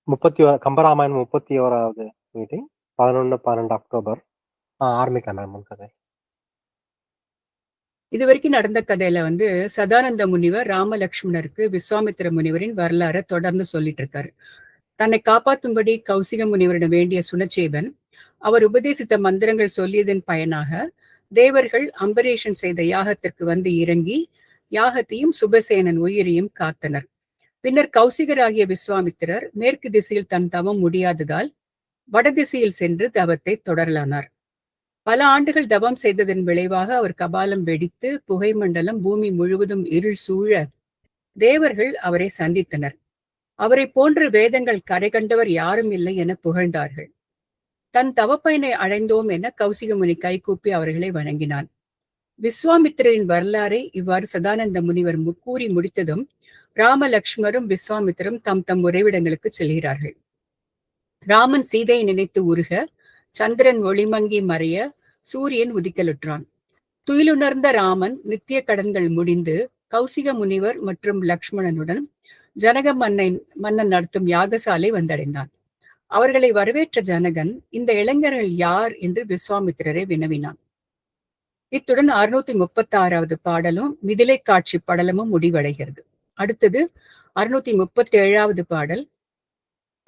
கம்பராமாயணம் 31வது meeting 11, 12 October. ஆரம்பிக்கலாம் ma'am உங்க கதை. இதுவரைக்கும் நடந்த கதையில சதானந்த முனிவர் ராமலக்ஷ்மணருக்கு விஸ்வாமித்திர முனிவரின் வரலாறை தொடர்ந்து சொல்லிட்டு இருக்காரு. தன்னை காப்பாற்றும்படி கௌசிக முனிவரிடம் வேண்டிய சுனச்சேதன் அவர் உபதேசித்த மந்திரங்கள் சொல்லியதன் பயனாக தேவர்கள் அம்பரீஷன் செய்த யாகத்திற்கு வந்து இறங்கி யாகத்தையும் சுபசேனன் உயிரையும் காத்தனர். பின்னர் கௌசிகராகிய விஸ்வாமித்திரர் மேற்கு திசையில் தன் தவம் முடியாததால் வடதிசையில் சென்று தவத்தை தொடரலானார். பல ஆண்டுகள் தவம் செய்ததன் விளைவாக அவர் கபாலம் வெடித்து புகை மண்டலம் பூமி முழுவதும் இருள் சூழ தேவர்கள் அவரை சந்தித்தனர். அவரை போன்று வேதங்கள் கரை கண்டவர் யாரும் இல்லை என புகழ்ந்தார்கள். தன் தவப்பயனை அடைந்தோம் என கௌசிக முனி கைகூப்பி அவர்களை வணங்கினான். விஸ்வாமித்திரரின் வரலாறை இவ்வாறு சதானந்த முனிவர் கூறி முடித்ததும் ராமலக்ஷ்மரும் விஸ்வாமித்திரம் தம் தம் உறைவிடங்களுக்கு செல்கிறார்கள். ராமன் சீதையை நினைத்து உருக, சந்திரன் ஒளிமங்கி மறைய, சூரியன் உதிக்கலுற்றான். துயிலுணர்ந்த ராமன் நித்திய கடன்கள் முடிந்து கௌசிக முனிவர் மற்றும் லக்ஷ்மணனுடன் ஜனக மன்னன் நடத்தும் யாகசாலை வந்தடைந்தான். அவர்களை வரவேற்ற ஜனகன் இந்த இளைஞர்கள் யார் என்று விஸ்வாமித்திரரை வினவினான். இத்துடன் 636வது பாடலும் மிதிலை காட்சி படலமும் முடிவடைகிறது. அடுத்தது 637வது பாடல்.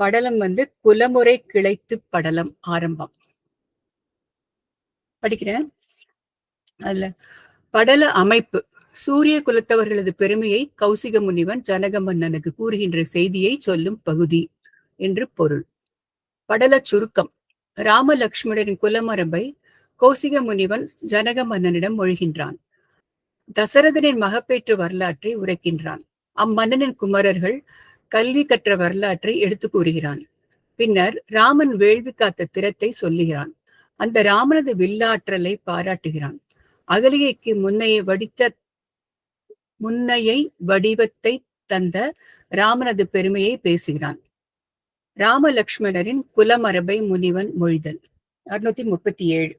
படலம் குலமுறை கிளைத்து படலம் ஆரம்பம் படிக்கிறேன். அதுல படல அமைப்பு சூரிய குலத்தவர்களது பெருமையை கௌசிக முனிவன் ஜனக மன்னனுக்கு கூறுகின்ற செய்தியை சொல்லும் பகுதி என்று பொருள். படல சுருக்கம் ராம லக்ஷ்மணரின் குலமரபை கௌசிக முனிவன் ஜனக மன்னனிடம் மொழிகின்றான். தசரதனின் மகப்பேற்று வரலாற்றை உரைக்கின்றான். அம்மன்னனின் குமரர்கள் கல்வி கற்ற வரலாற்றை எடுத்து கூறுகிறான். பின்னர் ராமன் வேள்வி காத்த திறத்தை சொல்லுகிறான். அந்த ராமனது வில்லாற்றலை பாராட்டுகிறான். அகலிகைக்கு முன்னையை வடிவத்தை தந்த ராமனது பெருமையை பேசுகிறான். ராம லக்ஷ்மணரின் குலமரபை முனிவன் மொழிதல். 637.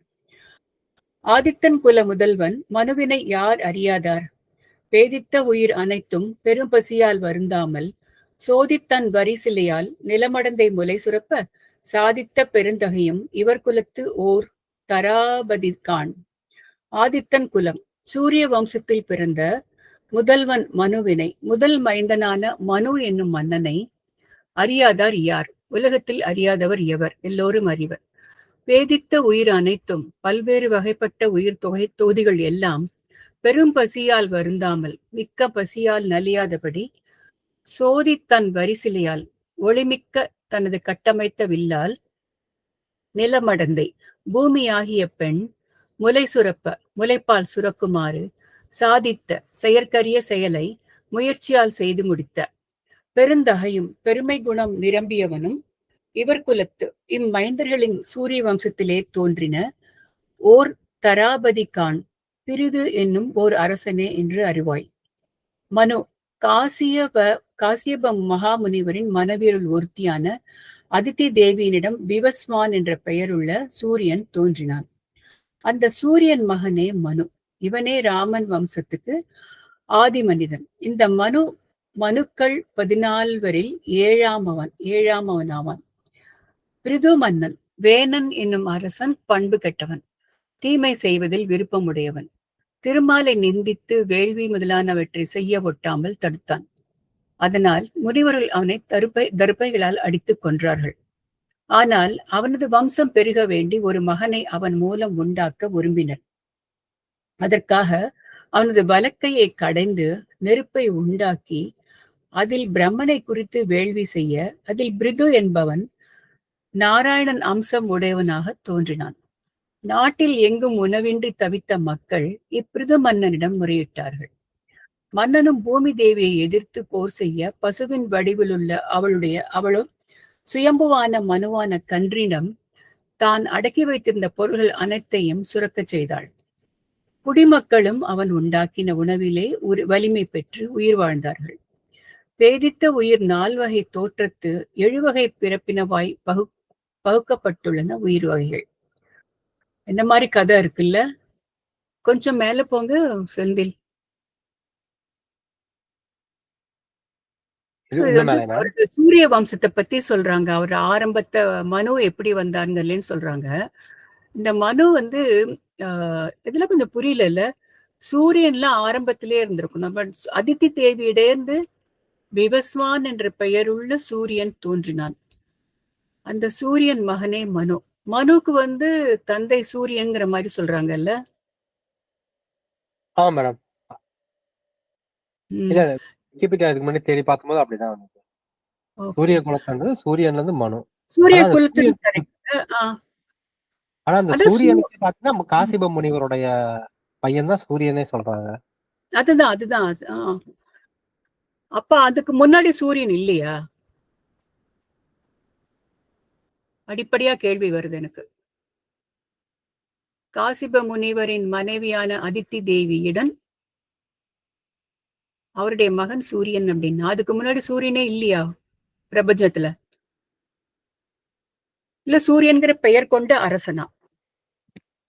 ஆதித்தன் குல முதல்வன் மனுவினை யார் அறியாதார்? பேதித்த உயிர் அனைத்தும் பெரும் பசியால் வருந்தாமல் சோதித்தன் வரிசிலையால் நிலமடந்தை முலை சுரப்ப சாதித்த பெருந்தகையும் இவர் குலத்து ஓர் தராபதிகான். ஆதித்தன் குலம் சூரிய வம்சத்தில் பிறந்த முதல்வன் மனுவினை முதல் மைந்தனான மனு என்னும் மன்னனை அறியாதார் யார்? உலகத்தில் அறியாதவர் எவர்? எல்லோரும் அறிவர். பேதித்த உயிர் அனைத்தும் பல்வேறு வகைப்பட்ட உயிர் தொகுதிகள் எல்லாம் பெரும் பசியால் வருந்தாமல் மிக்க பசியால் நலியாதபடி சோதி தன் வரிசிலையால் ஒளிமிக்க தனது கட்டமைத்த வில்லால் நிலமடந்தை பூமியாகிய பெண் முலை சுரப்ப முலைப்பால் சுரக்குமாறு சாதித்த செயற்கரிய செயலை முயற்சியால் செய்து முடித்த பெருந்தகையும் பெருமை குணம் நிரம்பியவனும் இவர் குலத்து இம்மைந்தர்களின் சூரிய வம்சத்திலே தோன்றின ஓர் தராபதிகான் பிரிது என்னும் ஓர் அரசனே என்று அறிவாய். மனு காசியப மகாமுனிவரின் மனைவியருள் ஒருத்தியான அதித்தி தேவியினிடம் விவஸ்வான் என்ற பெயருள்ள சூரியன் தோன்றினான். அந்த சூரியன் மகனே மனு. இவனே ராமன் வம்சத்துக்கு ஆதி மனிதன். இந்த மனுக்கள் 14வரில் ஏழாமவன் ஆவான். பிரிது மன்னன் வேணன் என்னும் அரசன் பண்பு கெட்டவன், தீமை செய்வதில் விருப்பமுடையவன். திருமாலை நிந்தித்து வேள்வி முதலானவற்றை செய்ய ஒட்டாமல் தடுத்தான். அதனால் முனிவர்கள் அவனை தருப்பைகளால் அடித்துக் கொன்றார்கள். ஆனால் அவனது வம்சம் பெருக வேண்டி ஒரு மகனை அவன் மூலம் உண்டாக்க விரும்பினர். அதற்காக அவனது வலக்கையை கடைந்து நெருப்பை உண்டாக்கி அதில் பிரம்மனை குறித்து வேள்வி செய்ய அதில் பிரிது என்பவன் நாராயணன் அம்சம் உடையவனாக தோன்றினான். நாட்டில் எங்கும் உணவின்றி தவித்த மக்கள் இப்பிரிது மன்னனிடம் முறையிட்டார்கள். மன்னனும் பூமி தேவியை எதிர்த்து போர் செய்ய பசுவின் வடிவிலுள்ள அவளும் சுயம்புவான மனுவான கன்றிடம் தான் அடக்கி வைத்திருந்த பொருள்கள் அனைத்தையும் சுரக்கச் செய்தாள். குடிமக்களும் அவன் உண்டாக்கின உணவிலே வலிமை பெற்று உயிர் வாழ்ந்தார்கள். பேதித்த உயிர் 4 வகை தோற்றத்து 7 வகை பிறப்பினவாய் பகுக்கப்பட்டுள்ளன உயிர் வகைகள். என்ன மாதிரி கதை இருக்குல்ல? கொஞ்சம் மேல போங்க செந்தில். So, இது வந்து அவருக்கு சூரிய வம்சத்தை பத்தி சொல்றாங்க. அவர் ஆரம்பத்தை மனு எப்படி வந்தாருன்னு சொல்றாங்க. இந்த மனு வந்து இதெல்லாம் கொஞ்சம் புரியல. சூரியன்ல ஆரம்பத்திலே இருந்திருக்கும். பட் அதித்தி தேவியிடேந்து விவஸ்வான் என்ற பெயருள்ள சூரியன் தோன்றினான். அந்த சூரியன் மகனே மனு. மனுக்கு வந்து தந்தை சூரியன்ங்கிற மாதிரி சொல்றாங்கல்ல. ஆமா மேடம். இல்ல விக்கிபீடியா இதுக்கு முன்னாடி தேடி பார்க்கும்போது அப்படிதான் வந்து சூரிய குலத்துல சூரியன்ல இருந்து மனு. சூரிய குலத்துல ஆனா அந்த சூரியனுக்கு பாத்தீங்கன்னா காசிப முனிவருடைய பையன் தான் சூரியனே சொல்றாங்க. அதுதான். அப்ப அதுக்கு முன்னாடி சூரியன் இல்லையா? அடிப்படையா கேள்வி வருது எனக்கு. காசிப முனிவரின் மனைவியான அதித்தி தேவியிடம் அவருடைய மகன் சூரியன் அப்படின்னா அதுக்கு முன்னாடி சூரியனே இல்லையா பிரபஞ்சத்துல? இல்ல சூரியன்கிற பெயர் கொண்ட அரசனா?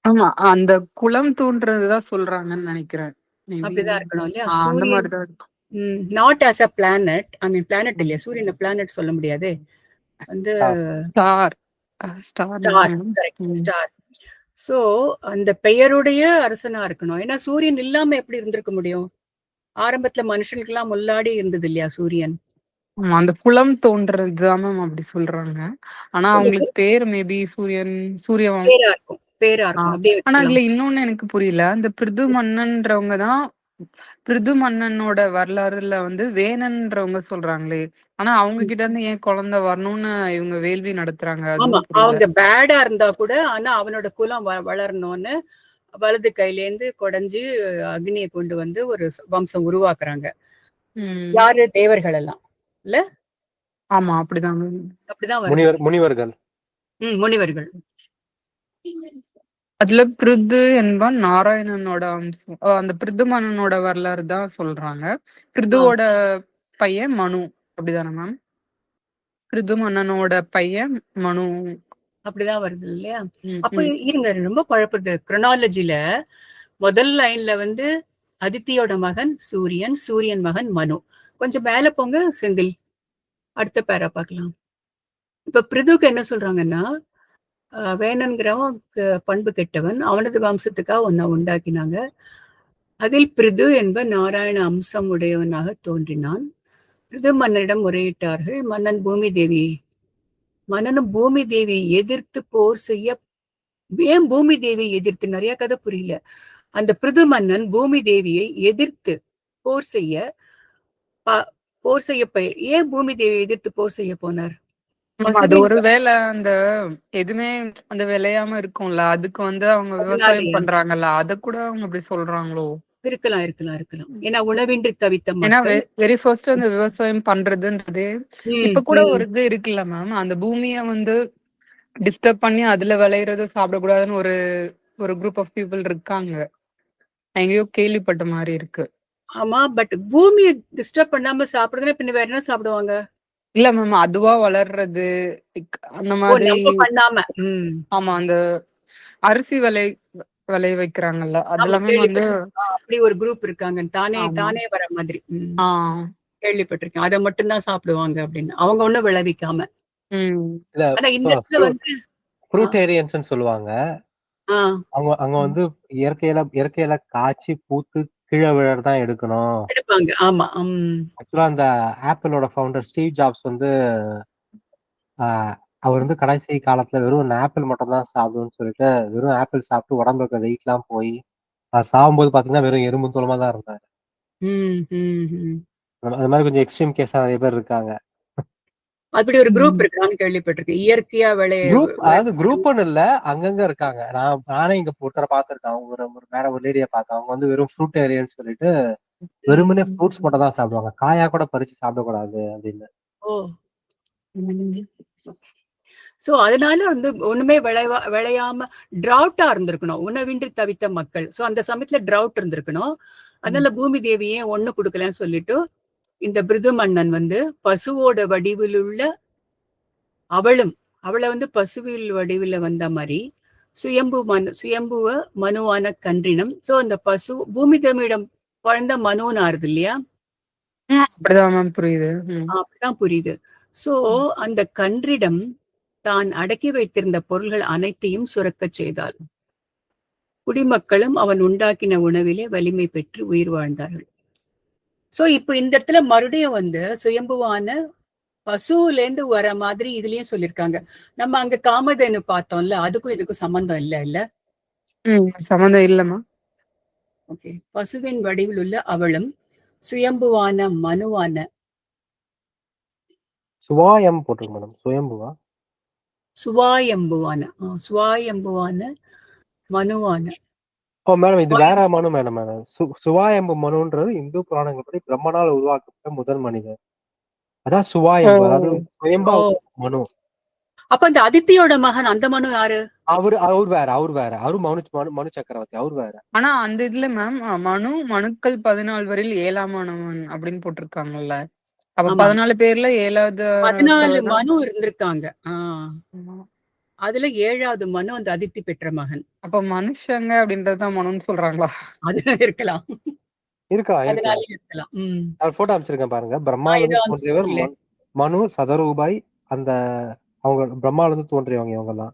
ஆமா, அந்த குலம் தோன்றதுதான் சொல்றாங்கன்னு நினைக்கிறேன். அப்படிதான் இருக்கணும் இல்லையா? அந்த மாதிரிதான் இருக்கும். Not as a planet. I mean planet இல்லையா? சூரியனை பிளானட் சொல்ல முடியாது. வந்து ஸ்டார். சோ அந்த பெயருடைய அரசனா இருக்கணும். ஏன்னா சூரியன் இல்லாம எப்படி இருந்திருக்க முடியும்? ஆரம்பத்துல மனுஷனுக்கு எல்லாம் முன்னாடி இருந்தது இல்லையா சூரியன்? அந்த குலம் தோன்றதுதான் மேம் அப்படி சொல்றாங்க. ஆனா அவங்களுக்கு பேர் மேபி சூரியன் பேரா இருக்கும். ஆனா அதுல இன்னொன்னு எனக்கு புரியல. அந்த பிருது மன்னன்றவங்க தான் பிருது மன்னனோட வரலாறுல வந்து வேணன்றவங்க சொல்றாங்களே. ஆனா அவங்க கிட்ட இருந்து ஏன் குழந்தை வரணும்னு இவங்க வேள்வி நடத்துறாங்க? அவங்க பேடா இருந்தா கூட ஆனா அவனோட குலம் வளரணும்னு வலது கையில இருந்து கொடைஞ்சு அக்னியை கொண்டு வந்து ஒரு வம்சம் உருவாக்குறாங்க. யாரு? தேவர்கள் எல்லாம் இல்ல? ஆமா, அப்படிதான் முனிவர்கள். முனிவர்கள். அதுல பிருது என்பான் நாராயணனோட அம்சம். அந்த பிருது மன்னனோட வரலாறு தான் சொல்றாங்க. பிருதுவோட பையன் மனு. அப்படிதானே மேம்? பிருது மன்னனோட பையன் மனு. அப்படிதான் வருது இல்லையா? அப்ப இருங்க, ரொம்ப குழப்பது. குரோனாலஜில முதல் லைன்ல வந்து அதித்தியோட மகன் சூரியன், சூரியன் மகன் மனு. கொஞ்சம் மேல போங்க செந்தில், அடுத்த பேரா பார்க்கலாம். இப்ப பிருதுக்கு என்ன சொல்றாங்கன்னா, வேணன்கிறவன் பண்பு கெட்டவன், அவனது வம்சத்துக்காக ஒன்ன உண்டாக்கினாங்க. அதில் பிருது என்ப நாராயண அம்சம் உடையவனாக தோன்றினான். பிருது மன்னனிடம் முறையிட்டார்கள். மன்னனும் பூமி தேவியை எதிர்த்து போர் செய்ய. ஏன் பூமி தேவியை எதிர்த்து? நிறைய கதை புரியல. அந்த பிருது மன்னன் பூமி தேவியை எதிர்த்து போர் செய்ய ஏன் பூமி தேவியை எதிர்த்து போர் செய்ய போனார்? அது ஒருவேளை அந்த எதுவுமே அந்த விளையாம இருக்கும்ல, அதுக்கு வந்து அவங்க விவசாயம் பண்றாங்கல்ல, அத கூட அவங்க அப்படி சொல்றாங்களோ? இருக்கலாம். ஏன்னா உணவின்றி தவித்த ஏன்னா வெரி ஃபர்ஸ்ட் அந்த விவசாயம் பண்றதுன்றது இப்ப கூட ஒரு இது இருக்குல்ல மேம், அந்த பூமிய வந்து டிஸ்டர்ப் பண்ணி அதுல விளையிறத சாப்பிடக்கூடாதுன்னு ஒரு குரூப் ஆஃப் பீப்புள் இருக்காங்க. எங்கேயோ கேள்விப்பட்ட மாதிரி இருக்கு. ஆமா, பட் பூமியை டிஸ்டர்ப் பண்ணாம சாப்பிடுறதுன்னா பின்ன வேற என்ன சாப்பிடுவாங்க? இல்ல மேம், அதுவா வளர்றது அந்த மாதிரி பண்ணாம. ஆமா, அந்த அரிசி விளை வைக்கிறாங்கல்ல, அதெல்லாமே வந்து அப்படி ஒரு குரூப் இருக்காங்க. தானே வர மாதிரி கேள்விப்பட்டிருக்கேன். அதை மட்டும்தான் சாப்பிடுவாங்க அப்படின்னு. அவங்க ஒண்ணும் விளைவிக்காம. ஆனா இந்த இடத்துல வந்து ஃப்ரூட்டேரியன்ஸ் சொல்லுவாங்க. அவங்க வந்து இயற்கையில காய்ச்சி பூத்து கீழே விழறதான் எடுக்கணும். ஆமா. ஆக்சுவலா அந்த ஆப்பிளோட ஃபவுண்டர் ஸ்டீவ் ஜாப்ஸ் வந்து அவர் வந்து கடைசி காலத்துல வெறும் ஆப்பிள் மட்டும் தான் சாப்பிடுன்னு சொல்லிட்டு வெறும் ஆப்பிள் சாப்பிட்டு உடம்புல இருக்க வெயிட் எல்லாம் போய் சாகும்போது பாத்தீங்கன்னா வெறும் எறும்பு தோலமா தான் இருந்தாரு. அது மாதிரி கொஞ்சம் எக்ஸ்ட்ரீம் கேஸா நிறைய பேர் இருக்காங்க. அப்படி ஒரு குரூப் இருக்கான்னு கேள்விப்பட்டிருக்கேன். இயற்கையா குரூப், அதாவது குரூப்னு இல்ல, அங்கங்க இருக்காங்க. நானே இங்க ஒருத்தரை பார்த்திருக்கேன். அவங்க ஒரு லேடியை பார்த்தேன். அவங்க வந்து வெறும் ஃப்ரூட்டேரியன்னு சொல்லிட்டு வெறுமனே ஃப்ரூட்ஸ் மட்டும் தான் சாப்பிடுவாங்க. காயா கூட பறிச்சு சாப்பிடக்கூடாது அப்படின்னு. சோ அதனால வந்து ஒண்ணுமே விளையாம டிரவுட்டா இருந்திருக்கணும். உணவின்றி தவித்த மக்கள். சோ அந்த சமயத்துல டிரவுட் இருந்திருக்கணும். அதனால பூமி தேவியே ஒண்ணு கொடுக்கலன்னு சொல்லிட்டு இந்த பிருது மன்னன் வந்து பசுவோட வடிவில் உள்ள அவளை வந்து பசுவில் வடிவில் வந்த மாதிரி சுயம்புவ மனுவான கன்றினம். சோ அந்த பசு பூமி தேவியிடம் குழந்த மனுன்னு ஆறுது இல்லையா? அப்படிதான் மேம் புரியுது. அப்படிதான் புரியுது. சோ அந்த கன்றிடம் தான் அடக்கி வைத்திருந்த பொருள்கள் அனைத்தையும் சுரக்கச் செய்தாள். குடிமக்களும் அவன் உண்டாக்கின உணவிலே வலிமை பெற்று உயிர் வாழ்ந்தார்கள். சோ இப்ப இந்த இடத்துல மறுபடியும் வந்து சுயம்புவான பசுல இருந்து வர மாதிரி இதுலயும் சொல்லிருக்காங்க. நம்ம அங்க காமதேனு பார்த்தோம்ல, அதுக்கும் இதுக்கும் சம்பந்தம் இல்ல. சம்மந்தம் இல்லம்மா. ஓகே. பசுவின் வடிவில் உள்ள அவளும் சுயம்புவான மனுவான சுவாயம் போட்டிருக்கு மேடம். சுயம்புவா சுவாயம்புவான சுவாயம்புவான மனுவான ஓ மேடம், இது வேற மனு மேடம். சுவாயம்பு மனுன்றது இந்து புராணங்கள் படி பிரம்மனால் உருவாக்கப்பட்ட முதல் மனிதர். அதான் சுவாயம்பு, அதாவது சுயம்பா மனு. அப்ப அந்த அதித்தியோட மகன் அந்த மனு யாரு? அவர் வேற. அவரு மனு சக்கரவர்த்தி, அவர் வேற. ஆனா அந்த இதுல மேம் மனுக்கள் 14 வரையில் 7ஆம் மனுவன் அப்படின்னு போட்டிருக்காங்கல்ல. அப்ப 14 பேர்ல 7வது 14 மனு இருந்திருக்காங்க. அதுல 7வது மனு அந்த அதித்தி பெற்ற மகன். அப்ப மனுஷங்க அப்படின்றதுதான் மனுன்னு சொல்றாங்களா? அது இருக்கலாம். இருக்கலாம். போட்டோ அமைச்சிருக்கேன் பாருங்க. பிரம்மால இருந்து தோன்றியவர் மனு, சதரூபாய், அந்த அவங்க பிரம்மால இருந்து தோன்றியவங்க இவங்க எல்லாம்.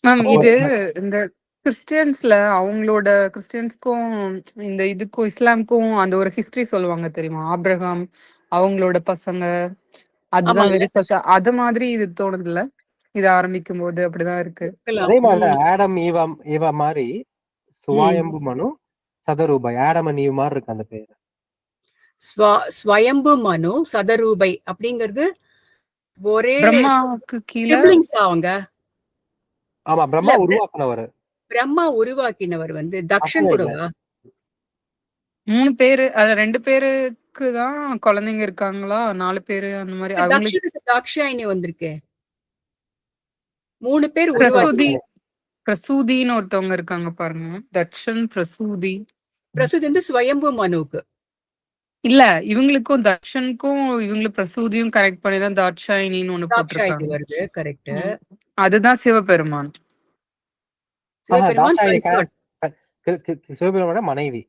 மேம் இது இந்த கிறிஸ்டியன்ஸ்ல அவங்களோட கிறிஸ்டியன்ஸ்க்கும் இந்த இதுக்கும் இஸ்லாமுக்கும் அந்த ஒரு ஹிஸ்டரி சொல்லுவாங்க தெரியுமா? ஆபிரகாம் அவங்களோட பசங்க, அதுதான் வெரி ஃபர்ஸ்ட். அது மாதிரி இது தோணுது இல்ல, இது ஆரம்பிக்கும் போது அப்படிதான் இருக்கு. அதே மாதிரி ஆடம் ஈவா மாதிரி சுவாயம்பு மனு சதரூபாய், ஆடம் அண்ட் ஈவ் மாதிரி இருக்கு அந்த பேரு. ஸ்வயம்பு மனு சதரூபை அப்படிங்கிறது ஒரே பிரம்மாவுக்கு கீழே அவங்க. ஆமா, பிரம்மா உருவாக்கினவர் வந்து தக்ஷன் கூடவா? 3 பேரு, அது 2 பேருக்கு தான் குழந்தைங்க இருக்காங்களா? 4 பேரு அந்த மாதிரி. அவங்களுக்கு தாக்ஷாயினி வந்திருக்கு. 3 பேர் பிரசூதின்னு ஒருத்தவங்க இருக்காங்க பாருங்க. தக்ஷன், பிரசூதி வந்து ஸ்வயம்பு மனுவுக்கு இல்ல, இவங்களுக்கும் தக்ஷனுக்கும் இவங்களுக்கு பிரசூதியும் கரெக்ட் பண்ணிதான் தாட்சாயினின்னு ஒண்ணு போட்டிருக்காங்க. வருது. கரெக்ட். அதுதான் சிவபெருமான். சிவபெருமான மனைவி.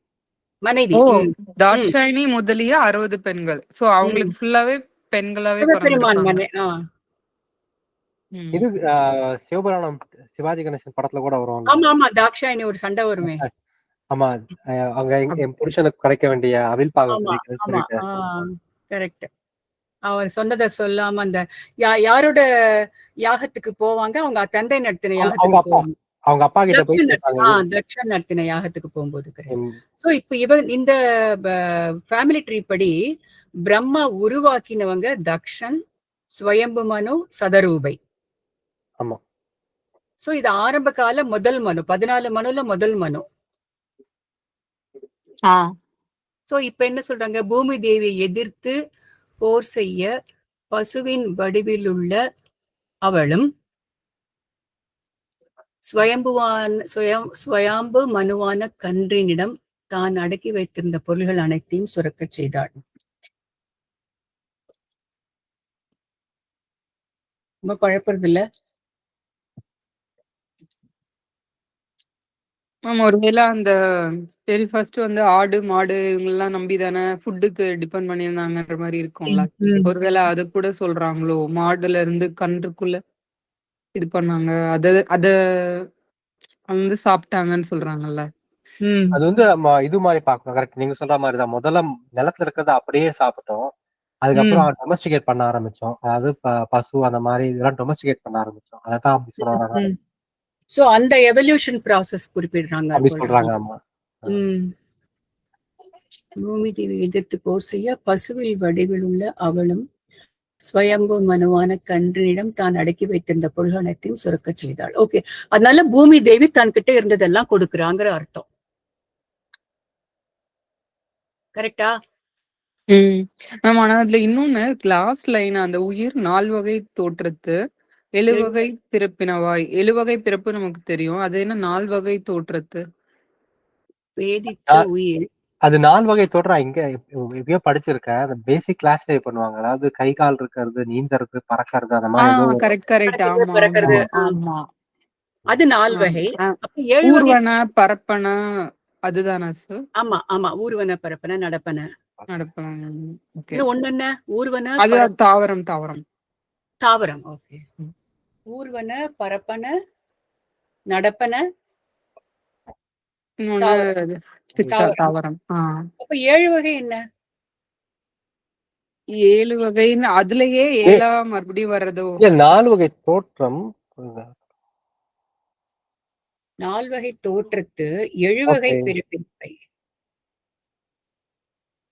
தாட்சாயினி முதலிய 60 பெண்கள். சோ அவங்களுக்கு ஃபுல்லாவே பெண்களாவே பிறந்திருக்காங்க. இது சிவபுராணம் சிவாஜி கணேசன் படத்துல கூட வரும். ஆமா, தாட்சாயினி ஒரு சண்டை வருமே. ஆமா, அவங்க என் புருஷனுக்கு கிடைக்க வேண்டிய அவில் பாகம் சொல்லிட்டு. கரெக்ட். அவர் சொன்னதை சொல்லாம அந்த யாரோட யாகத்துக்கு போவாங்க? அவங்க தந்தை நடத்தின யாகத்துக்கு, அவங்க அப்பா கிட்ட போய் தக்ஷன் நடத்தின யாகத்துக்கு போகும்போது. சோ இப்ப இந்த ஃபேமிலி ட்ரீ படி பிரம்மா உருவாக்கினவங்க தக்ஷன், ஸ்வயம்பு மனு, சதரூபை. ஆமா. சோ இது ஆரம்ப கால முதல் மனு. 14 மனுல முதல் மனு. சோ இப்ப என்ன சொல்றாங்க? பூமி தேவியை எதிர்த்து போர் செய்ய பசுவின் வடிவில் உள்ள அவளும் ஸ்வயம்பு மனுவான கன்றினிடம் தான் அடக்கி வைத்திருந்த பொருள்கள் அனைத்தையும் சுரக்கச் செய்தாள். ரொம்ப குழப்பறது இல்ல? ஒருவேளை அந்த சரி ஃபர்ஸ்ட் வந்து ஆடு மாடு இவங்கெல்லாம் நம்பிதானே ஃபுட்டுக்கு டிபெண்ட் பண்ணியிருந்தாங்கன்ற மாதிரி இருக்கும்ல. ஒருவேளை அது கூட சொல்றாங்களோ, மாடுல இருந்து கன்றுக்குள்ள இது பண்ணாங்க, அத வந்து சாப்பிட்டாங்கன்னு சொல்றாங்கல்ல. அது வந்து இது மாதிரி பாக்கணும். கரெக்ட், நீங்க சொல்ற மாதிரிதான். முதல்ல நிலத்துல இருக்கிறத அப்படியே சாப்பிட்டோம். அதுக்கப்புறம் டொமஸ்டிகேட் பண்ண ஆரம்பிச்சோம். அதாவது பசு அந்த மாதிரி இதெல்லாம் டொமஸ்டிகேட் பண்ண ஆரம்பிச்சோம். அதான் அப்படி சொல்றாங்க. சோ அந்த எவல்யூஷன் ப்ராசஸ் குறிப்பிடுறாங்க அப்படி சொல்றாங்க. ஆமா. பூமி தேவி எதிர்த்து போர் செய்ய பசுவில் வடிவில் உள்ள அவளும் ஸ்வயம்பு மனுவான கன்றினிடம் தான் அடக்கி வைத்திருந்த பொருள் அனைத்தையும் சுரக்க செய்தாள். ஓகே, அதனால பூமி தேவி தன் கிட்ட இருந்ததெல்லாம் கொடுக்குறாங்கிற அர்த்தம். கரெக்டா? ஆனா அதுல இன்னொன்னு லாஸ்ட் லைன், அந்த உயிர் 4 வகை தோற்றத்து 7 வகை பிறப்பினவாய். 7 வகை பிறப்பு நமக்கு தெரியும். அது என்ன 4 வகை தோற்றத்து? வேதித்த உயிர். அது 4 வகை தோற்றம். இங்க எப்பயோ படிச்சிருக்கேன். அந்த பேசிக் கிளாஸ்ல பண்ணுவாங்க. அதாவது கை கால் இருக்கிறது, நீந்தறது, பறக்கிறது, அந்த மாதிரி. கரெக்ட். ஆமா. அது 4 வகை. ஊர்வன, பரப்பன, அதுதானா சார்? ஆமா ஆமா, ஊர்வன பரப்பன நடப்பன. நடப்பன. ஓகே. இன்னும் ஒண்ணு என்ன? ஊர்வன அது தாவரம். தாவரம். ஓகே. ம். ஊர்வன பரப்பன நடப்பன இன்னொன்னு தாவரம். தாவரம். அப்ப 7 வகை என்ன? 7 வகைன்னு அதுலயே 7ஆ மறுபடியும் வர்றதோ? 4 வகை தோற்றம். 4 வகை தோற்றத்து 7 வகை ஓகே. பிறப்பின்மை.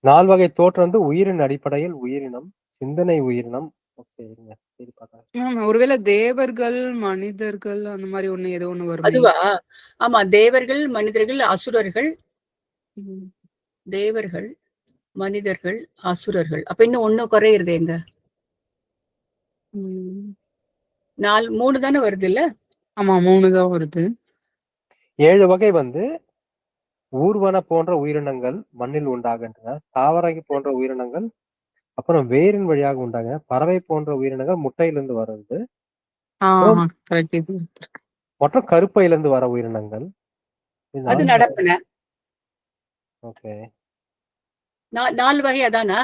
4 வகை தோற்றம் வந்து உயிரின் அடிப்படையில் உயிரினம், சிந்தனை உயிரினம். ஓகே, இருங்க. சரி பார்க்கலாம். ஒருவேளை தேவர்கள், மனிதர்கள் அந்த மாதிரி ஏதோ ஒண்ணு வருமே. அதுவா? ஆமா, தேவர்கள், மனிதர்கள், அசுரர்கள். தேவர்கள், மனிதர்கள், அசுரர்கள். அப்ப இன்னும் ஒண்ணு குறையுறது எங்க? 3 தானே வருது இல்ல? ஆமா, 3 தான் வருது. 7 வகை வந்து ஊர்வன போன்ற உயிரினங்கள் மண்ணில் உண்டாகின்றன. தாவரங்கி போன்ற உயிரினங்கள் அப்புறம் வேரின் வழியாக உண்டாகின. பறவை போன்ற உயிரினங்கள் முட்டையிலிருந்து வருது. மற்றும் கருப்பையிலிருந்து வர உயிரினங்கள். அது நடப்பன. ஓகே. 4 வகை அதானா?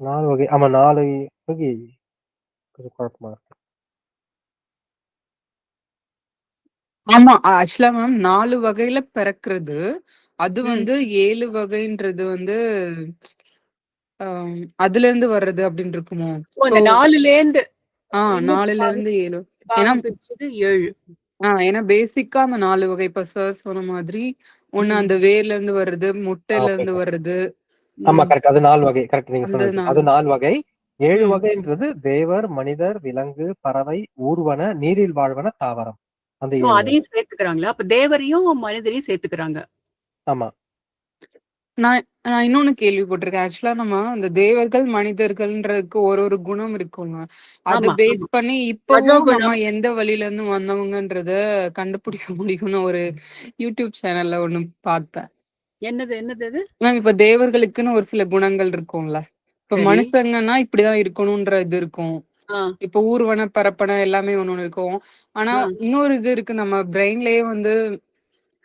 4 வகை. ஆமா, 4 வகை. குழப்பமா இருக்கு. ஆமா, ஆக்சுவலா மேம் 4 வகையில பிறக்கிறது. அது வந்து 7 வகைன்றது வந்து அதுல இருந்து வர்றது அப்படின்னு இருக்குமோ? இந்த 4ல இருந்து 7. ஏன்னா பிரிச்சது 7. ஏன்னா பேசிக்கா அந்த 4 வகை இப்ப சார் சொன்ன மாதிரி ஒண்ணு அந்த வேர்ல இருந்து வர்றது, முட்டையில இருந்து வர்றது. ஆமா, கரெக்ட். அது 4 வகை. கரெக்ட், நீங்க சொன்னது. அது 4 வகை. 7 வகைன்றது தேவர், மனிதர், விலங்கு, பறவை, ஊர்வன, நீரில் வாழ்வன, தாவரம். அந்த 7. அதையும் சேர்த்துக்கிறாங்களா? அப்ப தேவரையும் மனிதரையும் சேர்த்துக்கிறாங்க. ஆமா. நான் இன்னொன்னு கேள்விப்பட்டிருக்கேன். ஆக்சுவலா நம்ம அந்த தேவர்கள், மனிதர்கள்ன்றதுக்கு ஒரு குணம் இருக்குங்க. அது பேஸ் பண்ணி இப்பவும் நம்ம எந்த வழியில இருந்து வந்தவங்கன்றத கண்டுபிடிக்க முடியும்னு ஒரு யூடியூப் சேனல்ல ஒண்ணு பார்த்தேன். என்னது அது? மேம், இப்ப தேவர்களுக்குன்னு ஒரு சில குணங்கள் இருக்கும்ல. இப்ப மனுஷங்கன்னா இப்படிதான் இருக்கணும்ன்ற இது இருக்கும். இப்ப ஊர்வன, பரப்பன எல்லாமே ஒண்ணு இருக்கும். ஆனா இன்னொரு இது இருக்கு, நம்ம பிரெயின்லயே வந்து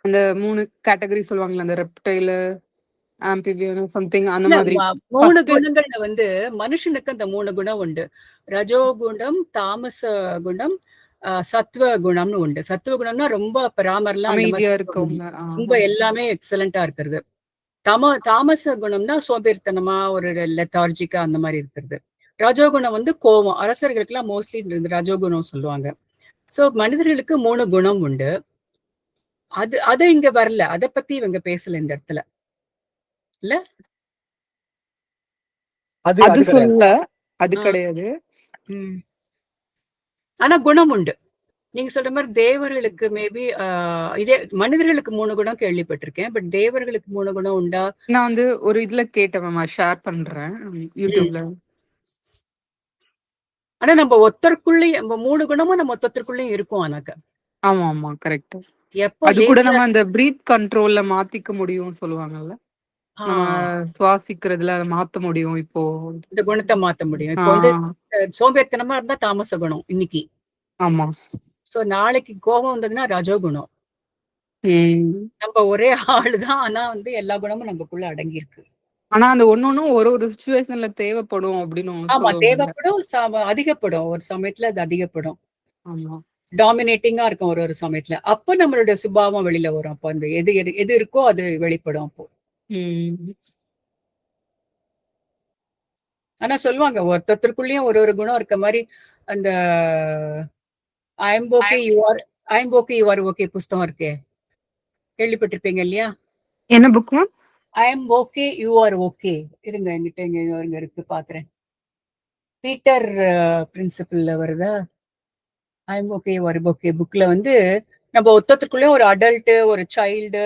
அந்த 3 கேட்டகரி சொல்லுவாங்கல்ல, அந்த ரெப்டைல், ஆம்பிபியன் சம்திங் அந்த மாதிரி 3 குணங்கள்ல வந்து மனுஷனுக்கு அந்த 3 குணம் உண்டு. ரஜோகுணம், தாமச குணம், சத்துவ குணம்னு உண்டு. சத்துவ குணம்னா ரொம்ப பராமர்லாம் அமைதியா இருக்கும். ரொம்ப எல்லாமே எக்ஸலண்டா இருக்கிறது. தாமச குணம்னா சோம்பேறித்தனமா ஒரு லெத்தார்ஜிக்கா அந்த மாதிரி இருக்கிறது. ரஜோகுணம் வந்து கோபம். அரசர்களுக்கு எல்லாம் மோஸ்ட்லி ரஜோகுணம் சொல்லுவாங்க. சோ மனிதர்களுக்கு 3 குணம் உண்டு. அது இங்க வரல. அத பத்தி இவங்க பேசல இந்த இடத்துல. இல்ல? அது சொல்ல அது கிடையாது. ஆனா குணம் உண்டு. நீங்க சொல்ற மாதிரி தேவர்களுக்கு மேபி இதே மனிதர்களுக்கு 3 குணம் கேள்விப்பட்டிருக்கேன். பட் தேவர்களுக்கு 3 குணம் உண்டா? நான் வந்து ஒரு இதுல கேட்டேன் மேம், ஷேர் பண்றேன் யூடியூப்ல. ஆனா நம்ம ஒருத்தருக்குள்ளேயும் நம்ம 3 குணமும் நம்ம ஒருத்தருக்குள்ளேயும் இருக்கும். ஆனாக்க ஆமா கரெக்ட். அது கூட நம்ம அந்த பிரீத் கண்ட்ரோல்ல மாத்திக்க முடியும் சொல்லுவாங்கல்ல. நம்ம சுவாசிக்கிறதுல அதை மாத்த முடியும். இப்போ இந்த குணத்தை மாத்த முடியும். இப்போ வந்து சோம்பேறித்தனமா இருந்தா தாமச குணம் இன்னைக்கு. ஆமா. சோ நாளைக்கு கோபம் வந்ததுன்னா ரஜோகுணம். நம்ம ஒரே ஆளுதான். ஆனா வந்து எல்லா குணமும் நமக்குள்ள அடங்கி இருக்கு. ஆனா அந்த ஒன்னொன்னும் ஒரு சிச்சுவேஷன்ல தேவைப்படும் அப்படின்னு. ஆமா, தேவைப்படும், அதிகப்படும். ஒரு சமயத்துல அது அதிகப்படும். ஆமா, டாமினேட்டிங்கா இருக்கும் ஒரு சமயத்துல. அப்ப நம்மளுடைய சுபாவம் வெளியில வரும். அப்ப அந்த எது இருக்கோ அது வெளிப்படும் அப்போ. ஆனா சொல்லுவாங்க ஒருத்தருக்குள்ளயும் ஒரு குணம் இருக்க மாதிரி. அந்த I'm okay you are okay புஸ்தகம் இருக்கே, கேள்விப்பட்டிருப்பீங்க இல்லையா? என்ன book? I'm okay you are okay. இருங்க, என்கிட்ட இங்க இருக்கு பாக்குறேன். பீட்டர் பிரின்சிபல்ல வருதா? I'm okay you are okay புக்ல வந்து நம்ம ஒருத்தருக்குள்ளயும் ஒரு அடல்ட், ஒரு சைல்டு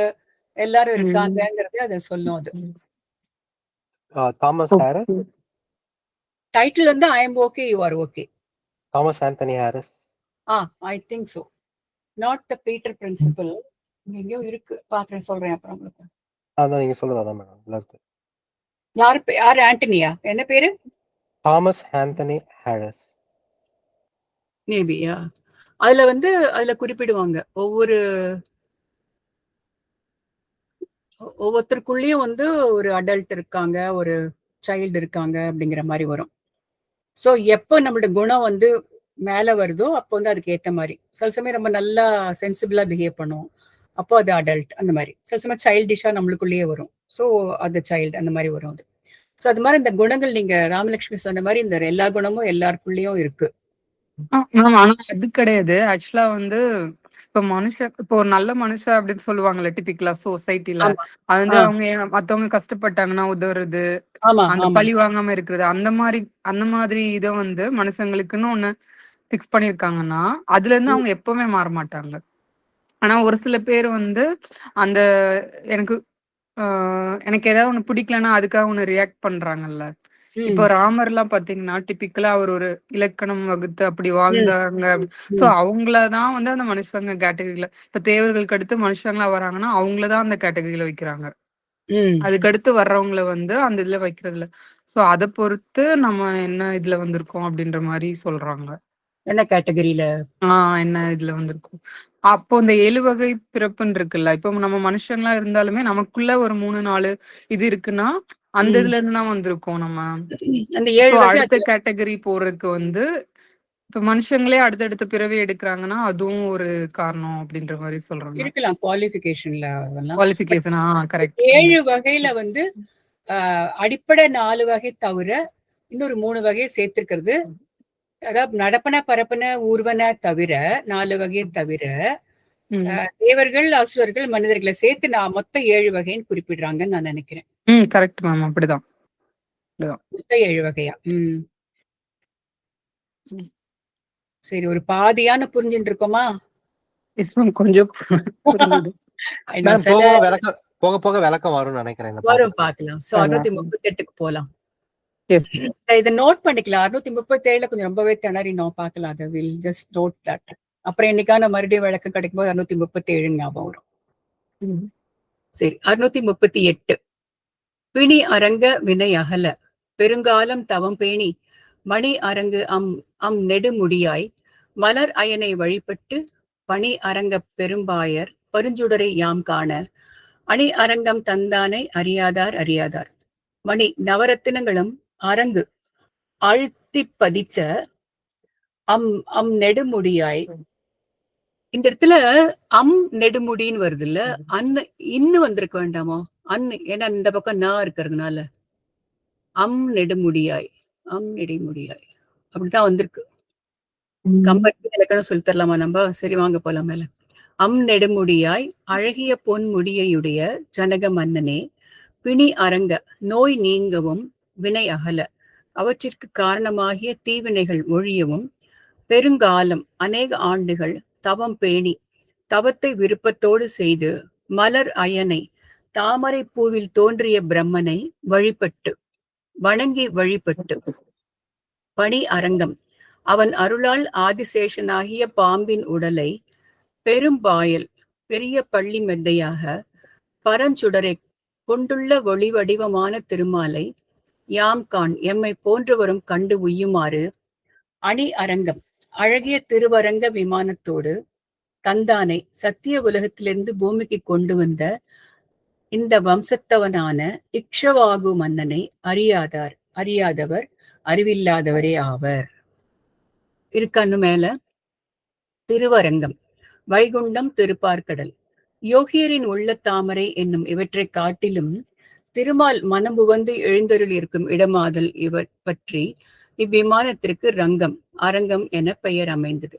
எல்லாரும் இருக்காங்கிறது அதை சொல்லும். அது தாமஸ் ஹாரிஸ். டைட்டில் வந்து I am okay you are okay. Thomas Anthony Harris. I think so. Not the Peter principle. எங்கேயோ இருக்கு, பாக்குறேன், சொல்றேன் அப்புறம் உங்களுக்கு. அதான் நீங்க சொல்றதா மேடம். யார் ஆண்டனியா? என்ன பேரு? Thomas Anthony Harris. மேபியா. அதுல வந்து அதுல குறிப்பிடுவாங்க ஒவ்வொரு ஒவ்வொருத்தருக்குள்ளேயும் வந்து ஒரு அடல்ட் இருக்காங்க, ஒரு சைல்டு இருக்காங்க அப்படிங்கிற மாதிரி வரும். ஸோ எப்போ நம்மளோட குணம் வந்து மேல வருதோ அப்போ வந்து அதுக்கு ஏத்த மாதிரி சில சமயம் ரொம்ப நல்லா சென்சிபிளா பிஹேவ் பண்ணுவோம், அப்போ அது அடல்ட் அந்த மாதிரி. சில சமயம் சைல்டிஷா நம்மளுக்குள்ளேயே வரும், ஸோ அது சைல்டு அந்த மாதிரி வரும் அது. ஸோ அது மாதிரி இந்த குணங்கள் நீங்க ராமலட்சுமி சொன்ன மாதிரி இந்த எல்லா குணமும் எல்லாருக்குள்ளேயும் இருக்கு. ஆனா அது கிடையாது. ஆக்சுவலா வந்து இப்ப இப்போ ஒரு நல்ல மனுஷன் அப்படின்னு சொல்லுவாங்கல்ல டிபிக்கலா சொசைட்டில. ஆமா. அது வந்து ஆ. அவங்க மத்தவங்க கஷ்டப்பட்டாங்கன்னா உதவுறது, ஆமா, அந்த ஆமா. பழி வாங்காம இருக்கிறது, அந்த மாதிரி இதை வந்து மனுஷங்களுக்குன்னு ஒண்ணு பிக்ஸ் பண்ணிருக்காங்கன்னா அதுல இருந்து அவங்க எப்பவுமே மாற மாட்டாங்க. ஆனா ஒரு சில பேர் வந்து அந்த எனக்கு எனக்கு ஏதாவது ஒண்ணு பிடிக்கலன்னா அதுக்காக ஒண்ணு ரியாக்ட் பண்றாங்கல்ல. இப்போ ராமர்லாம் பாத்தீங்கன்னா டிபிக்கலா அவர் ஒரு இலக்கணம் வகுத்து அப்படி வாழ்ந்தாங்க. சோ அவங்களதான் வந்து அந்த மனுஷங்க கேட்டகரியில, இப்ப தேவர்களுக்கு அடுத்து மனுஷங்களா வராங்கன்னா அவங்களதான் அந்த கேட்டகரியில வைக்கிறாங்க. அதுக்கு அடுத்து வர்றவங்கள வந்து அந்த இதுல வைக்கிறது இல்ல. சோ அதை பொறுத்து நம்ம என்ன இதுல வந்திருக்கோம் அப்படின்ற மாதிரி சொல்றாங்க. என்ன கேட்டகரியில? என்ன இதுல வந்திருக்கும். அப்போ இந்த 7 வகை பிறப்புன்னு இருக்குல்ல, இப்போ நம்ம மனுஷங்களா இருந்தாலுமே நமக்குள்ள ஒரு 3-4 இது இருக்குன்னா அந்த இதுல இருந்து தான் வந்திருக்கோம் நம்ம. அந்த 7 வகை அடுத்த கேட்டகரி போறதுக்கு வந்து இப்ப மனுஷங்களே அடுத்தடுத்த பிறவி எடுக்கிறாங்கன்னா அதுவும் ஒரு காரணம் அப்படின்ற மாதிரி சொல்றாங்க. இருக்கலாம் குவாலிஃபிகேஷன்ல அதெல்லாம். Qualification correct. 7 வகையில வந்து அடிப்படை 4 வகை தவிர இன்னொரு 3 வகையை சேர்த்திருக்கிறது. அதாவது நடப்பன பரப்பன ஊர்வன தவிர 4 வகையை தவிர தேவர்கள், அசுரர்கள், மனிதர்களை சேர்த்து நான் மொத்தம் 7 வகைன்னு குறிப்பிடுறாங்கன்னு நான் நினைக்கிறேன். கரெக்ட் மேம், அப்படிதான். மொத்தம் 7 வகையா? சரி, ஒரு பாதியான புரிஞ்சுட்டு இருக்கோமா? கொஞ்சம் போக போக விளக்கம் வரும்னு நினைக்கிறேன். வரும், பார்க்கலாம். 638க்கு போலாம். இதை நோட் பண்ணிக்கலாம். 637ல கொஞ்சம் ரொம்பவே திணறினோம், பார்க்கலாம். அதை வில் ஜஸ்ட் நோட் தட். அப்புறம் என்னைக்கான மறுபடியும் விளக்கம் கிடைக்கும் போது 637 ஞாபகம் வரும். சரி, 638. பிணி அரங்க வினை அகல பெருங்காலம் தவம் பேணி மணி அரங்கு அம் நெடுமுடியாய் மலர் அயனை வழிபட்டு பணி அரங்க பெரும்பாயர் பருஞ்சுடரை யாம் காண அணி அரங்கம் தந்தானை அறியாதார் அறியாதார். மணி நவரத்தினங்களும் அரங்கு அழுத்தி பதித்த அம் நெடுமுடியாய். இந்த இடத்துல நெடுமுடின்னு வருது இல்ல, இன்னு வந்திருக்க வேண்டாமோ? ஏன்னா இந்த பக்கம் நான் இருக்கிறதுனால நெடுமுடியாய் அப்படித்தான் வந்திருக்கு. கம்பெனி இலக்கணம் சொல்லி தரலாமா நம்ம? சரி, வாங்க போலாம் மேல. நெடுமுடியாய் அழகிய பொன் முடியுடைய ஜனக மன்னனே, பிணி அரங்க நோய் நீங்கவும் வினை அகல அவற்றிற்கு காரணமாகிய தீவினைகள் ஒழியவும் பெருங்காலம் அநேக ஆண்டுகள் தவம் பேணி தவத்தை விருப்பத்தோடு செய்து மலர் அயனை தாமரை பூவில் தோன்றிய பிரம்மனை வணங்கி வழிபட்டு பணி அரங்கம் அவன் அருளால் ஆதிசேஷனாகிய பாம்பின் உடலை பெரும்பாயல் பெரிய பள்ளி மெத்தையாக பரஞ்சுடரை கொண்டுள்ள ஒளி வடிவமான திருமாலை யாம் காண் எம்மை போன்றவரும் கண்டு உய்யுமாறு அணி அரங்கம் அழகிய திருவரங்க விமானத்தோடு தந்தானை சத்திய உலகத்திலிருந்து பூமிக்கு கொண்டு வந்த இந்த வம்சத்தவனான இக்ஷவாகு மன்னனை அறியாதவர் அறிவில்லாதவரே ஆவர். இருக்கான்னு மேல திருவரங்கம் வைகுண்டம் திருப்பார்கடல் யோகியரின் உள்ள தாமரை என்னும் இவற்றை காட்டிலும் திருமால் மனம்புவந்து எழுந்தருள் இருக்கும் இடமாதல் பற்றி இவ்விமானத்திற்கு அரங்கம் என பெயர் அமைந்தது.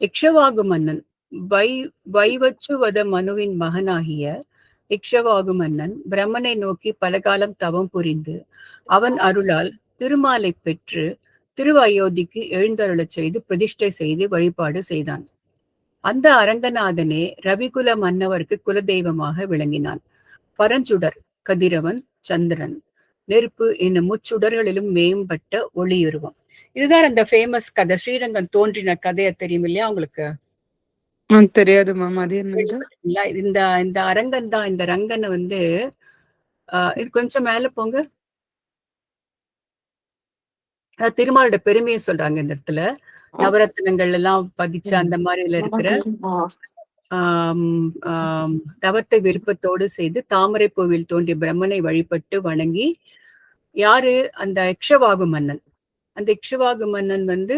இக்ஷவாகு மன்னன் வைவச்சுவத மனுவின் மகனாகிய இக்ஷவாகு மன்னன் பிரம்மனை நோக்கி பலகாலம் தவம் புரிந்து அவன் அருளால் திருமாலை பெற்று திருவயோத்திக்கு எழுந்தருளச் செய்து பிரதிஷ்டை செய்து வழிபாடு செய்தான். அந்த அரங்கநாதனே ரவிகுல மன்னவருக்கு குலதெய்வமாக விளங்கினான். பரஞ்சுடர் கதிரவன் சந்திரன் நெருப்பு என்னும் முச்சுடர்களிலும் மேம்பட்ட ஒளியுருவம். இதுதான் அந்த ஃபேமஸ் கதை, ஸ்ரீரங்கம் தோன்றின கதையை தெரியும் இல்லையா உங்களுக்கு? தெரியாது மேம். அது என்னது? இந்த அரங்கன் தான், இந்த ரங்கனை வந்து இது கொஞ்சம் மேல போங்க. திருமாலோட பெருமையை சொல்றாங்க இந்த இடத்துல. நவரத்தினங்கள் எல்லாம் பதிச்ச அந்த மாதிரி இதுல இருக்கிற தவத்தை விருப்பத்தோடு செய்து தாமரை பூவில் தோன்றிய பிரம்மனை வழிபட்டு வணங்கி, யாரு அந்த இக்ஷவாகு மன்னன். அந்த இக்ஷவாகு மன்னன் வந்து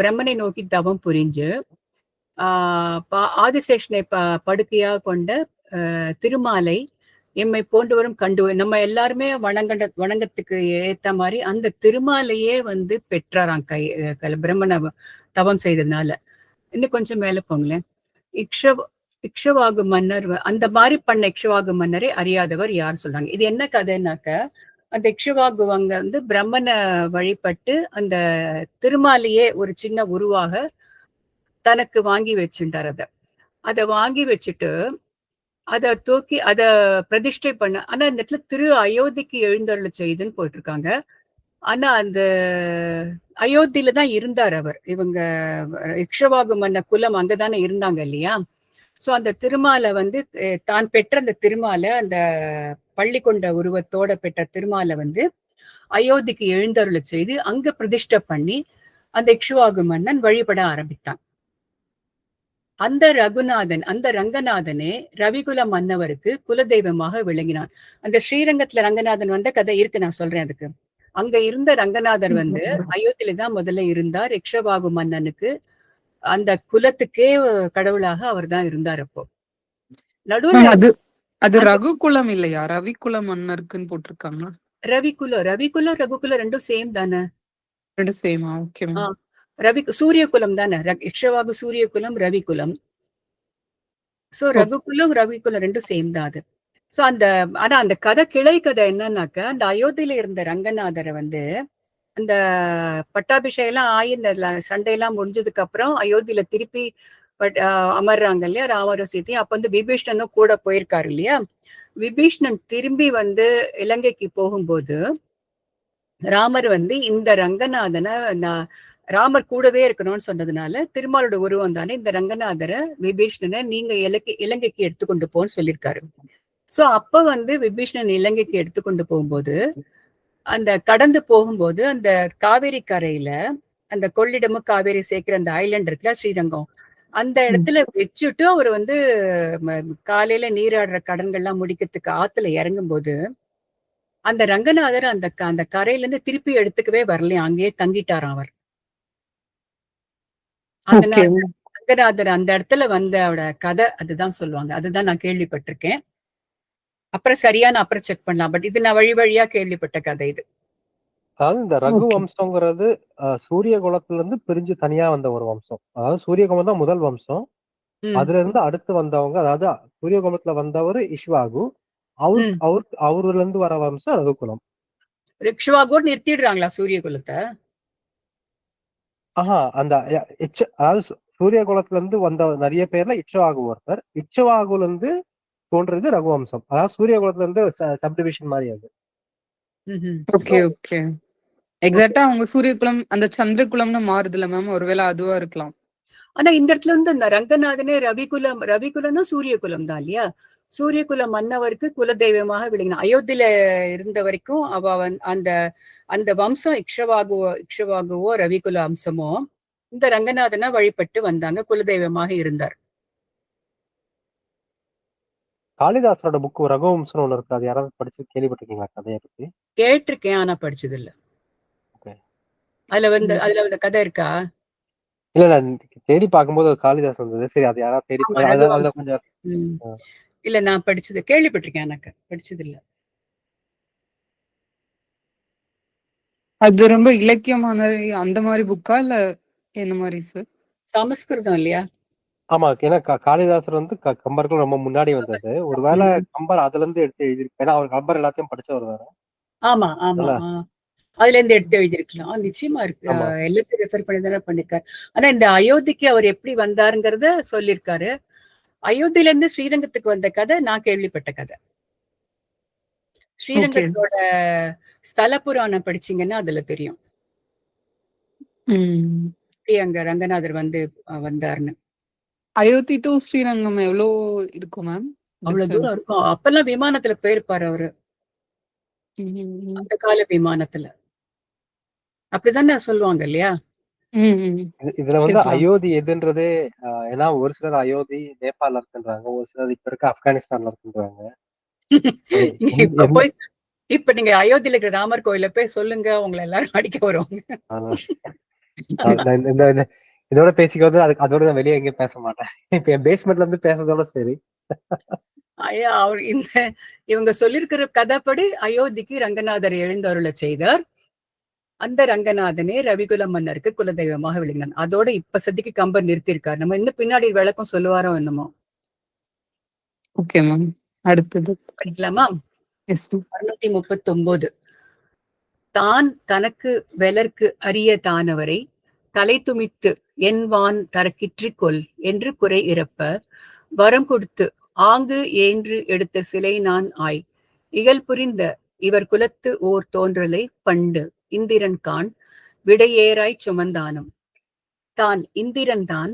பிரம்மனை நோக்கி தவம் புரிஞ்சு ஆதிசேஷனை படுக்கையா கொண்ட திருமாலை எம்மை போன்றவரும் கண்டு நம்ம எல்லாருமே வணங்கத்துக்கு ஏத்த மாதிரி அந்த திருமாலையே வந்து பெற்றாராம் பிரம்மனை தவம் செய்ததுனால. இன்னும் கொஞ்சம் மேல போங்களேன். இக்ஷவாகு மன்னர் அந்த மாதிரி பண்ண இக்ஷவாகு மன்னரை அறியாதவர் யார் சொல்றாங்க. இது என்ன கதைனாக்க, அந்த இக்ஷவாகுவங்க வந்து பிரம்மனை வழிபட்டு அந்த திருமாலையே ஒரு சின்ன உருவாக தனக்கு வாங்கி வச்சுட்டார். அதை வாங்கி வச்சுட்டு அதை தூக்கி அதை பிரதிஷ்டை பண்ண. ஆனா இந்த இடத்துல திரு அயோத்திக்கு எழுந்தருள செய்துன்னு போயிட்டு இருக்காங்க. ஆனா அந்த அயோத்தியில தான் இருந்தார் அவர். இவங்க இக்ஷவாகு மன்ன குலம் அங்கதானே இருந்தாங்க இல்லையா? சோ அந்த திருமாலை வந்து தான் பெற்ற அந்த திருமாலை, அந்த பள்ளி கொண்ட உருவத்தோட பெற்ற திருமாலை வந்து அயோத்திக்கு எழுந்தருள செய்து அங்க பிரதிஷ்டை பண்ணி அந்த இக்ஷவாகு மன்னன் வழிபட ஆரம்பித்தான். அந்த ரகுநாதன், அந்த ரங்கநாதனே ரவிகுல மன்னவருக்கு குலதெய்வமாக விளங்கினான். அந்த ஸ்ரீரங்கத்துல ரங்கநாதன் வந்த கதை இருக்கு, நான் சொல்றேன். அதுக்கு அங்க இருந்த ரங்கநாதர் வந்து அயோத்தியில தான் முதல்ல இருந்தார். இக்ஷவாகு மன்னனுக்கு அந்த குலத்துக்கே கடவுளாக அவர் தான் இருந்தார். அப்போ நடுவுல அது ரகுகுலம் இல்லையா? ரவிகுல மன்னருக்குன்னு போட்டிருக்காங்க. ரவிகுலம் ரகுகுலம் ரெண்டும் சேம் தானே? ரெண்டும் சேமா? ஓகே. சூரிய குலம் தானே. இக்ஷவாகு சூரிய குலம், ரவிகுலம். சோ ரகுகுலம் ரவிகுலம் ரெண்டும் சேம் தான் அது. சோ ஆனா அந்த கதை கிளை கதை என்னன்னாக்க, அந்த அயோத்தியில இருந்த ரங்கநாதரை வந்து அந்த பட்டாபிஷேகம் எல்லாம் ஆகி இந்த சண்டையெல்லாம் முடிஞ்சதுக்கு அப்புறம் அயோத்தியில திருப்பி அமர்றாங்க இல்லையா ராமரும் சீதையும். அப்ப வந்து விபீஷ்ணனும் கூட போயிருக்காரு இல்லையா? விபீஷ்ணன் திரும்பி வந்து இலங்கைக்கு போகும்போது ராமர் வந்து இந்த ரங்கநாதனை ராமர் கூடவே இருக்கணும்னு சொன்னதுனால, திருமாலோட உருவம் தானே இந்த ரங்கநாதரை விபீஷ்ணனை நீங்க இலங்கைக்கு எடுத்துக்கொண்டு போன்னு சொல்லியிருக்காரு. சோ அப்ப வந்து விபீஷ்ணன் இலங்கைக்கு எடுத்துக்கொண்டு போகும்போது அந்த கடந்து போகும்போது அந்த காவேரி கரையில அந்த கொள்ளிடமும் காவேரி சேர்க்கிற அந்த ஐலண்ட் இருக்குல்ல ஸ்ரீரங்கம், அந்த இடத்துல வச்சுட்டு அவர் வந்து காலையில நீராடுற கடன்கள்லாம் முடிக்கிறதுக்கு ஆத்துல இறங்கும் போது அந்த ரங்கநாதர் அந்த கரையில இருந்து திருப்பி எடுத்துக்கவே வரலையா, அங்கேயே தங்கிட்டாராம் அவர். ரங்கநாதர் அந்த இடத்துல வந்த கதை அதுதான் சொல்லுவாங்க. அதுதான் நான் கேள்விப்பட்டிருக்கேன். அப்புறம் சரியான அப்புறம் செக் பண்ணலாம். பட் இது நான் வழியா கேள்விப்பட்ட கதை இது. அதாவது இந்த ரகு வம்சம்ங்கிறது சூரிய குலத்துல இருந்து பிரிஞ்சு தனியா வந்த ஒரு வம்சம். அதாவது சூரிய குலம் தான் முதல் வம்சம். அதுல இருந்து அடுத்து வந்தவங்க, அதாவது சூரிய குலத்துல வந்தவர் இஷ்வாகு, அவருல இருந்து வர வம்சம் ரகுகுலம். இக்ஷ்வாகு நிறுத்திடுறாங்களா சூரிய குலத்தை? அந்த அதாவது சூரிய குலத்துல இருந்து வந்த நிறைய பேர்ல இக்ஷ்வாகு ஒருத்தர். இக்ஷ்வாகுல இருந்து தோன்றது ரகுவம்சம். அதாவது சூரிய குலத்துல இருந்து சப்டிவிஷன் மாதிரி அது. Okay okay. எக்ஸாக்ட்டா அவங்க சூரிய குலம் அந்த சந்திர குலம்னு மாறுதுல மேம், ஒருவேளை அதுவா இருக்கலாம். ஆனா இந்த இடத்துல இருந்து அந்த ரங்கநாதனே ரவிகுலம்னா சூரிய குலம் தான் இல்லையா? சூரிய குலம் மன்னவருக்கு குலதெய்வமாக விளங்கின. அயோத்தியில இருந்த வரைக்கும் அந்த வம்சம் இக்ஷவாகுவோ ரவிகுல அம்சமோ இந்த ரங்கநாதனை வழிபட்டு வந்தாங்க, குலதெய்வமாக இருந்தார். காளிதாசரோட புக்கு ரகுவம்சம் ஒண்ணு இருக்கு, அது யாராவது படிச்சு கேள்விப்பட்டிருக்கீங்களா கதையை பத்தி? கேட்டிருக்கேன், ஆனா படிச்சது இல்ல. அதுல வந்து கதை இருக்கா? இல்ல தேடி பார்க்கும்போது காளிதாஸ் வந்தது. சரி, அது யாராவது தேடி கொஞ்சம் இல்ல நான் படிச்சது கேள்விப்பட்டிருக்கேன், எனக்கு படிச்சது இல்ல. அது ரொம்ப இலக்கியமான அந்த மாதிரி புக்கா இல்ல என்ன மாதிரி சார்? சமஸ்கிருதம் இல்லையா? ஆமா, ஏன்னா காளிதாசர் வந்து கம்பருக்கு ரொம்ப முன்னாடி வந்தது. ஒருவேளை கம்பர் அதுல இருந்து எடுத்து எழுதிருக்கு. ஏன்னா அவர் கம்பர் எல்லாத்தையும் படிச்சவர் வேற. ஆமா ஆமா, அதுல இருந்து எடுத்து எழுதிருக்கலாம். நிச்சயமா இருக்கு, எல்லாத்தையும் ரெஃபர் பண்ணி தானே பண்ணிருக்காரு. ஆனா இந்த அயோத்திக்கு அவர் எப்படி வந்தாருங்கிறத சொல்லியிருக்காரு. அயோத்தியில இருந்து ஸ்ரீரங்கத்துக்கு வந்த கதை நான் கேள்விப்பட்ட கதை. ஸ்ரீரங்கத்தோட ஸ்தல புராணம் படிச்சீங்கன்னா அதுல தெரியும் அங்க ரங்கநாதர் வந்து வந்தாருன்னு. அயோத்தி டு ஸ்ரீரங்கம் எவ்வளவு இருக்கும் மேம்? அவ்வளவு தூரம் இருக்கும். அப்பெல்லாம் விமானத்துல போயிருப்பாரு அவரு, அந்த கால விமானத்துல. அப்படிதானே சொல்லுவாங்க இல்லையா? இதுல வந்து இருக்கலாம். அயோத்தி எதுன்றதே ஏன்னா ஒரு சிலர் அயோத்தி நேபாள்ல இருக்குன்றாங்க, ஒரு சிலர் இப்ப இருக்க ஆப்கானிஸ்தான்ல இருக்குன்றாங்க. இப்ப போய் இப்ப நீங்க அயோத்தியில இருக்கிற ராமர் கோயில போய் சொல்லுங்க, உங்களை எல்லாரும் அடிக்க வருவாங்க. இதோட பேசிக்கிறது அதோட நான் வெளியே எங்கேயும் பேச மாட்டேன். இப்ப என் பேஸ்மெண்ட்ல இருந்து பேசுறதோட சரி. ஐயா, அவர் இவங்க சொல்லியிருக்கிற கதைப்படி அயோத்திக்கு ரங்கநாதர் எழுந்தருள செய்தார். அந்த ரங்கநாதனே ரவிகுல மன்னருக்கு குலதெய்வமாக விளங்கினான். அதோட இப்ப சதிக்கு கம்பர் நிறுத்தியிருக்காரு. நம்ம இன்னும் பின்னாடி விளக்கம் சொல்லுவாரோ என்னமோ. Okay ma'am. அடுத்தது படிக்கலாமா? 639. தான் தனக்கு வெலர்க்கு அரிய தானவரை தலை துமித்து என்வான் தரக்கிற்றிக் கொள் என்று குறை இறப்ப வரம் கொடுத்து ஆங்கு ஏன்று எடுத்த சிலை நான் ஆய் இகழ் புரிந்த இவர் குலத்து ஓர் தோன்றலை பண்டு இந்திரன் கான் விடையேறாய் சுமந்தானும். தான் இந்திரன் தான்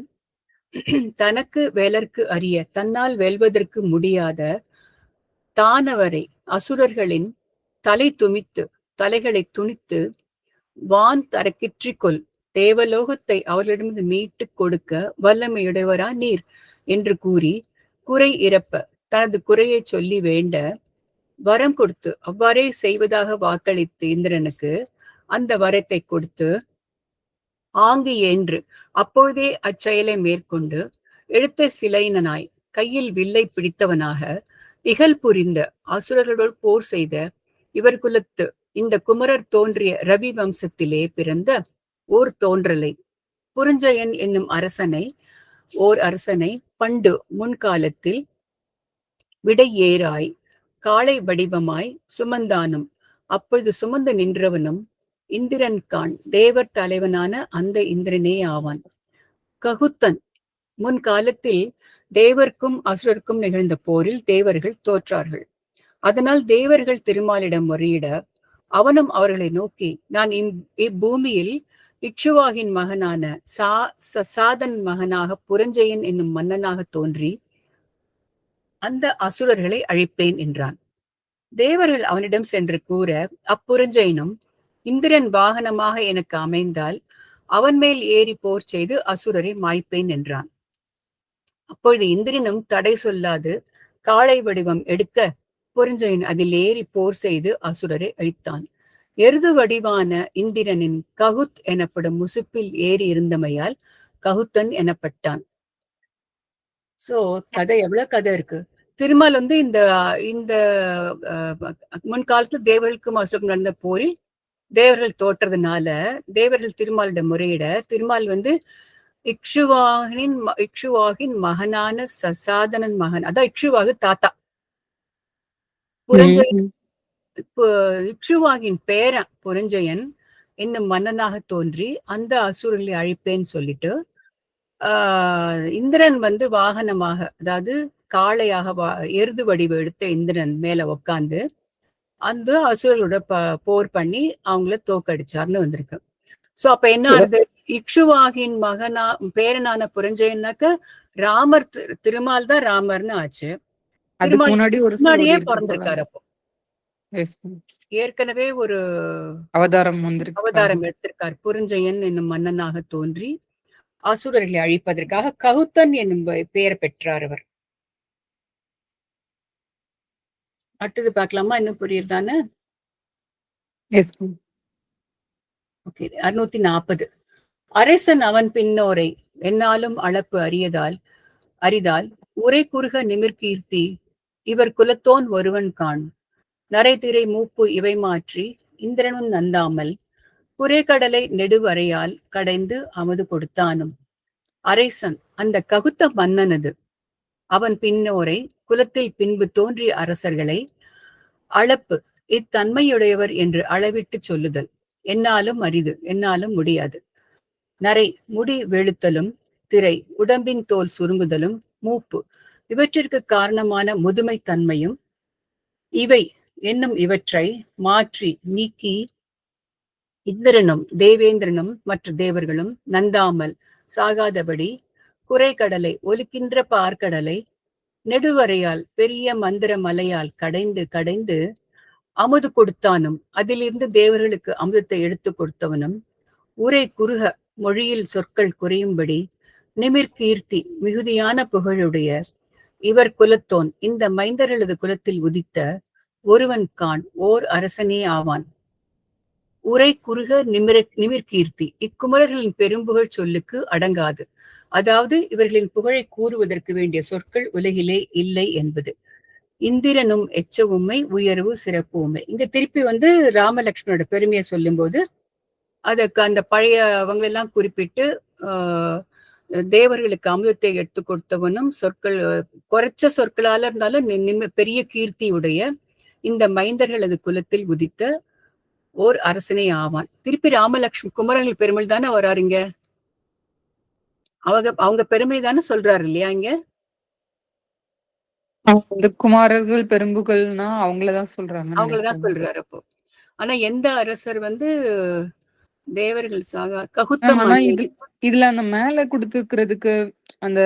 தனக்கு வேலர்க்கு அறிய தன்னால் வெல்வதற்கு முடியாத தானவரை அசுரர்களின் தலை துமித்து தலைகளை துணித்து வான் தரக்கிற்றிக்கொள் தேவலோகத்தை அவர்களிடமிருந்து மீட்டுக் கொடுக்க வல்லமையுடையவரா நீர் என்று கூறி குறை இறப்ப தனது குறையை சொல்லி வேண்ட வரம் கொடுத்து அவ்வாறே செய்வதாக வாக்களித்து இந்திரனுக்கு அந்த வரத்தை கொடுத்து ஆங்கு என்று அப்பொழுதே அச்செயலை மேற்கொண்டு எடுத்த சிலைனனாய் கையில் வில்லை பிடித்தவனாக இகழ் புரிந்த அசுரர்களோடு போர் செய்த இவர் குலத்து இந்த குமரர் தோன்றிய ரவி வம்சத்திலே பிறந்த ஓர் தோன்றலை புரிஞ்சயன் என்னும் அரசனை பண்டு முன்காலத்தில் விடையேறாய் காளை வடிவமாய் சுமந்தானும். அப்பொழுது சுமந்து நின்றவனும் இந்திரன் கான் தேவர் தலைவனான அந்த இந்திரனே ஆவான். ககுத்தன் முன்காலத்தில் தேவர்க்கும் அசுரர்க்கும் நிகழ்ந்த போரில் தேவர்கள் தோற்றார்கள். அதனால் தேவர்கள் திருமாலிடம் முறையிட அவனும் அவர்களை நோக்கி நான் இப்பூமியில் இக்ஷுவாகின் மகனான சசாதன் மகனாக புரஞ்சயன் என்னும் மன்னனாக தோன்றி அந்த அசுரர்களை அழிப்பேன் என்றான். தேவர்கள் அவனிடம் சென்று கூற அப்புரஞ்சயனும் இந்திரன் வாகனமாக எனக்கு அமைந்தால் அவன் மேல் ஏறி போர் செய்து அசுரரை மாய்ப்பேன் என்றான். அப்பொழுது இந்திரனும் தடை சொல்லாது காளை வடிவம் எடுக்க புரஞ்சயன் அதில் ஏறி போர் செய்து அசுரரை அழித்தான். எருது வடிவான இந்திரனின் ககுத் எனப்படும் முசுப்பில் ஏறி இருந்தமையால் ககுத்தன் எனப்பட்டான். சோ கதை எவ்வளவு கதை இருக்கு. திருமால் வந்து இந்த இந்த முன்காலத்துல தேவர்களுக்கும் அசுரருக்கும் நடந்த போரில் தேவர்கள் தோற்றதுனால தேவர்கள் திருமாலிடம் முறையிட திருமால் வந்து இக்ஷுவாகின் மகனான சசாதனன் மகன், அதான் இக்ஷுவாகு தாத்தா. புரஞ்சயன் இக்ஷுவாகின் பேரன் புரஞ்சயன் என்னும் மன்னனாக தோன்றி அந்த அசுரர்களை அழிப்பேன்னு சொல்லிட்டு இந்திரன் வந்து வாகனமாக, அதாவது காளையாக எருது வடிவு எடுத்த இந்திரன் மேல உக்காந்து அந்த அசுரர்களோட போர் பண்ணி அவங்கள தோக்கடிச்சார்னு வந்திருக்கு. சோ அப்ப என்ன ஆகுது, இக்ஷுவாகின் பேரனான புரஞ்சயன்னாக்க ராமர் திருமால் தான் ராமர்னு ஆச்சு. முன்னாடியே பிறந்திருக்காரு. அப்போ ஏற்கனவே ஒரு அவதாரம் எடுத்திருக்கார். புரஞ்சயன் என்னும் மன்னனாக தோன்றி அசுரர்களை அழிப்பதற்காக ககுத்தன் என்னும் பெயர் பெற்றார் அவர். அடுத்தது பார்க்கலாமா? இன்னும் புரியுறதானே? 640. அரசன் அவன் பின்னோரை என்னாலும் அளப்பு அரிதால் உரை குறுக நிமிர்கீர்த்தி இவர் குலத்தோன் ஒருவன் காண் நரைதிரை மூப்பு இவை மாற்றி இந்திரனும் நந்தாமல் குறைகடலை நெடுவரையால் கடைந்து அமுது கொடுத்தானும். அரசன் அந்த ககுத்த மன்னனது அவன் பின்னோரை குலத்தில் பின்பு தோன்றிய அரசர்களை அளப்பு இத்தன்மையுடையவர் என்று அளவிட்டு சொல்லுதல் என்னாலும் அரிது, என்னாலும் முடியாது. நரை முடி வெளுத்தலும் திரை உடம்பின் தோல் சுருங்குதலும் மூப்பு இவற்றிற்கு காரணமான முதுமை தன்மையும் இவை என்னும் இவற்றை மாற்றி நீக்கி இந்திரனும் தேவேந்திரனும் மற்ற தேவர்களும் நந்தாமல் சாகாதபடி குறைகடலை ஒலிக்கின்ற பார்க்கடலை நெடுவரையால் பெரிய மந்திர மலையால் கடைந்து அமுது கொடுத்தானும் அதிலிருந்து தேவர்களுக்கு அமுதத்தை எடுத்து கொடுத்தவனும் உரை குறுக மொழியில் சொற்கள் குறையும்படி நிமிர்கீர்த்தி மிகுதியான புகழுடைய இவர் குலத்தோன் இந்த மைந்தர்களது குலத்தில் உதித்த ஒருவன் கான் ஓர் அரசனே ஆவான். உரை குறுக நிமிர்கீர்த்தி இக்குமரர்களின் பெரும்புகழ் சொல்லுக்கு அடங்காது. அதாவது இவர்களின் புகழை கூறுவதற்கு வேண்டிய சொற்கள் உலகிலே இல்லை என்பது. இந்திரனும் எச்ச உண்மை, உயர்வு சிறப்பு உண்மை. இங்க திருப்பி ராமலட்சுமணோட பெருமையை சொல்லும் போது அதுக்கு அந்த பழைய அவங்களெல்லாம் குறிப்பிட்டு தேவர்களுக்கு அமிர்தத்தை எடுத்து கொடுத்தவனும் சொற்கள் குறைச்ச சொற்களால இருந்தாலும் பெரிய கீர்த்தியுடைய இந்த மைந்தர்களது குலத்தில் உதித்த ஓர் அரசனே ஆவான். திருப்பி ராமலட்சுமி குமரர்கள் பெருமை தானே வராருங்க. அவங்க பெருமை தானே சொல்றாரு இல்லையா இங்க. இந்த குமாரர்கள் பெரும்புகள்னா அவங்களதான் சொல்றாங்க. அவங்களதான் சொல்றாரு. அப்போ ஆனா எந்த அரசர் தேவர்கள் சாகா ககுத்தம். இதுல அந்த மேல கொடுத்திருக்கிறதுக்கு அந்த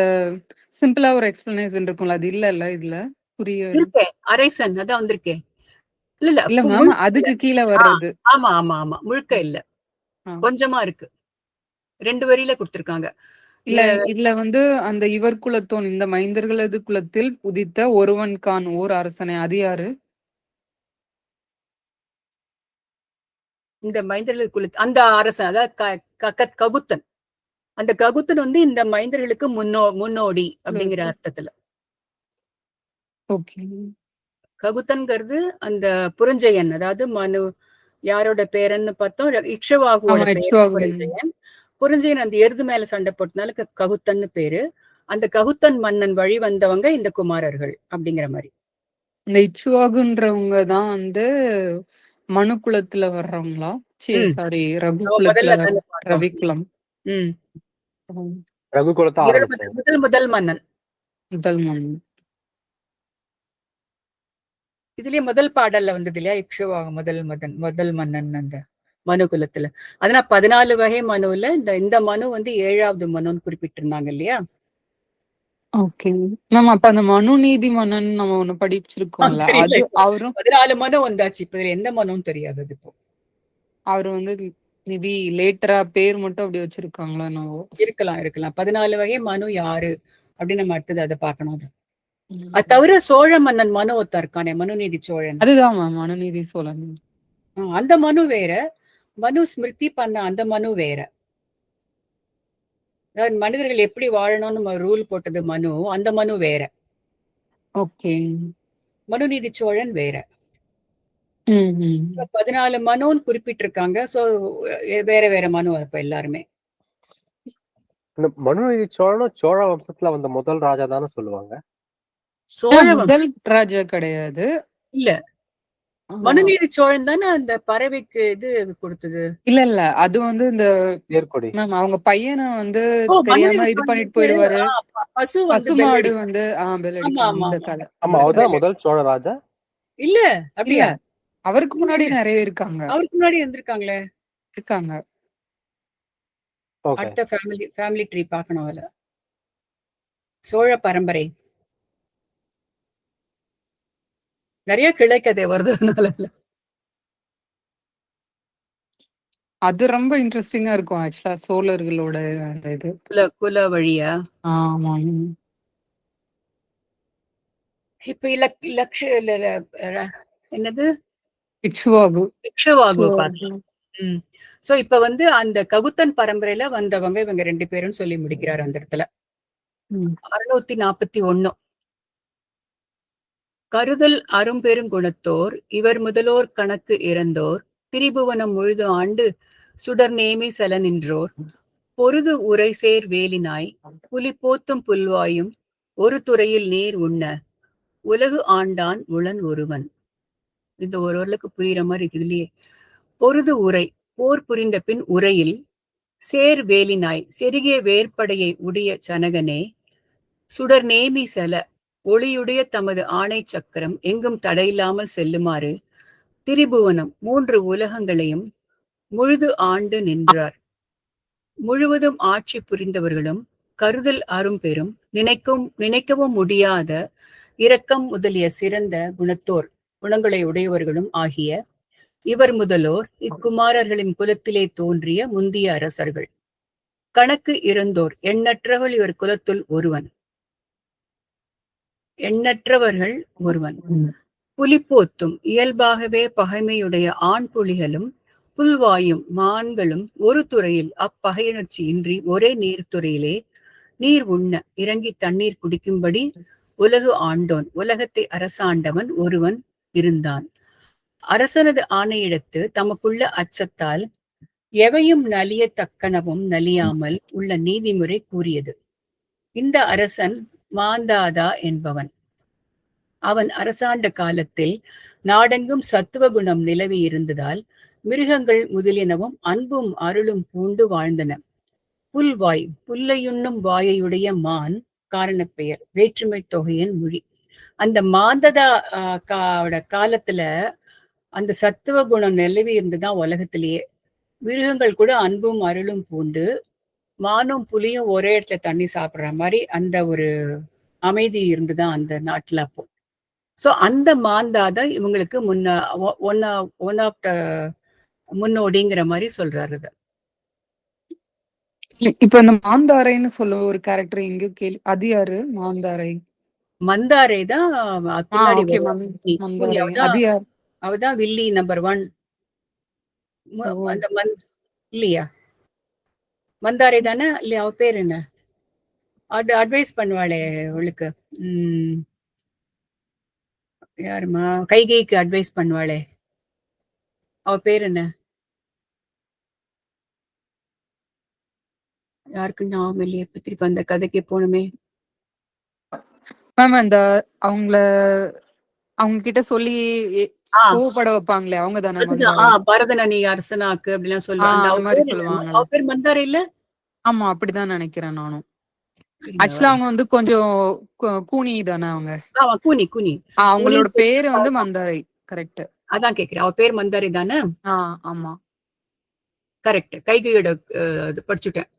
சிம்பிளா ஒரு எக்ஸ்பிளனேஷன் இருக்கும்ல, அது இல்ல இதுல புரிய இருக்கேன். அரசன் அதான் வந்திருக்கேன். இல்ல இல்ல மேம், அதுக்கு கீழே வர்றது. ஆமா ஆமா ஆமா, முழுக்க இல்ல, கொஞ்சமா இருக்கு. 2 வரியில கொடுத்திருக்காங்க. இல்ல இதுல அந்த இவர் குலத்தோன் இந்த மைந்தர்களது குலத்தில் உதித்த ஒருவன் கான் ஓர் அரசனை, அது யாரு? இந்த மைந்தர்களுக்கு குலத்து அந்த அரசன், அதாவது ககுத்தன். அந்த ககுத்தன் இந்த மைந்தர்களுக்கு முன்னோடி அப்படிங்கிற அர்த்தத்துல. ஓகே. ககுத்தன்கிறது அந்த புரஞ்சயன், அதாவது மனு யாரோட பேரன்னு பார்த்தோம், இக்ஷவாகுவோட புரஞ்சயன். புரஞ்சயன் அந்த எருது மேல சண்டை போட்டனால ககுத்தன்னு பேரு. அந்த ககுத்தன் மன்னன் வழி வந்தவங்க இந்த குமாரர்கள் அப்படிங்கிற மாதிரி. இந்த இக்ஷவாகுன்றவங்க தான் மனு குலத்துல வர்றவங்களா? சாரி, ரகுகுலத்துல, ரவிக்குலம். முதல் மன்னன். இதுலயே முதல் பாடல்ல வந்தது இல்லையா, இக்ஷவாகு முதல் மன்னன் அந்த மனு குலத்துல. அதனால 14 வகை மனுல இந்த மனு 7வது மனுன்னு குறிப்பிட்டிருந்தாங்க இல்லையா. Okay ma'am. அப்ப அந்த மனு நீதி மன்னன் நம்ம ஒண்ணு படிச்சிருக்கோம்ல, அது அவரும் 14 மனு வந்தாச்சு. இப்ப இதுல எந்த மனுன்னு தெரியாது. அது இப்போ அவரு மேபி லேட்டரா பேர் மட்டும் அப்படி வச்சிருக்காங்களா? இருக்கலாம். 14 வகை மனு யாரு அப்படின்னு நம்ம அடுத்தது அதை பார்க்கணும். அது தவிர சோழ மன்னன் மனு ஒருத்தர் இருக்கானே, மனுநீதி சோழன். அதுதான் மனுநீதி சோழன். அந்த மனு வேற, மனு ஸ்மிருதி பண்ண அந்த மனு வேற. அதாவது மனிதர்கள் எப்படி வாழணும்னு ரூல் போட்டது மனு, அந்த மனு வேற. ஓகே. மனுநீதி சோழன் வேற. 14 மனுன்னு குறிப்பிட்டிருக்காங்க. சோ வேற வேற மனு அப்ப எல்லாருமே. இந்த மனுநீதி சோழனும் சோழ வம்சத்துல வந்த முதல் ராஜா தானே சொல்லுவாங்க. சோழ முதல் ராஜா கிடையாது. இல்ல, மனுநீதி சோழன் தானே அந்த பறவைக்கு இது கொடுத்தது. இல்ல அது இந்த தேர்கொடி. அவங்க பையனை தெரியாம இது பண்ணிட்டு போயிடுவாரு. பசுமாடு ஆமா, அவர்தான் முதல் சோழ ராஜா. இல்ல அப்படியா? அவருக்கு முன்னாடி நிறைய இருக்காங்க. அவருக்கு முன்னாடி இருந்திருக்காங்களே. இருக்காங்க. அடுத்த ஃபேமிலி ட்ரீ பார்க்கணும். அதுல சோழ பரம்பரை நிறைய கிளைக்கதை வருதுனால அது ரொம்ப இன்ட்ரெஸ்டிங்கா இருக்கும் ஆக்சுவலா, சோழர்களோட அந்த இது குல வழியா. ஆமா. இப்ப என்னது இக்ஷவாகு பார்க்கலாம். சோ இப்ப அந்த ககுத்தன் பரம்பரையில வந்தவங்க இவங்க 2 பேரும் சொல்லி முடிக்கிறார் அந்த இடத்துல. 641. கருதல் அரும்பெருங்குணத்தோர் இவர் முதலோர் கணக்கு இறந்தோர் திரிபுவனம் முழுது ஆண்டு சுடர் நேமி செல நின்றோர் பொருது உரை சேர் வேலினாய் புலி போத்தும் புல்வாயும் ஒரு துறையில் நீர் உண்ண உலகு ஆண்டான் உளன் ஒருவன். இந்த ஒருவர்களுக்கு புரியுற மாதிரி இருக்கு இல்லையே. பொருது உரை, போர் புரிந்த பின் உரையில், சேர் வேலினாய் செருகிய வேற்படையை உடைய சனகனே, சுடர் நேமி செல ஒளியுடைய தமது ஆணை சக்கரம் எங்கும் தடையில்லாமல் செல்லுமாறு திரிபுவனம் 3 உலகங்களையும் முழுது ஆண்டு நின்றார். முழுவதும் ஆட்சி புரிந்தவர்களும் கருதல் அரும்பெரும் நினைக்கவும் முடியாத இரக்கம் முதலிய சிறந்த குணங்களை உடையவர்களும் ஆகிய இவர் முதலோர் இக்குமாரர்களின் குலத்திலே தோன்றிய முந்திய அரசர்கள். கணக்கு இறந்தோர் எண்ணற்றவர்கள் இவர் குலத்துள் ஒருவன். எண்ணற்றவர்கள் ஒருவன். புலிப்போத்தும் இயல்பாகவே பகைமையுடைய ஆண் புலிகளும் புல்வாயும் மான்களும் ஒரு துறையில் அப்பகையுணர்ச்சி இன்றி ஒரே நீர்த்துறையிலே நீர் உண்ண இறங்கி தண்ணீர் குடிக்கும்படி உலகு ஆண்டோன் உலகத்தை அரசாண்டவன் ஒருவன் இருந்தான். அரசனது ஆணையிடத்து தமக்குள்ள அச்சத்தால் எவையும் நலிய தக்கனவும் நலியாமல் உள்ள நீதிமுறை கூறியது. இந்த அரசன் மாந்தாதா என்பவன். அவன் அரசாண்ட காலத்தில் நாடெங்கும் சத்துவ குணம் நிலவி இருந்ததால் மிருகங்கள் முதலியனவும் அன்பும் அருளும் பூண்டு வாழ்ந்தன. புல்வாய் புல்லையுண்ணும் வாயையுடைய மான் காரணப்பெயர், வேற்றுமை தொகையின் மொழி. அந்த மாந்ததா காலத்துல அந்த சத்துவ குணம் நிலவி இருந்துதான் உலகத்திலேயே. மிருகங்கள் கூட அன்பும் அருளும் பூண்டு, மானும் புலியும் ஒரே இடத்துல தண்ணி சாப்பிடுற மாதிரி அந்த ஒரு அமைதி இருந்துதான் அந்த நாட்டுல அப்போ. சோ அந்த மாந்தாதான் இவங்களுக்கு ஒன் ஆஃப் த முன்னோடிங்கிற மாதிரி சொல்றாரு. இப்ப இந்த மாந்தாரைன்னு சொல்ல ஒரு கேரக்டர் எங்க கேள்வி, அது யாரு மாந்தாரை? மந்தாரை தான் பின்னாடி அவதான் வில்லி நம்பர் 1. அந்த இல்லையா மந்தாரை தானே இல்லையா? அவ பேர் என்ன? அட்வைஸ் பண்ணுவாளே அவளுக்கு, யாருமா கைகைக்கு அட்வைஸ் பண்ணுவாளே, அவ பேர் என்ன? யாருக்கு ஞாபகம் இல்லையே. திருப்பி அந்த கதைக்கு போனமே. மேம் அந்த அவங்க கிட்ட சொல்லி கோவப்பட வைப்பாங்களே அவங்க தானே பரதனை நீ அரசனாக்கு அப்படிலாம் சொல்லுவாங்க. அவ பேர் மந்தாரை இல்ல? ஆமா அப்படிதான் நினைக்கிறேன் நானும். ஆக்சுவலா அவங்க வந்து கொஞ்சம் கூனி தானே அவங்க. கூனி அவங்களோட பேரு வந்து மந்தாரை. கரெக்ட். அதான் கேக்குறேன். அவ பேர் மந்தாரை தானே? ஆமா கரெக்ட். கைகையோட படிச்சுட்டேன்.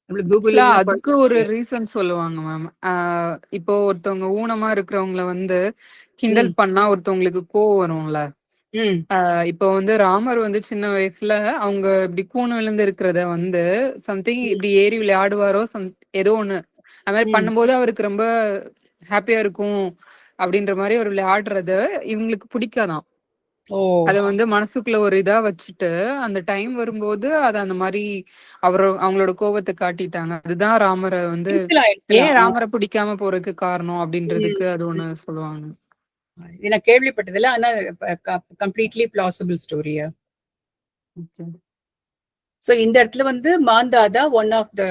அதுக்கு ஒரு ரீசன் சொல்லுவாங்க மேம். இப்போ ஒருத்தவங்க ஊனமா இருக்கிறவங்கள வந்து கிண்டல் பண்ணா ஒருத்தவங்களுக்கு கோவம் வரும்ல. இப்போ வந்து ராமர் வந்து சின்ன வயசுல அவங்க இப்படி கூணு விழுந்து இருக்கிறத வந்து சம்திங் இப்படி ஏறி விளையாடுவாரோ ஏதோ ஒண்ணு அது மாதிரி பண்ணும்போது அவருக்கு ரொம்ப ஹாப்பியா இருக்கும் அப்படின்ற மாதிரி அவர் விளையாடுறது இவங்களுக்கு பிடிக்காதான். அத வந்து மனசுக்குள்ள ஒரு இதா வச்சுட்டு அந்த டைம் வரும்போது அத அந்த மாதிரி அவங்களோட கோபத்தை காட்டிட்டாங்க. அதுதான் ராமரை வந்து ஏன் ராமரை பிடிக்காம போறதுக்கு காரணம் அப்படின்றதுக்கு அது ஒண்ணு சொல்லுவாங்க. நான் கேள்விப்பட்டதில்ல. ஆனா கம்ப்ளீட்லி பிளாசிபிள் ஸ்டோரியா. சோ இந்த இடத்துல வந்து மாந்தாதா ஒன் ஆஃப் த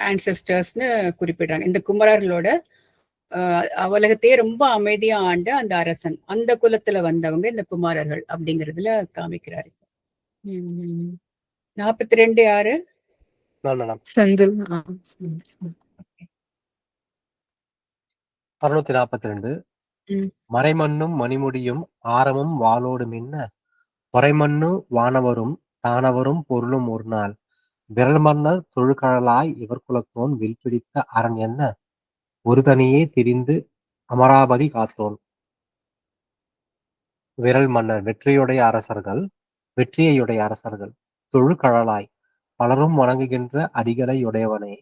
ஆன்செஸ்டர்ஸ்னு குறிப்பிடுறாங்க. இந்த குமரர்களோட உலகத்தையே ரொம்ப அமைதியா ஆண்ட அந்த அரசன், அந்த குலத்துல வந்தவங்க இந்த குமாரர்கள் அப்படிங்கறதுல காமிக்கிறாரு. 42 யாரு? செந்தில். 642. மறைமண்ணும் மணிமுடியும் ஆரமும் வாளோடு மின்ன பொறைமண்ணு வானவரும் தானவரும் பொருளும் ஒரு நாள் விரல் மன்னர் தொழுகழலாய் இவர் குலத்தோன் வில் பிடித்த அரண் என்ன ஒரு தனியே திரிந்து அமராவதி காத்தோன். விரல் மன்னர் வெற்றியையுடைய அரசர்கள் தொழுகழலாய் பலரும் வணங்குகின்ற அடிகளை உடையவனே.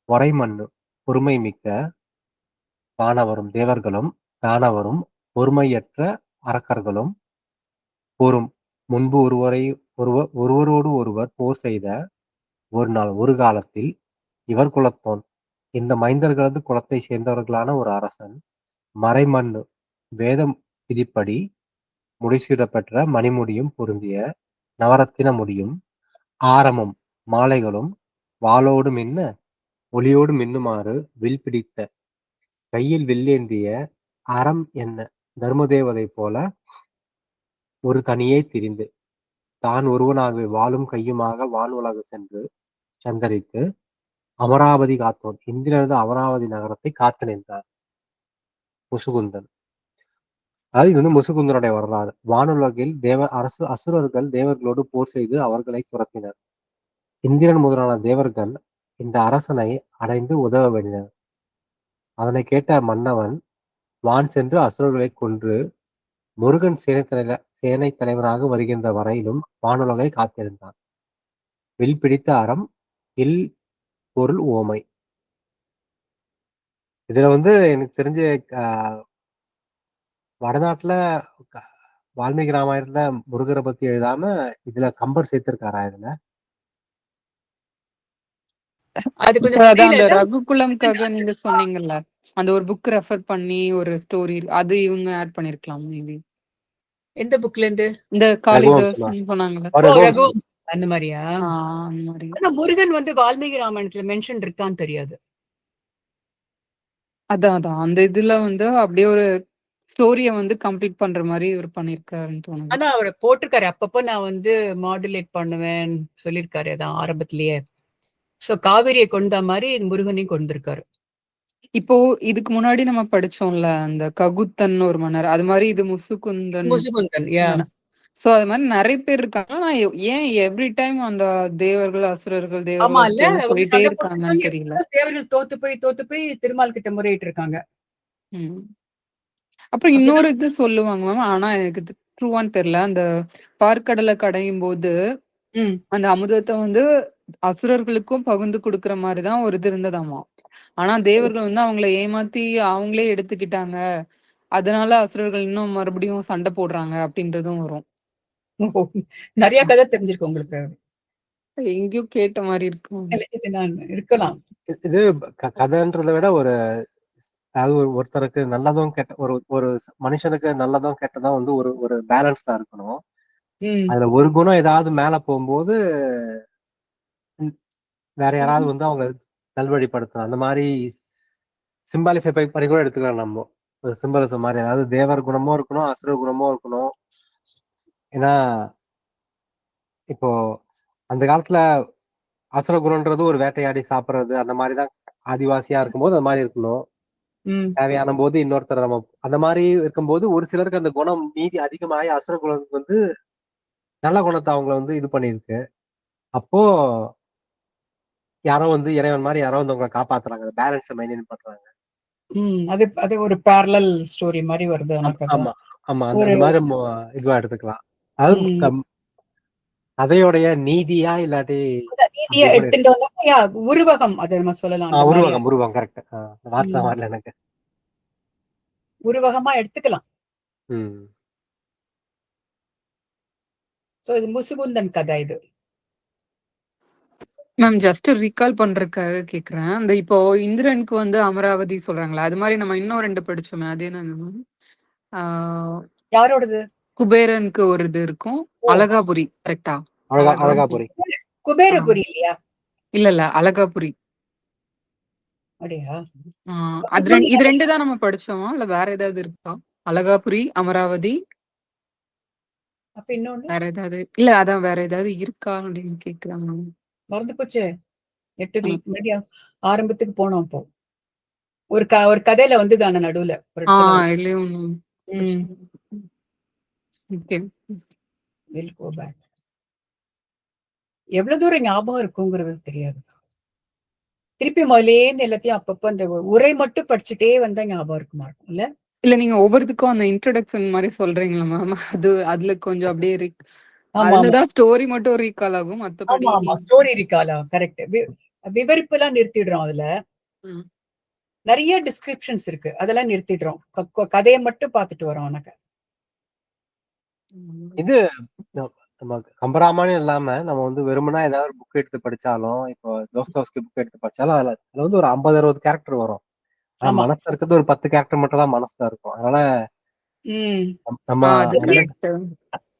பொறைமண்ணு பொறுமை மிக்க வானவரும் தேவர்களும் தானவரும் பொறுமையற்ற அரக்கர்களும் போரும் முன்பு ஒருவரோடு ஒருவர் போர் செய்த ஒரு நாள் ஒரு காலத்தில் இவர் குலத்தோன் இந்த மைந்தர்களது குலத்தை சேர்ந்தவர்களான ஒரு அரசன் மறைமண்ணு வேதம் விதிப்படி முடிசூடப்பெற்ற மணிமுடியும் பொருந்திய நவரத்தின முடியும் ஆரமும் மாலைகளும் வாளோடு மின்ன ஒளியோடு மின்னுமாறு வில் பிடித்த கையில் வில்லேந்திய அறம் என்ன தர்மதேவதை போல ஒரு தனியே திரிந்து தான் ஒருவனாகவே வாளும் கையுமாக வான் உலகு சென்று சந்தரித்து அமராவதி காத்தோன் இந்திரனது அமராவதி நகரத்தை காத்து நின்றார். முசுகுந்தன். அதாவது இது வந்து முசுகுந்தனுடைய வரலாறு. வானுலகில் அசுரர்கள் தேவர்களோடு போர் செய்து அவர்களை துரத்தினர். இந்திரன் முதலான தேவர்கள் இந்த அரசனை அடைந்து உதவ வேண்டினர். அதனை கேட்ட மன்னவன் வான் சென்று அசுரர்களை கொன்று முருகன் சேனை தலைவராக வருகின்ற வரையிலும் வானுலகை காத்திருந்தான். வில் பிடித்த அறம் இல் பொருள், உவமை. இதுல வந்து எனக்கு தெரிஞ்சு வடநாட்டுல வால்மீகி ராமாயணத்துல முருகரை பத்தி எழுதாம இதுல கம்பர் சேர்த்திருக்காரா இதுல? அது கொஞ்சம் சார், அதான் அந்த புரியல. ரகுகுலம்காக நீங்க சொன்னீங்கல்ல, அந்த ஒரு புக் ரெஃபர் பண்ணி ஒரு ஸ்டோரி அது இவங்க ஆட் பண்ணிருக்கலாம் மேபி. எந்த புக்ல இருந்து? இந்த காளிதாஸ் சொன்னாங்கல்ல. ரகு அந்த மாதிரியா? அந்த மாதிரி. ஆனா முருகன் வந்து வால்மீகி ராமாயணத்துல மென்ஷன் இருக்கான்னு தெரியாது. அதான் அந்த இதுல வந்து அப்படியே ஒரு ஸ்டோரிய வந்து கம்ப்ளீட் பண்ற மாதிரி இவர் பண்ணிருக்காருன்னு தோணுது. ஆனா அவரை போட்டிருக்காரு, அப்பப்போ நான் வந்து மாடுலேட் பண்ணுவேன் சொல்லியிருக்காரு அதான் ஆரம்பத்திலேயே. சோ காவிரியை கொண்ட மாதிரி முருகனையும் கொண்டிருக்காரு. இப்போ இதுக்கு முன்னாடி நம்ம படிச்சோம்ல அந்த ககுத்தன் ஒரு மன்னர், அது மாதிரி இது முசுகுந்தன். சோ அது மாதிரி நிறைய பேர் இருக்காங்க. ஆனா ஏன் எவ்ரி டைம் அந்த தேவர்கள் அசுரர்கள் தேவர்கள் சொல்லிட்டே இருக்காங்கன்னு தெரியல. தேவர்கள் தோத்து போய் திருமால் கிட்ட முறையிட்டு இருக்காங்க. அப்புறம் இன்னொரு இது சொல்லுவாங்க மேம், ஆனா எனக்கு ட்ரூவான்னு தெரியல. அந்த பார்க்கடலை கடையும் போது அந்த அமுதத்தை வந்து அசுரர்களுக்கும் பகிர்ந்து கொடுக்கற மாதிரிதான் ஒரு இது இருந்ததாமா. ஆனா தேவர்கள் வந்து அவங்கள ஏமாத்தி அவங்களே எடுத்துக்கிட்டாங்க, அதனால அசுரர்கள் இன்னும் மறுபடியும் சண்டை போடுறாங்க அப்படின்றதும் வரும். நிறைய கதை தெரிஞ்சிருக்கு உங்களுக்கு. எங்கேயும் கேட்ட மாதிரி இருக்கும். இருக்கலாம். இது கதைன்றதை விட ஒரு அதாவது ஒருத்தருக்கு நல்லதும் கெட்ட ஒரு மனுஷனுக்கு நல்லதும் கெட்டதும் வந்து ஒரு பேலன்ஸ் தான் இருக்கணும். அதுல ஒரு குணம் ஏதாவது மேல போகும்போது வேற யாராவது வந்து அவங்க நல்வழிப்படுத்தணும். அந்த மாதிரி சிம்பாலிஃபை பண்ணி கூட எடுத்துக்கலாம் நம்ம. ஒரு சிம்பலிசம் மாதிரி, அதாவது தேவர் குணமும் இருக்கணும், அசுர குணமும் இருக்கணும். ஏன்னா இப்போ அந்த காலத்துல அசுர குணம்ன்றது ஒரு வேட்டையாடி சாப்பிடுறது அந்த மாதிரிதான் ஆதிவாசியா இருக்கும்போது அந்த மாதிரி இருக்கணும். தேவையான போது இன்னொருத்தர் நம்ம அந்த மாதிரி இருக்கும்போது ஒரு சிலருக்கு அந்த குணம் மீதி அதிகமாகி அசுர குணம் வந்து நல்ல குணத்தை அவங்கள வந்து இது பண்ணிருக்கு. அப்போ யாரோ வந்து இறைவன் மாதிரி யாரோ வந்து உங்களை காப்பாத்துறாங்க, பேலன்ஸை மெயின்டைன் பண்றாங்க. அது அது ஒரு பேரலல் ஸ்டோரி மாதிரி வருது. ஆமா ஆமா அந்த மாதிரி இதுவா எடுத்துக்கலாம். அதாவது கதையோடைய நீதியா இல்லாட்டி நீதியா எடுத்துட்டோம்னா உருவகம் அதை நம்ம சொல்லலாம். உருவகம் கரெக்ட். வார்த்தை வரல எனக்கு. உருவகமா எடுத்துக்கலாம். சோ இது முசுகுந்தன் கதை. இது மேம் ஜஸ்ட் ரீகால் பண்றதுக்காக கேக்குறேன். அந்த இப்போ இந்திரனுக்கு வந்து அமராவதி சொல்றாங்களா, அது மாதிரி நம்ம இன்னும் 2 படிச்சோமே, அது என்னங்க மேம்? யாரோடது? குபேரனுக்கு ஒரு இது இருக்கும், அழகாபுரி. கரெக்டா? அழகாபுரி. குபேரபுரி இல்லையா? இல்ல அழகாபுரி. அப்படியா? இது 2 தான் நம்ம படிச்சோமா, இல்ல வேற ஏதாவது இருக்கா? அழகாபுரி, அமராவதி, அப்ப இன்னொன்னு வேற ஏதாவது? இல்ல அதான் வேற ஏதாவது இருக்கா அப்படின்னு கேக்குறாங்க. மறந்து போச்சு. 8 வீக் முன்னாடி ஆரம்பத்துக்கு போனோம். அப்போ ஒரு கதையில வந்து தானே நடுவுல எவ்வளவு தூரம் ஞாபகம் இருக்குங்கிறது தெரியாது. திருப்பி முதலேருந்து எல்லாத்தையும் அப்பப்போ அந்த உரை மட்டும் படிச்சுட்டே வந்தா ஞாபகம் இருக்க மாட்டோம் இல்ல. இல்ல நீங்க ஒவ்வொருத்துக்கும் அந்த இன்ட்ரோடக்ஷன் மாதிரி சொல்றீங்களா மேம், அதுல கொஞ்சம் அப்படியே அதுலதான் ஸ்டோரி மட்டும் ரீகால் ஆகும், மத்தபடி ஸ்டோரி ரீகால் ஆகும். கரெக்ட். விவரிப்பு எல்லாம் நிறுத்திடுறோம். அதுல நிறைய டிஸ்கிரிப்ஷன்ஸ் இருக்கு, அதெல்லாம் நிறுத்திடுறோம். கதையை மட்டும் பார்த்துட்டு வரோம். உனக்கு இது நம்ம கம்பராமாயணம் இல்லாம நம்ம வந்து வெறுமனா ஏதாவது புக் எடுத்து படிச்சாலும், இப்போ தோஸ்தோவ்ஸ்கி புக் எடுத்து படிச்சாலும் அதுல வந்து ஒரு 50-60 கேரக்டர் வரும். மனசுல இருக்கிறது ஒரு 10 கேரக்டர் மட்டும் தான் மனசுல இருக்கும். அதனால நம்ம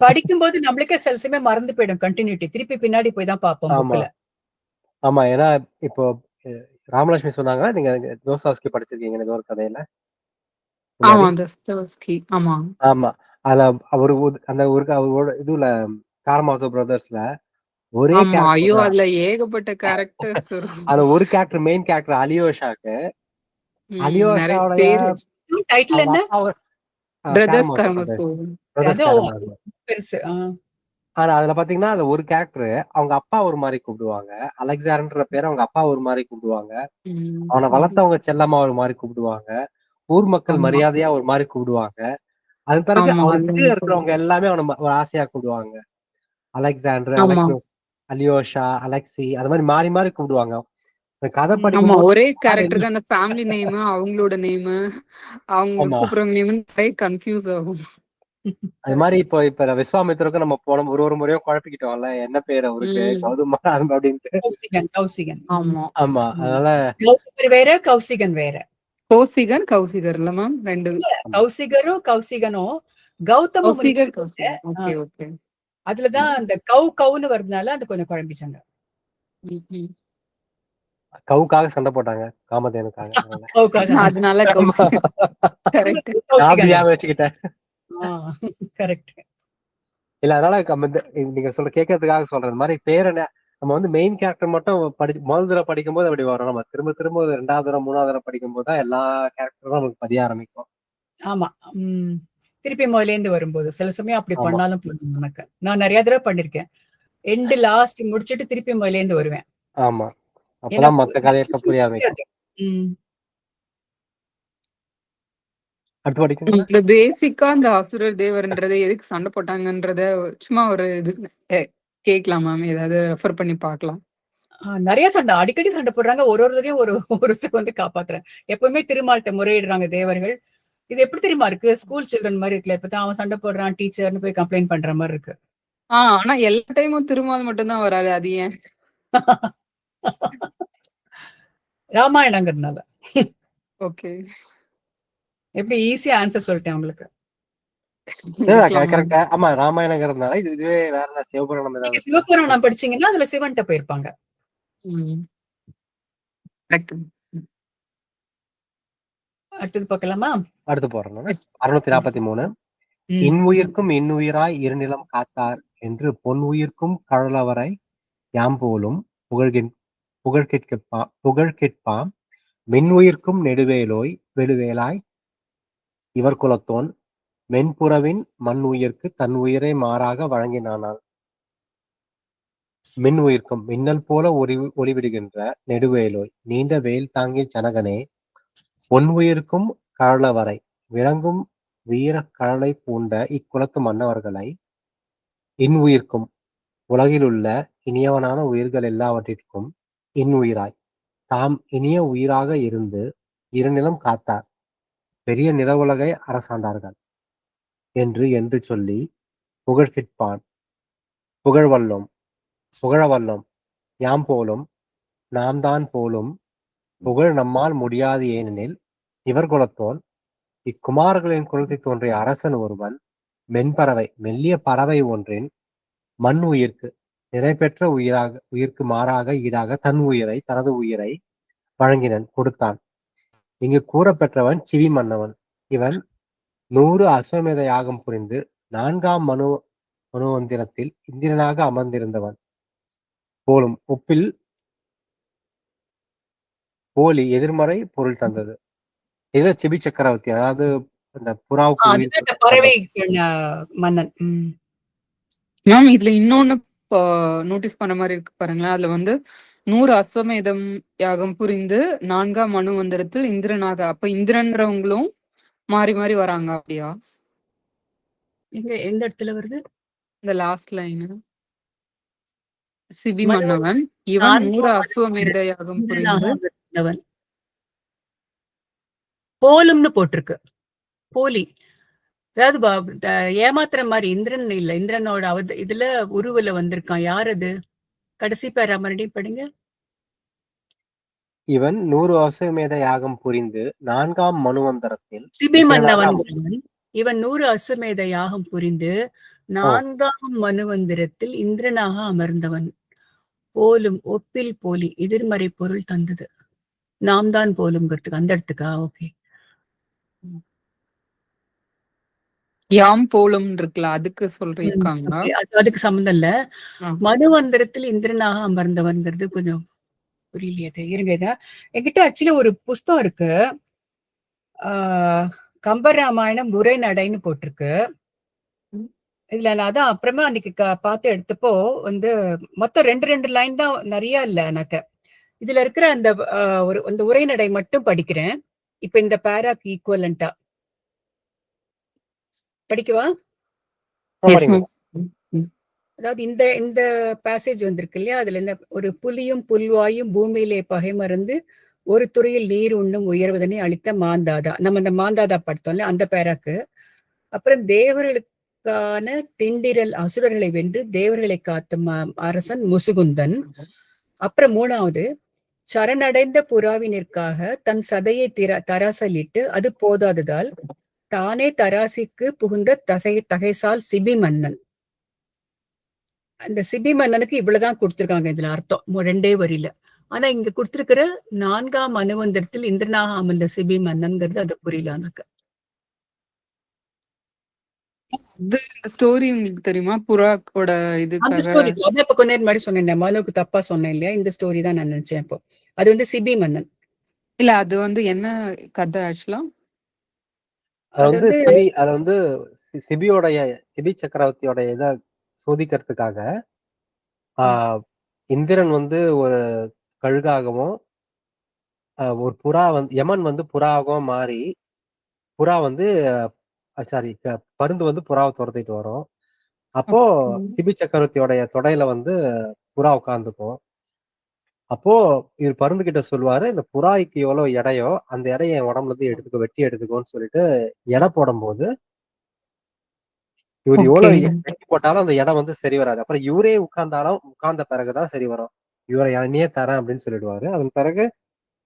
படிக்கும்போது நம்மளுக்கே சில சமயம் மறந்து போயிடும் கண்டினியூட்டி. திருப்பி பின்னாடி போய் தான் பார்ப்போம். ஆமா ஏன்னா இப்போ ராமலட்சுமி சொன்னாங்க, நீங்க தோஸ்தோவ்ஸ்கி படிச்சிருக்கீங்க ஏதோ ஒரு கதையில. ஆமா அதுல அவரு அந்த அவரோட இதுல காரமாசோ பிரதர்ஸ்ல ஒரே அதுல ஏகப்பட்ட கேரக்டர்ஸ். அதுல ஒரு கேரக்டர் மெயின் கேரக்டர் அலியோஷாக்கு. அலியோஷாவுடைய டைட்டில் என்ன? பிரதர்ஸ் காரமாசோ. ஆனா அதுல பாத்தீங்கன்னா அது ஒரு கேரக்டர் அவங்க அப்பா ஒரு மாதிரி கூப்பிடுவாங்க, அலெக்சாண்டர் பேர் அவங்க அப்பா ஒரு மாதிரி கூப்பிடுவாங்க, அவனை வளர்த்தவங்க செல்லம்மா ஒரு மாதிரி கூப்பிடுவாங்க, ஊர் மக்கள் மரியாதையா ஒரு மாதிரி கூப்பிடுவாங்க. அது பிறகு அவனுக்கு இருக்கிறவங்க எல்லாமே அவனை ஒரு ஆசையா கூப்பிடுவாங்க. அலெக்சாண்டர், அலியோஷா, அலெக்சி, அது மாதிரி மாறி மாறி கூப்பிடுவாங்க. இந்த கதை ம். படிக்கும் ஆமா. போது ஒரே யாரு கேரக்டருக்கு அந்த ஃபேமிலி நேம், அவங்களோட நேம், அவங்க ஆமா. கூப்பிடுறவங்க நேம் நிறைய கன்ஃபியூஸ் ஆகும். அது மாதிரி இப்ப விஸ்வாமித்திரருக்கு நம்ம போன ஒரு முறையோ குழப்பிக்கிட்டோம்ல, என்ன பேர் அவருக்கு ம். கௌதம் அப்படின்ட்டு. கௌசிகன். ஆமா. ஆமா, அதனால கௌதமர் வேற, கௌசிகன் வேற. கௌசிகர் இல்ல மேம்? 2 கௌசிகனும் கௌதம முனிவர். கௌசிகர். Okay, okay. அதுலதான் அந்த கவுன்னு வருதுனால அது கொஞ்சம் குழம்பிச்சாங்க. கவுக்காக சண்டை போட்டாங்க, காமதேனுக்காக. அதனால கவுக்காக. அதனால ஆமா. கௌசிகர். கரெக்ட். நான் கௌசிகன். அப்படி ஞாபகம் வச்சுக்கிட்டேன். கரெக்ட். இல்ல அதனால நீங்க கேட்கறதுக்காக சொல்றது மாதிரி பேரை நம்ம வந்து மெயின் கேரக்டர் மட்டும் முதல் தடவை படிக்கும் போது அப்படி வரும். நம்ம திரும்ப திரும்ப 2வது தடவை 3வது தடவை படிக்கும் போது தான் எல்லா கேரக்டரும் நமக்கு பதிய ஆரம்பிக்கும். ஆமா. திருப்பி முதல்ல இருந்து வரும்போது சில சமயம் அப்படி ஆமா. பண்ணாலும் போதும் நமக்கு. நான் நிறைய தடவை பண்ணிருக்கேன். எண்டு லாஸ்ட் முடிச்சிட்டு திருப்பி முதல்ல இருந்து வருவேன். ஆமா, அப்பதான் மத்த கதையெல்லாம் புரிய ஆரம்பிக்கும். அடுத்து படிக்கணும். இந்த பேசிக்கா அந்த அசுரர் தேவர்ன்றதை எதுக்கு சண்டை போட்டாங்கன்றத சும்மா ஒரு இது கேட்கலாம் மேம். ஏதாவது ரெஃபர் பண்ணி பார்க்கலாம். நிறைய சண்டை, அடிக்கடி சண்டை போடுறாங்க. ஒரு தடவையும் ஒரு வந்து காப்பாத்துறேன். எப்பவுமே திருமால்கிட்ட முறையிடுறாங்க தேவர்கள். இது எப்படி தெரியுமா இருக்கு? ஸ்கூல் சில்ட்ரன் மாதிரி இருக்குல்ல. இப்பதான் அவன் சண்டை போடுறான் டீச்சர்னு போய் கம்ப்ளைண்ட் பண்ற மாதிரி இருக்கு. ஆனா எல்லா டைமும் திருமால் மட்டும் தான் வராது. அது ஏன்? ராமாயணங்கிறதுனால. ஓகே. எப்படி ஈஸியா ஆன்சர் சொல்லிட்டேன் உங்களுக்கு. கரெக்டா. ஆமா, ராமாயணங்கிறதுனால இதுவே வேற சிவபுராணம் ஏதாவது. சிவபுராணம் படிச்சீங்கன்னா அதுல சிவன்கிட்ட போயிருப்பாங்க. அடுத்தது பார்க்கலாமா? அடுத்து போறோம். 643. இன்உயிர்க்கும் இன்னுயிராய் இருநிலம் காத்தார் என்று பொன் உயிர்க்கும் கழலவரை யாம்போலும் புகழ் கேட்பாம் மென்னுயிர்க்கும் வெடுவேலாய் இவர் குலத்தோன் மென்புறவின் மண் உயிர்க்கு தன் உயிரை மாறாக வழங்கினானால். மின் உயிர்க்கும் மின்னல் போல ஒளிவிடுகின்ற நெடுவேலோய் நீண்ட வேல் தாங்கில் சனகனே பொன் உயிர்க்கும் கழலவரை விளங்கும் வீர கழலை பூண்ட இக்குலத்து மன்னவர்களை இன்உயிர்க்கும் உலகிலுள்ள இனியவனான உயிர்கள் எல்லாவற்றிற்கும் இன்னுயிராய் தாம் இனிய உயிராக இருந்து இருநிலம் காத்தார் பெரிய நிலவுலகை அரசாண்டார்கள் என்று சொல்லி புகழ்கிற்பான் புகழவல்லோம் யாம் போலும் நாம் தான் போலும் புகழ் நம்மால் முடியாது ஏனெனில் இவர் குலத்தோன் இக்குமாரர்களின் குலத்தில் தோன்றிய அரசன் ஒருவன் மென்பறவை மெல்லிய பறவை ஒன்றின் மண் உயிர்க்கு நிறைபெற்ற உயிர்க்கு மாறாக ஈடாக தனது உயிரை வழங்கினன் கொடுத்தான். இங்கு கூறப்பெற்றவன் சிவி மன்னவன். இவன் 100 அஸ்வமேத யாகம் புரிந்து 4ஆம் மனுவந்திரத்தில் இந்திரனாக அமர்ந்திருந்தவன் போலும் ஒப்பில் போலி எதிர்மறை பொருள் தந்தது. இதுல சிபி சக்கரவர்த்தி, அதாவது இந்த புறாவுக்கு பறவை மன்னன். மேம் இதுல இன்னொன்னு நோட்டீஸ் பண்ண மாதிரி இருக்கு பாருங்களேன். அதுல வந்து 100 அஸ்வமேதம் யாகம் புரிந்து 4ஆம் மனுவந்திரத்தில் இந்திரனாக, அப்ப இந்திரன்றவங்களும் மாறி மாறி வராங்க அப்படியா? எந்த இடத்துல வருது? இந்த லாஸ்ட் லைன். சிபி மன்னவன் இவன் 100 அஸ்வமேத யாகம் புரிந்து போலும்னு போட்டிருக்கு. போலி, அதாவது ஏமாத்துற மாதிரி. இந்திரன் இல்ல, இந்திரனோட இதுல உருவுல வந்திருக்கான். யார் அது? கடைசி பேரா மறுபடியும் படிங்க. இவன் 100 அஸ்வமேத யாகம் புரிந்து 4ஆம் மனுவந்தரத்தில் சிபி மன்னவன் இவன் 100 அஸ்வமேத யாகம் புரிந்து 4ஆம் மனுவந்திரத்தில் இந்திரனாக அமர்ந்தவன் போலும் ஒப்பில் போலி எதிர்மறை பொருள் தந்தது. நாம் தான் போலும்ங்கிறதுக்கு அந்த இடத்துக்கா? ஓகே. யாம் போலும் இருக்குல்ல, அதுக்கு சொல்றீங்க. அதுக்கு சம்பந்தம் இல்ல. மனுவந்திரத்தில் இந்திரனாக அமர்ந்தவன்கிறது கொஞ்சம் புரியலையே. இருங்க, என்கிட்ட ஆக்சுவலி ஒரு புஸ்தகம் இருக்கு. கம்பராமாயணம் உரைநடைன்னு போட்டிருக்கு. இதுல நான் அதான் அப்புறமா அன்னைக்கு பார்த்து எடுத்தப்போ வந்து மொத்தம் 2 லைன் தான், நிறைய இல்ல எனக்கு. இதுல இருக்கிற அந்த அந்த உரைநடை மட்டும் படிக்கிறேன். இப்ப இந்த பேராக்கு ஈக்குவலண்டா படிக்கவா? அதாவது இந்த இந்த பேசேஜ் வந்திருக்கு இல்லையா, அதுல என்ன, ஒரு புலியும் புல்வாயும் பூமியிலே பகை மறந்து ஒரு துறையில் நீர் உண்ணும் உயர்வதனை அளித்த மாந்தாதா. நம்ம இந்த மாந்தாதா படுத்தோம்ல அந்த பேராக்கு. அப்புறம் தேவர்களுக்கான திண்டிரல் அசுரர்களை வென்று தேவர்களை காத்த அரசன் முசுகுந்தன். அப்புறம் 3வது, சரணடைந்த புறாவினிற்காக தன் சதையை தராசலிட்டு அது போதாததால் தானே தராசிக்கு புகுந்த தகைசால் சிபி மன்னன். அந்த சிபி மன்னனுக்கு இவ்வளவுதான் கொடுத்திருக்காங்க இதுல அர்த்தம், 2 வரியில. ஆனா இங்க கொடுத்திருக்கிற 4ஆம் அனுவந்தரத்தில் இந்திரனாக அமர்ந்த சிபி மன்னன்கிறது அது புரியல எனக்கு. இந்த ஸ்டோரி உங்களுக்கு தெரியுமா? புறாக்கோட அந்த இதுக்காக. ஸ்டோரி அதான் இப்ப கொஞ்ச நேரம் முன்னாடி சொன்னேன், மனுக்கு தப்பா சொன்னேன் இல்லையா, இந்த ஸ்டோரி தான் நான் நினைச்சேன் இப்போ. அது வந்து சிபி மன்னன். இல்ல அது வந்து என்ன கதை ஆக்சுவலா? அது அது வந்து வந்து சிபி சக்கரவர்த்தியோட இதை சோதிக்கிறதுக்காக இந்திரன் வந்து ஒரு கழுகாகவும் ஒரு புறா வந்து யமன் வந்து புறாவாகவும் மாறி புறா வந்து சாரி பருந்து வந்து புறாவை துரத்திட்டு வரும். அப்போ சிபி சக்கரவர்த்தியோடைய தொடையில வந்து புறா உட்கார்ந்துக்கும். அப்போ இவர் பருந்து கிட்ட சொல்லுவாரு, இந்த புறாய்க்கு எவ்வளவு எடையோ அந்த எடையை என் உடம்புல இருந்து வெட்டி எடுத்துக்கோன்னு சொல்லிட்டு எடை போடும் போது இவர் எவ்வளவு வெட்டி போட்டாலும் அந்த இடம் வந்து சரி வராது. அப்புறம் இவரே உட்கார்ந்த பிறகுதான் சரி வரும். இவரை என்னையே தரேன் அப்படின்னு சொல்லிடுவாரு. அதன் பிறகு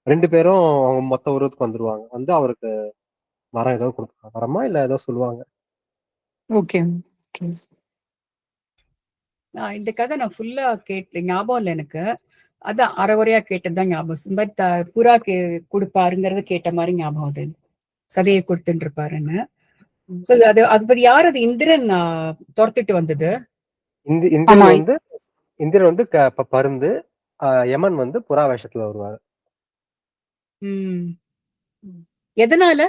2 பேரும் அவங்க மொத்த உருவத்துக்கு வந்துருவாங்க. வந்து அவருக்கு மரம் ஏதோ கொடுப்பாங்க, மரமா இல்ல ஏதோ சொல்லுவாங்க. ஓகே. இந்த கதை நான் ஃபுல்லா ஞாபகம் இல்லை எனக்கு. அதான் அரைகுறையா கேட்டதுதான் ஞாபகம். பட் புறா கொடுப்பாருங்கிறத கேட்ட மாதிரி ஞாபகம் அது, சதையை கொடுத்துட்டு இருப்பாருன்னு. அது பத்தி யார் அது இந்திரன் துரத்திட்டு வந்தது? இந்திரன் வந்து பருந்து, யமன் வந்து புறா வேஷத்துல வருவாரு. எதனால?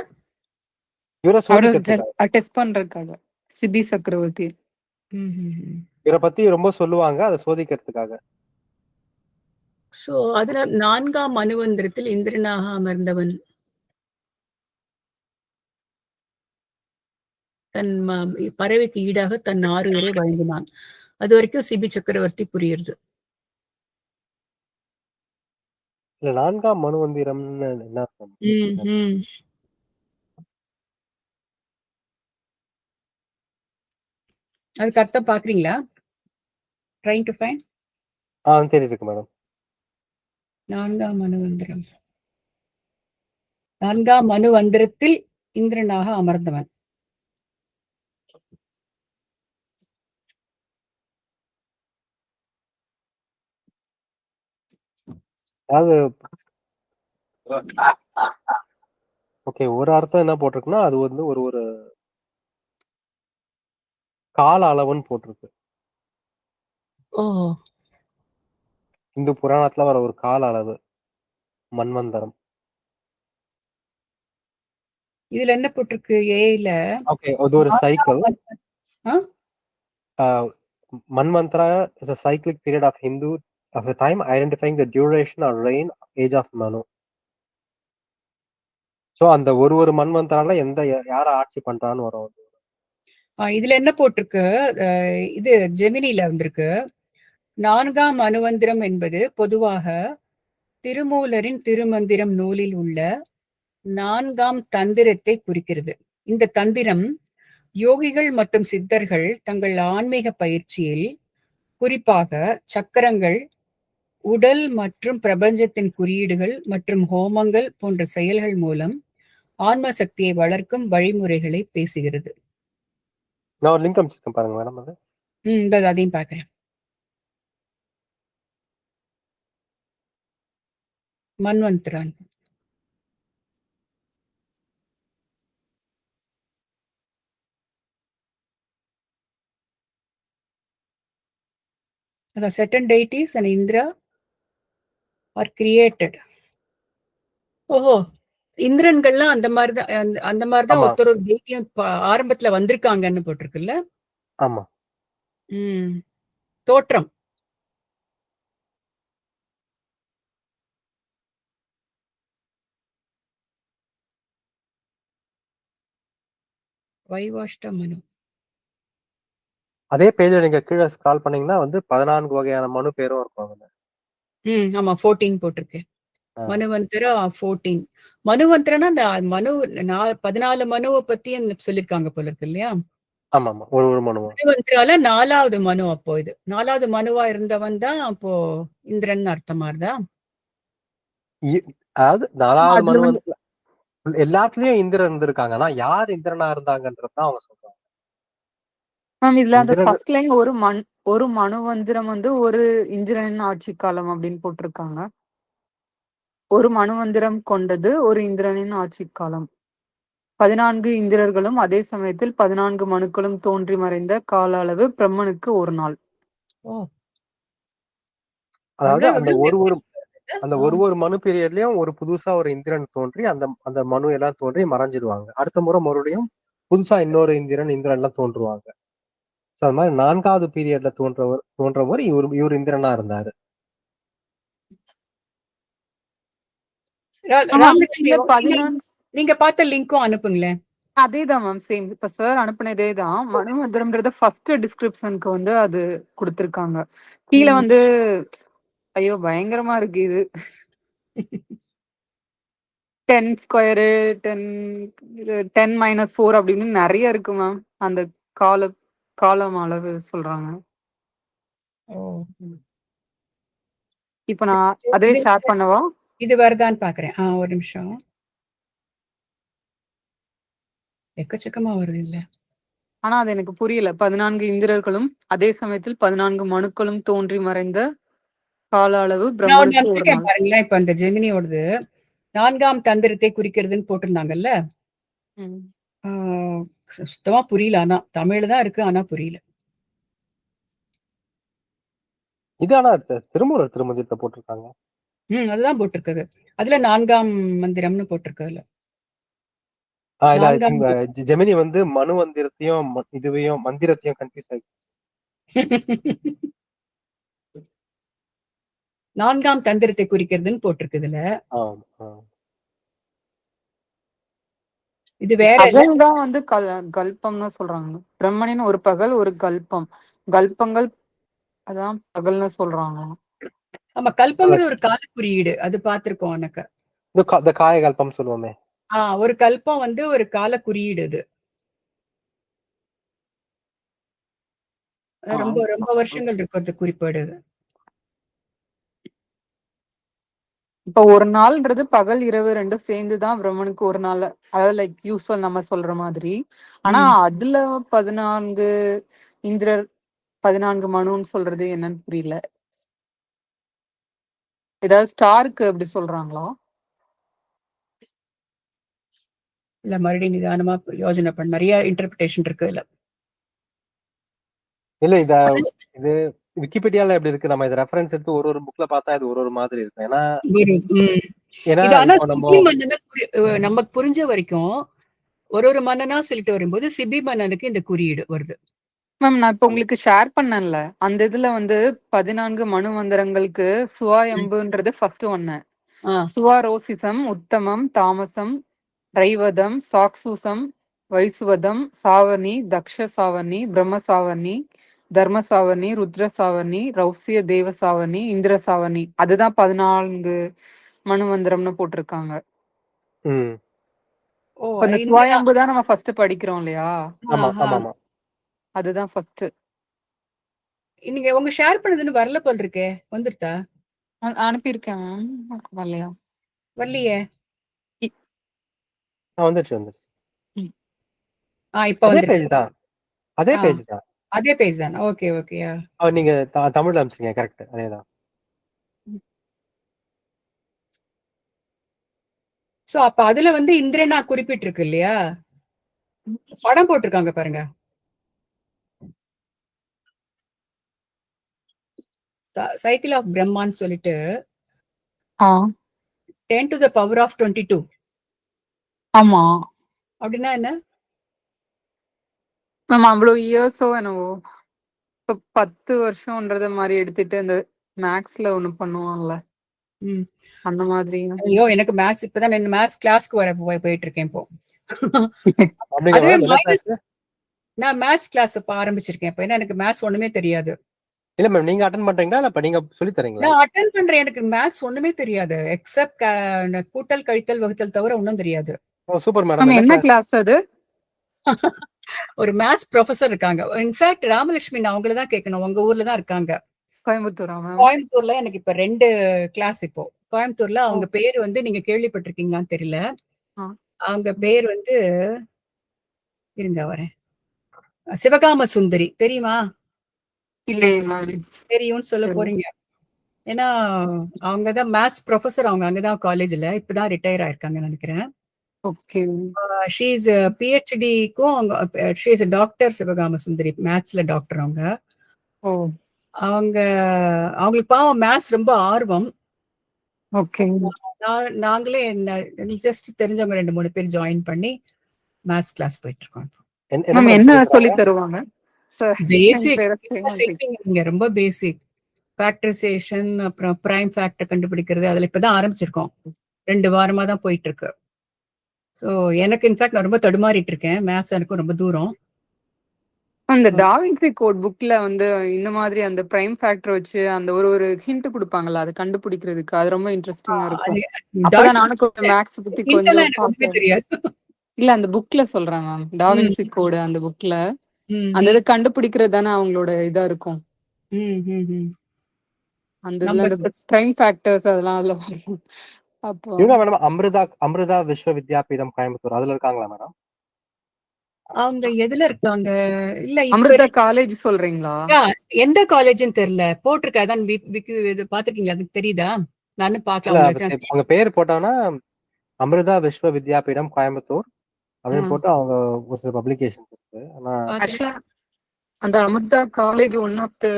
இவரை சோதிக்கிறதுக்காக, டெஸ்ட் பண்றதுக்காக சிபி சக்கரவர்த்தி. இவரை பத்தி ரொம்ப சொல்லுவாங்க, அதை சோதிக்கிறதுக்காக. சோ அதுல 4ஆம் அனுவந்திரத்தில் இந்திரனாக அமர்ந்தவன் தன் பறவைக்கு ஈடாக தன் 6 உயிரை வழங்கினான். அது வரைக்கும் சிபி சக்கரவர்த்தி புரியுது. இல்ல 4ஆம் மனுவந்திரம்னு என்ன அர்த்தம்? அதுக்கு அர்த்தம் பாக்குறீங்களா? Trying to find. தெரியுது மேடம். 4ஆம் மனுவந்திரம். 4ஆம் மனுவந்திரத்தில் இந்திரனாக அமர்ந்தவன். அதாவது ஓகே, ஒரு அர்த்தம் என்ன போட்டிருக்குன்னா அது வந்து ஒரு கால அளவுன்னு போட்டிருக்கு. இந்து புராணத்துல வர ஒரு கால அளவு மன்வந்தரம். இதுல என்ன போட்டிருக்கு? ஏல ஓகே, அது ஒரு cycle. Manvantara is a cyclic period of Hindu of the time identifying the duration or reign age of Manu. So அந்த ஒரு மன்வந்தரால யார ஆட்சி பண்றான்னு வரும். இதுல என்ன போட்டிருக்கு? இது ஜெமினில வந்திருக்கு. 4ஆம் மனுவந்திரம் என்பது பொதுவாக திருமூலரின் திருமந்திரம் நூலில் உள்ள 4ஆம் தந்திரத்தை குறிக்கிறது. இந்த தந்திரம் யோகிகள் மற்றும் சித்தர்கள் தங்கள் ஆன்மீக பயிற்சியில், குறிப்பாக சக்கரங்கள், உடல் மற்றும் பிரபஞ்சத்தின் குறியீடுகள் மற்றும் ஹோமங்கள் போன்ற செயல்கள் மூலம் ஆன்ம சக்தியை வளர்க்கும் வழிமுறைகளை பேசுகிறது. நான் ஒரு லிங்க் அனுப்பிச்சிருக்கேன் பாருங்க மேடம். அது அதையும் பாக்குறேன். மன்வந்தரான். The certain deities and Indra are created. ஓஹோ, இந்திரன்கள்லாம் அந்த மாதிரிதான் ஒருத்தர் ஒரு டெய்ட்டியும் ஆரம்பத்துல வந்திருக்காங்கன்னு போட்டிருக்குல்ல. ஆமா. தோற்றம். வைவாஷ்ட மனு. அதே பேஜ்ல நீங்க கீழே ஸ்க்ரால் பண்ணீங்கன்னா வந்து 14 வகையான மனு பேரும் இருக்கும் அதுல. ஆமா 14 போட்டிருக்கு. மனுவந்திரா 14. மனுவந்திரனா அந்த மனு 14 மனுவை பத்தி சொல்லிருக்காங்க போல இருக்கு இல்லையா? ஆமாமா. ஒரு மனுவா. மனுவந்திரால 4வது மனு அப்போ இது. 4வது மனுவா இருந்தவன் தான் அப்போ இந்திரன் அர்த்தமா இருந்தா? அதாவது 4வது அதுல மனு வந்து வந்து எல்லாத்துலயும் இந்திரன் இருந்திருக்காங்க. ஆனா யார் இந்திரனா இருந்தாங்கன்றதுதான் அவங்க சொல்றாங்க. மேம் இதுல அந்த இந்திரன் ஃபர்ஸ்ட் லைன் ஒரு மனுவந்திரம் வந்து ஒரு இந்திரனின் ஆட்சி காலம் அப்படின்னு போட்டிருக்காங்க. ஒரு மனுவந்திரம் கொண்டது ஒரு இந்திரனின் ஆட்சி காலம். 14 இந்திரர்களும் அதே சமயத்தில் 14 மனுக்களும் தோன்றி மறைந்த கால அளவு பிரம்மனுக்கு ஒரு நாள். அதாவது அந்த ஆ. ஒரு மனு பீரியட்லயும் ஒரு புதுசா ஒரு இந்திரன் தோன்றி அந்த மனு எல்லாம் தோன்றி மறைஞ்சிருவாங்க. அடுத்த முறை மறுபடியும் புதுசா இன்னொரு இந்திரன் எல்லாம் தோன்றுவாங்க. சோ அது மாதிரி 4வது பீரியட்ல தோன்றவர் இவர் இந்திரனா இருந்தாரு. இதுல 14 நீங்க பார்த்த லிங்க்கும் அனுப்புங்களேன். அதேதான் மேம் சேம். இப்ப சார் அனுப்புனதே தான். மனுவந்திரம்ன்றத ஃபர்ஸ்ட் டிஸ்கிரிப்ஷனுக்கு வந்து அது கொடுத்திருக்காங்க. கீழே வந்து ஐயோ பயங்கரமா இருக்கு இது. 10 ஸ்கொயரு 10 - 4 அப்படின்னு நிறைய இருக்கு மேம். அந்த காலம் அளவு சொல்றாங்க. இப்ப நான் அதே ஷேர் பண்ணவா? இது வருதான்னு பாக்குறேன். ஒரு நிமிஷம். எக்கச்சக்கமா வருது இல்ல. ஆனா அது எனக்கு புரியல. 14 இந்திரர்களும் அதே சமயத்தில் 14 மனுக்களும் தோன்றி மறைந்த கால அளவு பிரம்மனுக்கு ஒரு நாள். பாருங்களேன். இப்ப அந்த ஜெமினியோடது 4ஆம் தந்திரத்தை குறிக்கிறதுன்னு போட்டிருந்தாங்கல்ல. சுத்தமா புரியல. ஆனா தமிழ்ல தான் இருக்கு. ஆனா புரியல. இது ஆனா திருமதியத்தை போட்டிருக்காங்க. அதுதான் போட்டிருக்குது. அதுல 4ஆம் மந்திரம்னு போட்டிருக்குதுல. ஜெமினி வந்து மனுவந்திரத்தையும் இதுவையும் மந்திரத்தையும் கன்ஃபியூஸ் ஆகி 4ஆம் தந்திரத்தை குறிக்கிறதுன்னு போட்டிருக்குதுல. இது வேற தான் வந்து கல்பம்னு சொல்றாங்க. பிரம்மனின் ஒரு பகல் ஒரு கல்பம். கல்பங்கள் அதான் பகல்னு சொல்றாங்க. ஆமா கல்பங்கள் ஒரு கால குறியீடு. அது பார்த்திருக்கோம் எனக்கு. இந்த காய கல்பம் சொல்லுவோமே. ஒரு கல்பம் வந்து ஒரு கால குறியீடு. அது ரொம்ப ரொம்ப வருஷங்கள் இருக்கிறது குறிப்பேடு. இப்ப ஒரு நாள்ன்றது பகல் இரவு ரெண்டும் சேர்ந்துதான் பிரம்மனுக்கு ஒரு நாள். அதாவது லைக் யூஸ்வல் நம்ம சொல்ற மாதிரி. ஆனா அதுல 14 இந்திரர் 14 மனுன்னு சொல்றது என்னன்னு புரியல. ஏதாவது ஸ்டாருக்கு அப்படி சொல்றாங்களா? இல்ல மறுபடியும் நிதானமா யோசனை பண்ண. நிறைய இன்டர்பிரேஷன் இருக்கு இல்ல. இல்ல இது விக்கிபீடியால எப்படி இருக்கு? நம்ம இத ரெஃபரன்ஸ் எடுத்து ஒரு புக்ல பார்த்தா இது ஒரு மாதிரி இருக்கும். நமக்கு புரிஞ்ச வரைக்கும் ஒரு மன்னனா சொல்லிட்டு வரும்போது சிபி மன்னனுக்கு இந்த குறியீடு வருது. மேம் நான் இப்ப உங்களுக்கு ஷேர் பண்ணல. அந்த இதுல வந்து 14 மனு மந்திரங்களுக்கு சுவாயம்புன்றது ஃபர்ஸ்ட் ஒன்னு. சுவாரோசிசம், உத்தமம், தாமசம், ரைவதம், சாக்சூசம், வைசுவதம், சாவர்ணி, தக்ஷ சாவர்ணி, பிரம்ம சாவர்ணி, தர்ம சாவர்ணி, ருத்ர சாவர்ணி, ரௌசிய தேவ சாவர்ணி, இந்திர சாவர்ணி. அதுதான் 14 மனுமந்திரம்னு போட்டிருக்காங்க. இந்த சுவாயம்பு தான் நம்ம ஃபர்ஸ்ட் படிக்கிறோம் இல்லையா? அதுதான் ஃபர்ஸ்ட். நீங்க உங்க ஷேர் பண்ணதுன்னு வரல போல் இருக்கே. வந்துருதா? அனுப்பியிருக்கேன் மேம். வரலையா? வரலையே. வந்துருச்சு. இப்ப அதே பேஜ் தான். அதே பேஜ் தான். Okay okay. நீங்க தமிழ்ல அனுப்பிச்சீங்க. கரெக்ட். அதேதான். சோ அப்ப அதுல வந்து இந்திரனா குறிப்பிட்டிருக்கு இல்லையா? படம் போட்டிருக்காங்க பாருங்க. சைக்கிள் ஆஃப் பிரம்மான்னு சொல்லிட்டு 10 to the power of 22. ஆமா. அப்படின்னா என்ன? மேம் அவ்வளவு இயர்ஸோ என்னவோ. இப்ப 10 வருஷம்ன்றத மாதிரி எடுத்துட்டு அந்த மேக்ஸ்ல ஒண்ணு பண்ணுவாங்கல்ல. அந்த மாதிரி. ஐயோ எனக்கு மேத்ஸ் இப்பதான் மேத்ஸ் கிளாஸ்க்கு போயிட்டு இருக்கேன் இப்போ. நான் மேத்ஸ் கிளாஸ் இப்ப ஆரம்பிச்சிருக்கேன். இப்ப ஏன்னா எனக்கு மேத்ஸ் ஒண்ணுமே தெரியாது. இல்ல மேம், நீங்க அட்டெண்ட் பண்றீங்களா இல்ல இப்ப நீங்க சொல்லி தரீங்களா? நான் அட்டெண்ட் பண்றேன். எனக்கு மேத்ஸ் ஒண்ணுமே தெரியாது. எக்ஸெப்ட் கூட்டல், கழித்தல், வகுத்தல் தவிர ஒண்ணும் தெரியாது. ஓ சூப்பர் மேடம். மேம் என்ன என்ன கிளாஸ்? கிளாஸ் அது? ஒரு மேத்ஸ் ப்ரொஃபசர் இருக்காங்க. இன்ஃபாக்ட் ராமலட்சுமி நான் அவங்கள தான் கேட்கணும். உங்க ஊர்ல தான் இருக்காங்க. கோயம்புத்தூரா மேம்? கோயம்புத்தூர்ல எனக்கு இப்ப 2 கிளாஸ் இப்போ. கோயம்புத்தூர்ல ஓ. அவங்க பேரு வந்து நீங்க கேள்விப்பட்டிருக்கீங்களான்னு தெரியல. ஆ. அவங்க பேர் வந்து இருங்க வரேன். சிவகாம சுந்தரி தெரியுமா? இல்லையே மேம். தெரியும்னு சொல்ல சரி. போறீங்க. ஏன்னா அவங்க தான் மேத்ஸ் ப்ரொஃபசர். அவங்க அங்கதான் காலேஜ்ல இப்பதான் ரிட்டையர் ஆயிருக்காங்கன்னு நினைக்கிறேன். ஓகே. ஷீ இஸ் பிஹெச்டிக்கும் அவங்க she is doctor Sivakama Sundari. மேத்ஸ்ல டாக்டர் அவங்க. ஓ. அவங்க அவங்களுக்கு பாவம் மேத்ஸ் ரொம்ப ஆர்வம். ஓகே. நாங்களே ஜஸ்ட் தெரிஞ்சவங்க 2-3 பேர் ஜாயின் பண்ணி மேத்ஸ் கிளாஸ் போயிட்டு இருக்கோம். என்ன மேம் மேடம் என்ன சொல்லி சொல்லி தராங்க? தருவாங்க? சார் பேசிக் ரொம்ப பேசிக் ஃபேக்டரைசேஷன், அப்புறம் பிரைம் ஃபேக்டர் கண்டுபிடிக்கிறது. அதுல இப்பதான் ஆரம்பிச்சிருக்கோம். 2 வாரமா தான் போயிட்டு இருக்கு. ஸோ எனக்கு இன்ஃபேக்ட் நான் ரொம்ப தடுமாறிட்டு இருக்கேன். மேத்ஸ் எனக்கும் ரொம்ப தூரம். அந்த டாவின்சி கோட் புக்ல வந்து இந்த மாதிரி அந்த பிரைம் ஃபேக்டர் வச்சு அந்த ஒரு ஹிண்ட் கொடுப்பாங்கல்ல, அதை கண்டுபிடிக்கிறதுக்கு அது ரொம்ப இன்ட்ரெஸ்டிங்கா இருக்கும். அப்பதான் நானும் கொஞ்சம் மேக்ஸ் பத்தி கொஞ்சம் எனக்கு ஒண்ணுமே தெரியாது. இல்ல அந்த புக்ல சொல்றேன் மேம். டாவின்சி கோடு அந்த புக்ல அந்த இது கண்டுபிடிக்கிறது தானே அவங்களோட இதா இருக்கும். அந்த இதுல அந்த பிரைம் ஃபேக்டர்ஸ் அதெல்லாம் அதுல வரும். அப்போ இவங்க மேடம் அமிர்தா விஸ்வ வித்யாபீடம் கோயம்புத்தூர் அதுல இருக்காங்களா மேடம்? அவங்க எதுல இருக்காங்க? இல்ல அமிர்தா காலேஜ் சொல்றீங்களா? எந்த காலேஜ்னு தெரியல. போட்டிருக்கா தான் இது பாத்துருக்கீங்களா? அதுக்கு தெரியுதா? நானும் பாக்கலாம். அவங்க பேர் போட்டோம்னா அமிர்தா விஸ்வ வித்யாபீடம் கோயம்புத்தூர் அப்படின்னு போட்டு அவங்க ஒரு சில பப்ளிகேஷன்ஸ் இருக்கு. ஆனா அந்த Amrita college one of the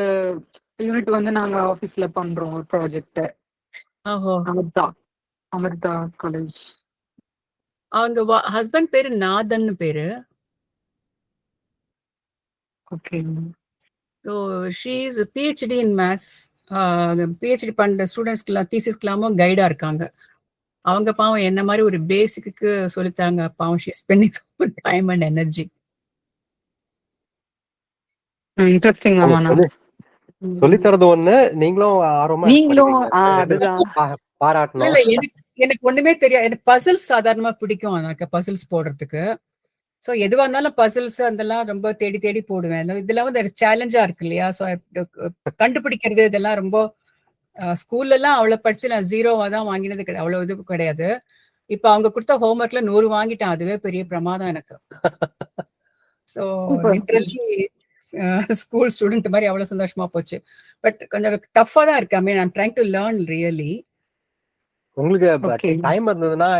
unit வந்து நாங்க ஆபீஸ்ல பண்றோம் ஒரு ப்ராஜெக்ட். அமிர்தா காலேஜ். அவங்க ஹஸ்பண்ட் பேரு நாதன் பேரு. Okay. So she is PhD in maths. PhD பண்ற ஸ்டூடெண்ட்ஸ்க்குலாம் தீசிஸ்க்கெல்லாமும் கைடா இருக்காங்க. அவங்க பாவம் என்ன மாதிரி ஒரு பேசிக்கு சொல்லித்தாங்க. பாவம் she spending time and energy. Interesting. சொல்லி தரது ஒண்ணு, நீங்களும் ஆர்வமா அதுதான் பாராட்டணும். இல்ல எனக்கு ஒண்ணுமே தெரியாது. எனக்கு பசில்ஸ் சாதாரணமா பிடிக்கும். எனக்கு பசில்ஸ் போடுறதுக்கு. ஸோ எதுவா இருந்தாலும் பசில்ஸ் அதெல்லாம் ரொம்ப தேடி தேடி போடுவேன். இதெல்லாம் வந்து சேலஞ்சா இருக்கு இல்லையா? ஸோ கண்டுபிடிக்கிறது இதெல்லாம் ரொம்ப ஸ்கூல்ல எல்லாம் அவ்வளவு படிச்சு நான் 0வா தான் வாங்கினது கிடையாது. அவ்வளவு இது கிடையாது. இப்ப அவங்க கொடுத்த ஹோம்ஒர்க்ல 100 வாங்கிட்டேன். அதுவே பெரிய பிரமாதம் எனக்கு. ஸோ லிட்டரலி ஸ்கூல் ஸ்டூடெண்ட் மாதிரி அவ்வளவு சந்தோஷமா போச்சு. பட் கொஞ்சம் டஃபா தான் இருக்கு. I mean I'm trying to learn really. உங்களுக்கு டைம் இருந்ததுன்னா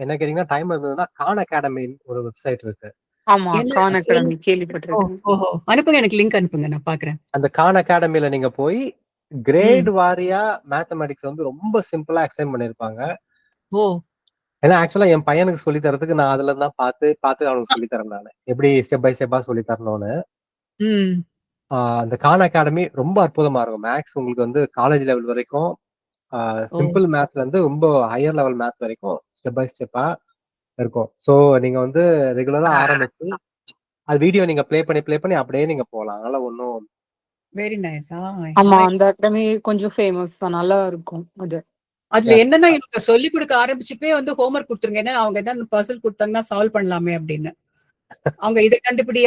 என்ன கேட்டீங்கன்னா, டைம் இருந்ததுன்னா கான் அகாடமி ஒரு வெப்சைட் இருக்கு. ஆமா, கான் அகாடமி கேள்விப்பட்டிருக்கேன். ஓஹோ, அனுப்புங்க, எனக்கு லிங்க் அனுப்புங்க, நான் பாக்குறேன். அந்த கான் அகாடமில நீங்க போய் கிரேட் வாரியா மேத்தமெட்டிக்ஸ் வந்து ரொம்ப சிம்பிளா எக்ஸ்பிளைன் பண்ணிருப்பாங்க. ஓ, ஏன்னா ஆக்சுவலா என் பையனுக்கு சொல்லி தரதுக்கு நான் அதுல தான் பார்த்து அவனுக்கு சொல்லி தரேன். நானு எப்படி ஸ்டெப் பை ஸ்டெப்பா சொல்லி தரணும்னு. அந்த கான் அகாடமி ரொம்ப அற்புதமா இருக்கும். மேக்ஸ் உங்களுக்கு வந்து காலேஜ் லெவல் வரைக்கும், சிம்பிள் மேத்ல இருந்து ரொம்ப ஹையர் லெவல் மேத் வரைக்கும் ஸ்டெப் பை ஸ்டெப்பா இருக்கும். சோ நீங்க வந்து ரெகுலரா ஆரம்பிச்சு அது வீடியோ நீங்க ப்ளே பண்ணி அப்படியே நீங்க போலாம். அதனால ஒன்னும் வெரி நைஸ். ஆமா, அந்த அகாடமி கொஞ்சம் ஃபேமஸ், நல்லா இருக்கும் அது. அதுல என்னன்னா இவங்க சொல்லி கொடுக்க ஆரம்பிச்சுப்பே வந்து ஹோம்ஒர்க் கொடுத்துருங்க. ஏன்னா அவங்க ஏதாவது பசில் கொடுத்தாங்கன்னா சால்வ் பண்ணலாமே அப்படின்னு. அவங்க இதை கண்டுபிடி,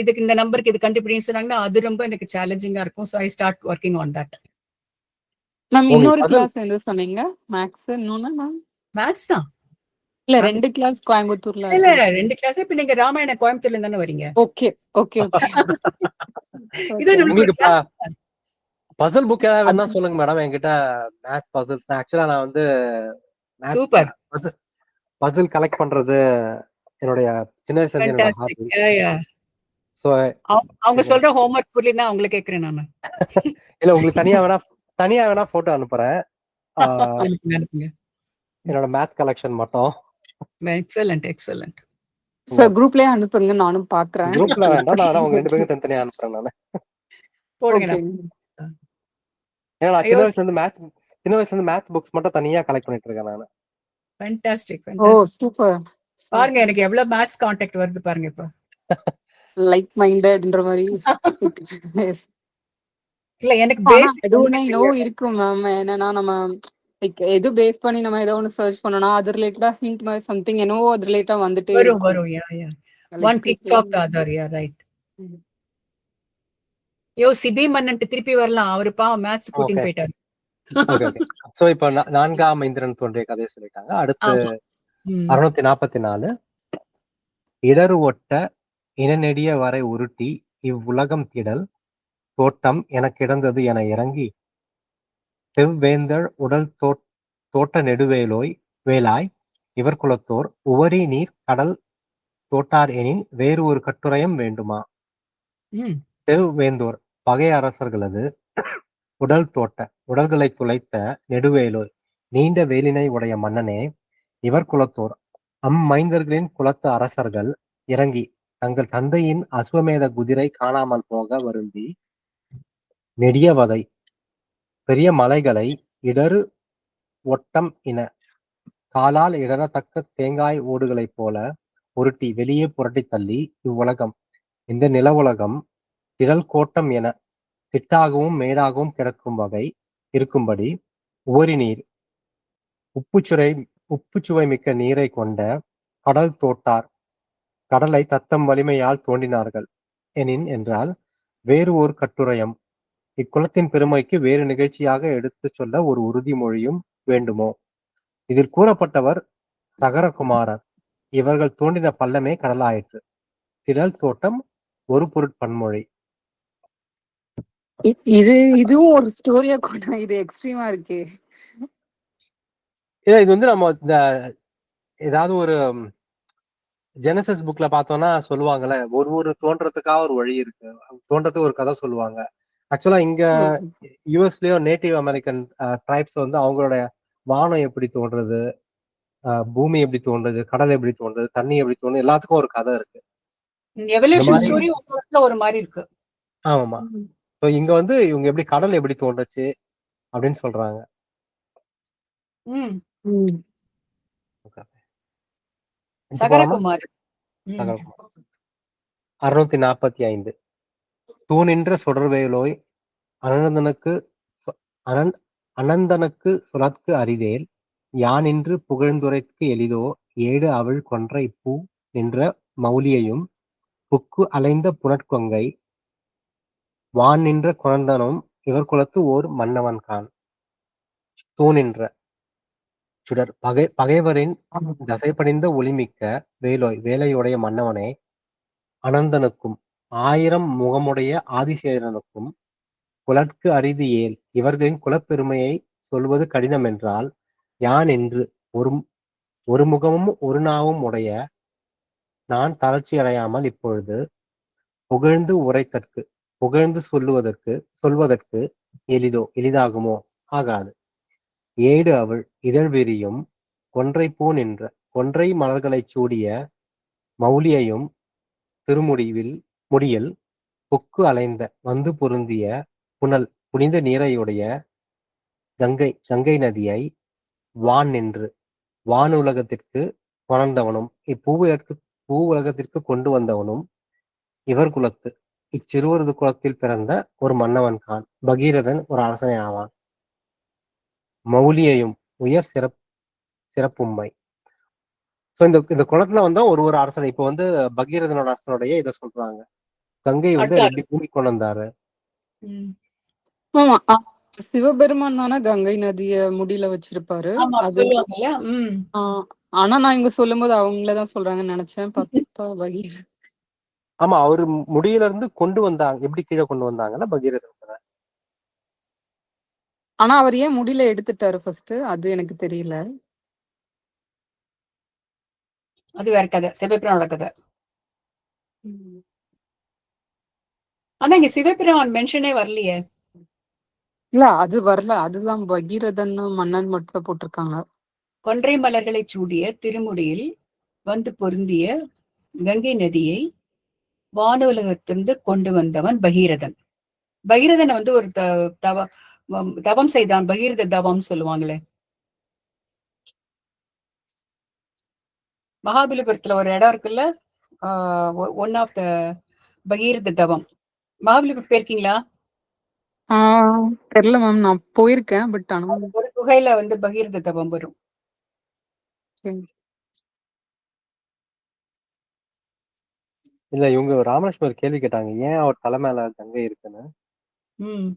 இதுக்கு இந்த நம்பருக்கு இது கண்டுபிடின்னு சொன்னாங்கன்னா அது ரொம்ப எனக்கு சேலஞ்சிங்கா இருக்கும். So I start working on that. Ma'am இன்னொரு கிளாஸ் எது சொன்னீங்க? மேத்ஸ் இன்னொன்னு மேம்? மேத்ஸ் தான். இல்ல 2 கிளாஸ் கோயம்புத்தூர்ல. இல்ல 2 கிளாஸ். இப்ப நீங்க ராமாயண கோயம்புத்தூர்ல தானே வரீங்க? Okay okay okay. இது உங்களுக்கு கிளாஸ். பசில் புக் ஏதாவது வேணா சொல்லுங்க மேடம். என்கிட்ட மேத்ஸ் பசில்ஸ் ஆக்சுவலா நான் வந்து சூப்பர் பசில் கலெக்ட் பண்றது என்னுடைய சின்ன வயசுல இருந்து என்னோட ஹாபி. சோ அவங்க சொல்ற ஹோம்வொர்க் புரியலனா உங்களுக்கு கேக்குறேன் நானு. இல்ல உங்களுக்கு தனியா வேணா போட்டோ அனுப்புறேன். என்னோட மேத் கலெக்ஷன் மட்டும். எக்ஸலென்ட். சார் குரூப்லயே அனுப்புங்க, நானும் பாக்குறேன். குரூப்ல வேண்டாம், நான் உங்க 2 பேருக்கு தனியா அனுப்புறேன் நானு. போடுங்க. ஏன்னா சின்ன வயசுல இருந்து மேத் புக்ஸ் மட்டும் தனியா கலெக்ட் பண்ணிட்டு இருக்கேன் நானு. ஃபேண்டாஸ்டிக். ஓ சூப்பர். பாருங்க எனக்கு எவ்வளவு மேத்ஸ் கான்டாக்ட் வருது பாருங்க இப்ப. லைக் மைண்டட்ன்ற மாதிரி. Yes. இல்ல எனக்கு ஆனா பேசிக் இது ஒண்ணுமே ஒண்ணு இன்னும் தெரியாது. இருக்கும் மேம். என்னன்னா நம்ம லைக் எது பேஸ் பண்ணி நம்ம ஏதோ ஒண்ணு சர்ச் பண்ணோம்னா அது ரிலேட்டடா ஹிண்ட் மாதிரி சம்திங் என்னவோ அது ரிலேட்டா வந்துட்டே வரும் இருக்கும். வரும் yeah yeah one like kicks off the other yeah right. யோ சிபி மன்னன்ட்டு திருப்பி வரலாம். அவரு பாவம் மேத்ஸ் ஓகே கூட்டின்னு போயிட்டாரு. Okay okay. சோ இப்ப 4ஆம் இந்திரன் தோன்றிய கதையை சொல்லிட்டாங்க. அடுத்து ஆமா. ம். 644 இடரு ஒட்ட இனநெடிய வரை உருட்டி இவ்வுலகம் திடல் தோட்டம் எனக்கிடந்தது என இறங்கி தெவ்வேந்தர் உடல் தோட்ட நெடுவேலோய் வேலாய் இவர் குலத்தோர் உவரி நீர் கடல் தோட்டார் எனின் வேறு ஒரு கட்டுரையம் வேண்டுமா. ம். தெவ்வேந்தோர் பகை அரசர்களது உடல்களை துளைத்த நெடுவேலோய் நீண்ட வேலினை உடைய மன்னனே இவர் குலத்தோர் அம்மைந்தர்களின் குலத்து அரசர்கள் இறங்கி தங்கள் தந்தையின் அசுவமேத குதிரை காணாமல் போக வருந்தி நெடிய வதை பெரிய மலைகளை இடரு ஒட்டம் இன காலால் இடரத்தக்க தேங்காய் ஓடுகளைப் போல உருட்டி வெளியே புரட்டித் தள்ளி இவ்வுலகம் இந்த நில உலகம் திரள் கோட்டம் என திட்டாகவும் மேடாகவும் கிடக்கும் வகை இருக்கும்படி உவரி நீர் உப்புச்சுவை மிக்க நீரை கொண்ட கடல் தோட்டார் கடலை தத்தம் வலிமையால் தோண்டினார்கள் எனின் என்றால் வேறு ஒரு கட்டுரையம் இக்குலத்தின் பெருமைக்கு வேறு நிகழ்ச்சியாக எடுத்துச் சொல்ல ஒரு உறுதிமொழியும் வேண்டுமோ. இதில் கூறப்பட்டவர் சகரகுமாரர். இவர்கள் தோண்டின பள்ளமே கடலாயிற்று. திரள் தோட்டம் ஒரு பொருட்பன்மொழி. இதுவும் ஒரு ஸ்டோரியா கொண்டா. இது எக்ஸ்ட்ரீமா இருக்கே. ஏன்னா இது வந்து நம்ம இந்த ஏதாவது ஒரு ஜெனசிஸ் புக்ல பார்த்தோம்னா சொல்லுவாங்கல்ல, ஒரு தோன்றதுக்காக ஒரு வழி இருக்கு, தோன்றதுக்கு ஒரு கதை சொல்லுவாங்க. ஆக்சுவலா இங்க யூஎஸ்லயோ நேட்டிவ் அமெரிக்கன் ட்ரைப்ஸ் வந்து அவங்களோட வானம் எப்படி தோன்றது, பூமி எப்படி தோன்றது, கடல் எப்படி தோன்றது, தண்ணி எப்படி தோன்றது, எல்லாத்துக்கும் ஒரு கதை இருக்கு. எவல்யூஷன் ஸ்டோரி ஒரு மாதிரி இருக்கு. ஆமாமா. சோ இங்க வந்து இவங்க எப்படி கடல் எப்படி தோன்றுச்சு அப்படின்னு சொல்றாங்க. சகரகுமார் 645 தூணின்ற சுடர்வேலோய் அனந்தனுக்கு சுழற்கு அரிதேல் யானின்று புகழ்ந்துரைக்கு எளிதோ ஏடு அவள் கொன்ற இப்பூ நின்ற மௌலியையும் புக்கு அலைந்த புனற்கொங்கை வான் நின்ற குழந்தனும் இவர் குலத்து ஓர் மன்னவன்கான். தூணின்ற சுடர் பகைவரின் தசைபடிந்த ஒளிமிக்க வேலோய் வேலையுடைய மன்னவனே அனந்தனுக்கும் 1000 முகமுடைய ஆதிசேடனுக்கும் குலற்கு அரிது ஏல் இவர்களின் குலப்பெருமையை சொல்வது கடினமென்றால் யான் என்று ஒரு முகமும் ஒரு நாவும் உடைய நான் தளர்ச்சி அடையாமல் இப்பொழுது புகழ்ந்து சொல்வதற்கு எளிதாகுமோ ஆகாது. ஏடு அவள் இதழ் விரியும் கொன்றை பூ நின்ற கொன்றை மலர்களைச் சூடிய மௌலியையும் முடியில் புக்கு அலைந்த வந்து பொருந்திய புனித நீரையுடைய கங்கை நதியை வான் நின்று வானுலகத்திற்கு கொணர்ந்தவனும் பூ உலகத்திற்கு கொண்டு வந்தவனும் இவர் குலத்து இச்சிறுவரது குலத்தில் பிறந்த ஒரு மன்னவன் கான். பகீரதன் ஒரு அரசனை ஆவான். மௌலியையும் உயர் சிறப்பும்மை. சோ இந்த குலத்துல வந்தா ஒரு அரசன். இப்ப வந்து பகீரதனோட அரசனுடைய இதை சொல்றாங்க. கங்கை வந்து ரெண்டு பூமி கொண்டு வந்தாரு. சிவபெருமான் தானே கங்கை நதிய முடியில வச்சிருப்பாரு. ஆனா நான் இங்க சொல்லும் போது அவங்களதான் சொல்றாங்கன்னு நினைச்சேன். பார்த்தா பகீரதன். ஆமா, அவரு முடியில இருந்து கொண்டு வந்தாங்க. எப்படி கீழே கொண்டு வந்தாங்கன்னா பகீரதன். ஆனா அவர் ஏன் முடியல எடுத்துட்டாரு ஃபர்ஸ்ட், அது எனக்கு தெரியல. அது வேற கதை, சிவபிரானோட கதை. ஆனா இங்க சிவபிரான் மென்ஷனே வரலையே. இல்ல அது வரல, அதுதான் பகீரதன் மன்னன் மட்டும் போட்டிருக்காங்க. கொன்றை மலர்களை சூடிய திருமுடியில் வந்து பொருந்திய கங்கை நதியை வானுலகத்திலிருந்து கொண்டு வந்தவன் பகீரதன். பகீரதனை வந்து ஒரு தவம் செய்தான். பகீரத தவம் சொல்லுவாங்களே. மகாபலிபுரத்துல ஒரு இடம் இருக்குல்ல, ஒன் ஆஃப் த பகீரத தவம். மகாபலிபுரம் போயிருக்கீங்களா? தெரியல மேம். நான் போயிருக்கேன். பட் ஆனா ஒரு குகையில வந்து பகீரத தவம் வரும். சரி. இல்ல இவங்க ராமலட்சுமி ஒரு கேள்வி கேட்டாங்க, ஏன் அவர் தலை மேல கங்கை இருக்குன்னு. ம்.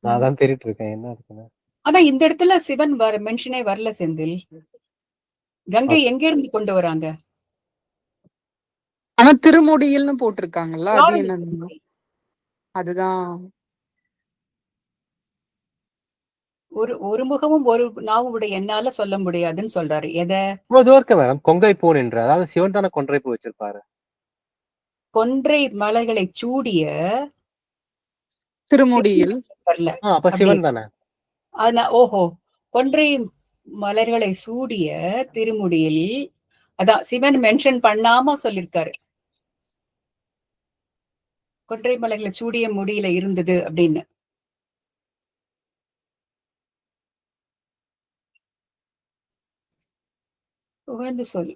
நான் அதான் தேடிட்டு இருக்கேன் என்ன இருக்குன்னு. ஆனா இந்த இடத்துல சிவன் மென்ஷனே வரல செந்தில். கங்கை எங்க இருந்து கொண்டு வராங்க? ஆனா திருமுடியில்னு போட்டிருக்காங்கல்ல, அது யாரோட என்ன? திருமுடி? அதுதான். ஒரு முகமும் ஒரு நாவும் உடைய என்னால சொல்ல முடியாதுன்னு சொல்றாரு. எதை? மேடம் கொங்கை பூ என்று, அதாவது சிவன் தானே கொன்றை பூ வச்சிருப்பாரு. கொன்றை மலர்களை சூடிய திருமுடியில். வரல. அப்ப சிவன் தானே. ஓஹோ, கொன்றை மலர்களை சூடிய திருமுடியில், அதான் சிவன் மென்ஷன் பண்ணாம சொல்லிருக்காரு. கொன்றை மலர்களை சூடிய முடியில இருந்தது அப்படின்னு. புகழ்ந்து சொல்.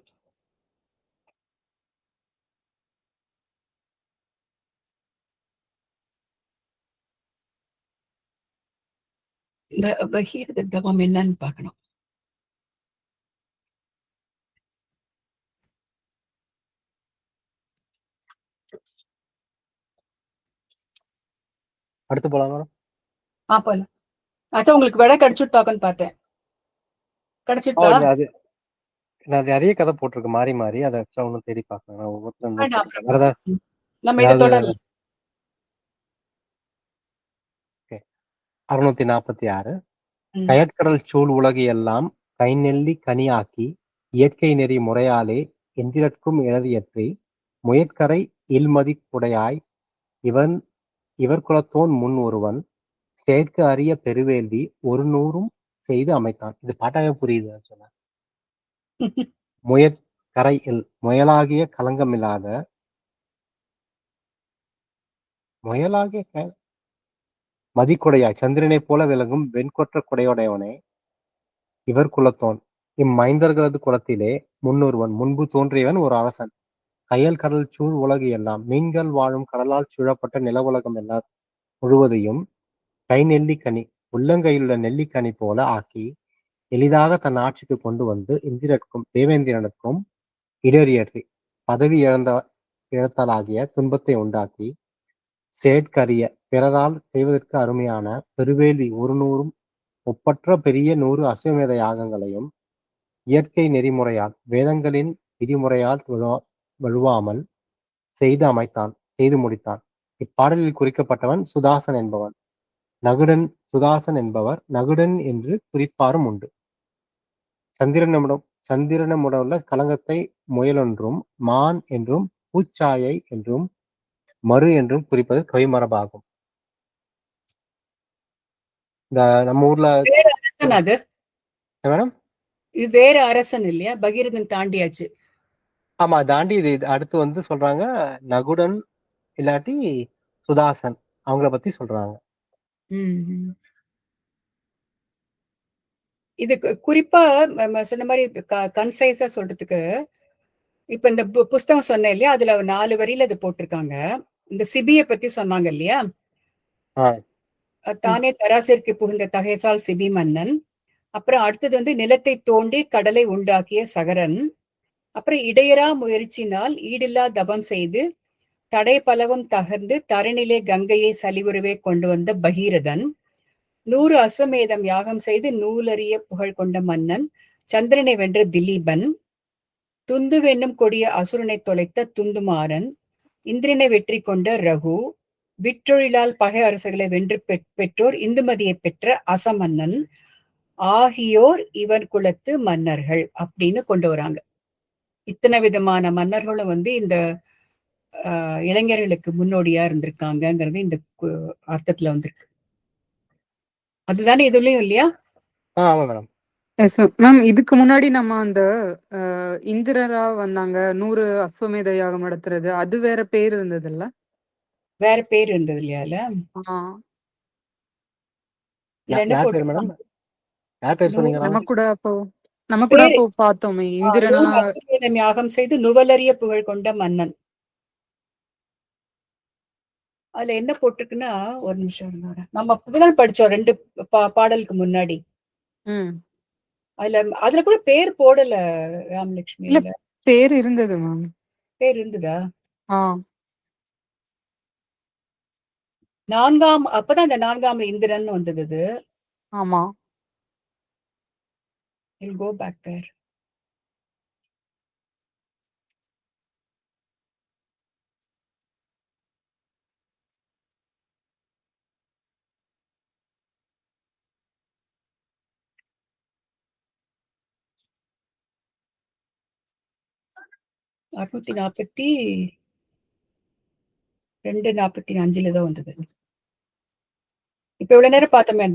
இந்த பகீரத தவம் என்னன்னு பார்க்கணும். அடுத்து போலாம் மேடம். போலாம். அச்சா உங்களுக்கு விடை கிடைச்சுட்டாக்கன்னு பார்த்தேன். கிடைச்சிட்டா? அது நான் நிறைய கதை போட்டிருக்கு மாறி மாறி, அதை ஒன்னும் தேடி பார்க்கணும். ஒவ்வொருத்தரும் நம்ம இதை தொடரலாம். 646 கயற்கடல் சூழ் உலகு எல்லாம் கை நெல்லி கனியாக்கி இயற்கை நெறி முறையாலே எந்திரற்கும் இழறியற்றி முயற்கரை இல்மதி குடையாய் இவர் குலத்தோன் முன் ஒருவன் செயற்க அறிய பெருவேள்வி ஒரு நூறும் செய்து அமைத்தான். இது பாட்டாவே புரியுது சொன்ன. முயற்கரை இல் முயலாகிய களங்கமில்லாத மதிக்குடையாய் சந்திரனை போல விளங்கும் வெண்கொற்ற குடையுடையவனே இவர் குலத்தோன். இம்மைந்தர்களது குலத்திலே முன்னொருவன் முன்பு தோன்றியவன் ஒரு அரசன். கயல் கடல் சூழ் உலகு எல்லாம் மீன்கள் வாழும் கடலால் சூழப்பட்ட நில உலகம் எல்லாம் முழுவதையும் கை நெல்லிக்கனி உள்ளங்கையிலுள்ள நெல்லிக்கனி போல ஆக்கி எளிதாக தன் ஆட்சிக்கு கொண்டு வந்து இந்திரனுக்கும் தேவேந்திரனுக்கும் இடறியற்றி பதவி இழத்தலாகிய துன்பத்தை உண்டாக்கி செயற்கரிய பிறரால் செய்வதற்கு அருமையான பெருவேள்வி ஒரு நூறும் ஒப்பற்ற பெரிய 100 அஸ்வமேத யாகங்களையும் இயற்கை நெறிமுறையால் வேதங்களின் விதிமுறையால் வழுவாமல் செய்து அமைத்தான், செய்து முடித்தான். இப்பாடலில் குறிக்கப்பட்டவன் சுதாசன் என்பவன். நகுடன் சுதாசன் என்பவர் நகுடன் என்று குறிப்பாரும் உண்டு. சந்திரனமுள்ள களங்கத்தை முயலொன்றும் மான் என்றும் பூச்சாயை என்றும் மறு என்றும் குறிப்பது கவிமரபாகும். இந்த நம்ம ஊர்ல அது மேடம் இது வேற அரசன் இல்லையா? பகீரதன் தாண்டியாச்சு. ஆமா தாண்டி இது அடுத்து வந்து சொல்றாங்க நகுடன் இல்லாட்டி சுதாசன் அவங்கள பத்தி சொல்றாங்க. இது குறிப்பா சொன்ன மாதிரி கன்சைஸா சொல்றதுக்கு இப்ப இந்த புஸ்தகம் சொன்னேன் இல்லையா, அதுல 4 வரியில இது போட்டிருக்காங்க. இந்த சிபியை பத்தி சொன்னாங்க இல்லையா? தானே தராசிற்கு புகுந்த தகைசால் சிபி மன்னன். அப்புறம் அடுத்தது வந்து நிலத்தை தோண்டி கடலை உண்டாக்கிய சகரன். அப்புறம் இடையரா முயற்சினால் ஈடில்லா தபம் செய்து தடை பலவும் தகர்ந்து தரணிலே கங்கையை சலிவுருவே கொண்டு வந்த பகீரதன். 100 அஸ்வமேதம் யாகம் செய்து நூலறிய புகழ் கொண்ட மன்னன் சந்திரனை வென்ற திலீபன். துந்துவென்னும் கொடிய அசுரனை தொலைத்த துந்துமாறன். இந்திரனை வெற்றி கொண்ட ரகு. விற்றொழிலால் பகை அரசுகளை வென்று பெற்றோர் இந்துமதியை பெற்ற அசமன்னன் ஆகியோர் இவர் குலத்து மன்னர்கள் அப்படின்னு கொண்டு வராங்க. இத்தனை விதமான மன்னர்களும் வந்து இந்த இளைஞர்களுக்கு முன்னோடியா இருந்திருக்காங்கிறது இந்த அர்த்தத்துல வந்திருக்கு. அதுதானே இதுலயும் இல்லையா? ஆமா மேடம். மேம் இதுக்கு முன்னாடி நம்ம அந்த இந்திரரா வந்தாங்க 100 அஸ்வமேத யாகம் நடத்துறது, அது வேற பேர் இருந்தது இல்ல? வேற பேர் இருந்தது இல்லையா? நம்ம கூட அப்போ பார்த்தோமே இந்திரனா அஸ்வமேதம் யாகம் செய்து நுவலறிய புகழ் கொண்ட மன்னன். அதுல என்ன போட்டிருக்குன்னா, ஒரு நிமிஷம் இருங்க. நம்ம இப்பதான் படிச்சோம் 2 பாடலுக்கு முன்னாடி. ம். அதுல கூட பேர் போடல ராமலட்சுமி. இல்ல இல்ல பேர் இருந்தது மேம். பேர் இருந்ததா? ஆ. அப்பதான் இந்த 4ஆம் இந்திரன் வந்தது அது. ஆமா. We'll go back there. அறுநூத்தி 42:45 தான் வந்தது. இப்ப இவ்வளவு நேரம் பார்த்தோமே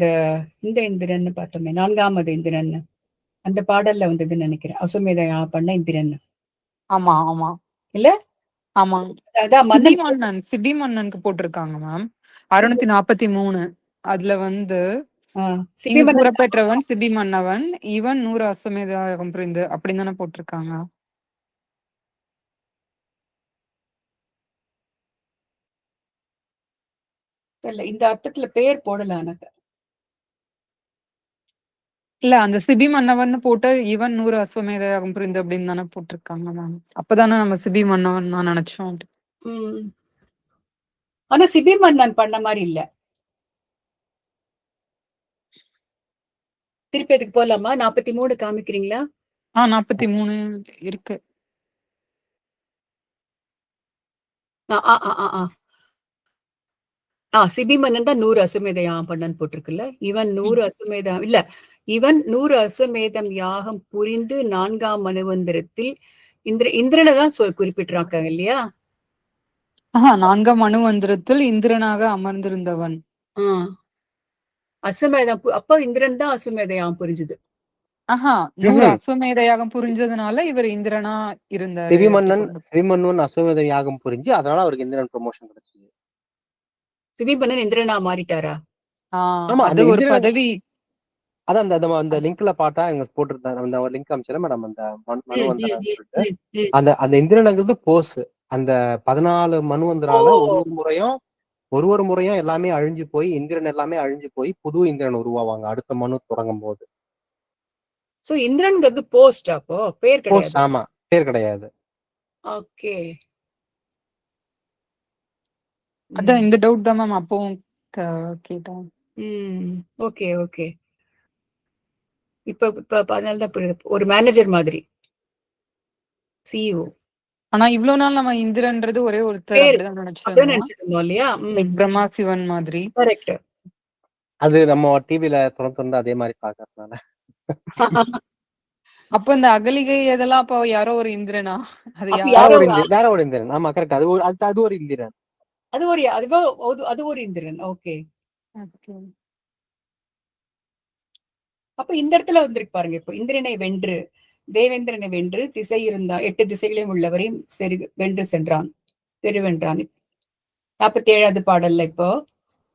இந்த இந்திரன் பார்த்தோமே 4ஆவது இந்திரன், அந்த பாடல்ல வந்ததுன்னு நினைக்கிறேன். அசுமேதையா பண்ண இந்திரன் ஆமா, ஆமா. இல்ல? ஆமா. அதான் மன்னன் சிபி மன்னனுக்கு போட்டிருக்காங்க மேம். 643. அதுல வந்து சிபி இங்கு மன்னன் கூறப்பெற்றவன் சிபி மன்னவன், இவன் 100 அஸ்வமேத யாகம் புரிந்து அப்படின்னு தானே போட்டிருக்காங்க. இல்ல, இந்த அர்த்தத்துல பேர் போடல எனக்கு. இல்ல அந்த சிபி மன்னவன் போட்டு இவன் 100 அஸ்வமேத யாகம் புரிந்து அப்படின்னு தானே போட்டிருக்காங்க மேம். அப்பதானே நம்ம சிபி மன்னவன் நான் நினைச்சோம். ஆனா சிபி மன்னன் பண்ண மாதிரி இல்ல. திருப்பி அதுக்கு போலாமா? 43 காமிக்கிறீங்களா? 43 இருக்கு. சிபி மன்னன் தான் 100 அசுமேத யாகம் பண்ணன்னு போட்டிருக்குல்ல. இவன் 100 அசுமேதம் இல்ல, இவன் 100 அசுமேதம் யாகம் புரிந்து 4ஆம் மனுவந்திரத்தில் இந்திரனை தான் குறிப்பிட்டிருக்காங்க இல்லையா? 4ஆம் மனுவந்திரத்தில் இந்திரனாக அமர்ந்திருந்தவன். அசுமேதம் அப்ப இந்திரன் தான் அசுமேத யாகம் புரிஞ்சுது. 100 அஸ்வமேத யாகம் புரிஞ்சதுனால இவர் இந்திரனா இருந்தாரு. சிவிமன்னன் அஸ்வமேத யாகம் புரிஞ்சு அதனால அவருக்கு இந்திரன் ப்ரமோஷன் கிடைச்சது. சிவிமன்னன் இந்திரனா மாறிட்டாரா? அது ஒரு பதவி. அதான் அந்த லிங்க்ல பார்த்தா இங்க போட்டிருந்தாங்க. அந்த லிங்க் அமிச்சல மேடம், அந்த மனுவந்திரன் சொல்லிட்டு அந்த இந்திரனுங்கிறது போஸ். அந்த 14 மனுவந்திரால ஒரு முறையும் எல்லாமே அழிஞ்சு போய் இந்திரன் எல்லாமே அழிஞ்சு போய் புது இந்திரன் உருவாவாங்க அடுத்த மனு தொடங்கும் போது. சோ இந்திரன்ங்கிறது போஸ்ட், அப்போ பேர் கிடையாது. ஆமா, பேர் கிடையாது. ஓகே, அதான் இந்த டவுட் தான் மேம் அப்போ கேட்டேன். Okay okay. இப்ப அதனால தான் புரியுது. ஒரு மேனேஜர் மாதிரி, சிஇஓ. ஆனா இவ்வளவு நாள் நம்ம இந்திரன்றது ஒரே ஒருத்தர் அப்படிதான் நினைச்சிருந்தோம் இல்லையா? பிரம்மா சிவன் மாதிரி. கரெக்ட். அது நம்ம டிவில தொடர்ந்து அதே மாதிரி பாக்குறதுனால. அப்ப இந்த அகலிகை இதெல்லாம் அப்ப யாரோ ஒரு இந்திரனா? அது வேற ஒரு இந்திரன். ஆமா கரெக்ட். அது ஒரு இந்திரன். அது ஒரு இந்திரன். ஓகே. அப்ப இந்த இடத்துல வந்திருக்கு பாருங்க. இப்போ இந்திரனை வென்று, தேவேந்திரனை வென்று, திசை இருந்தா 8 திசைகளையும் உள்ளவரையும் வென்று சென்றான், தெருவென்றான். 47வது பாடல்ல இப்போ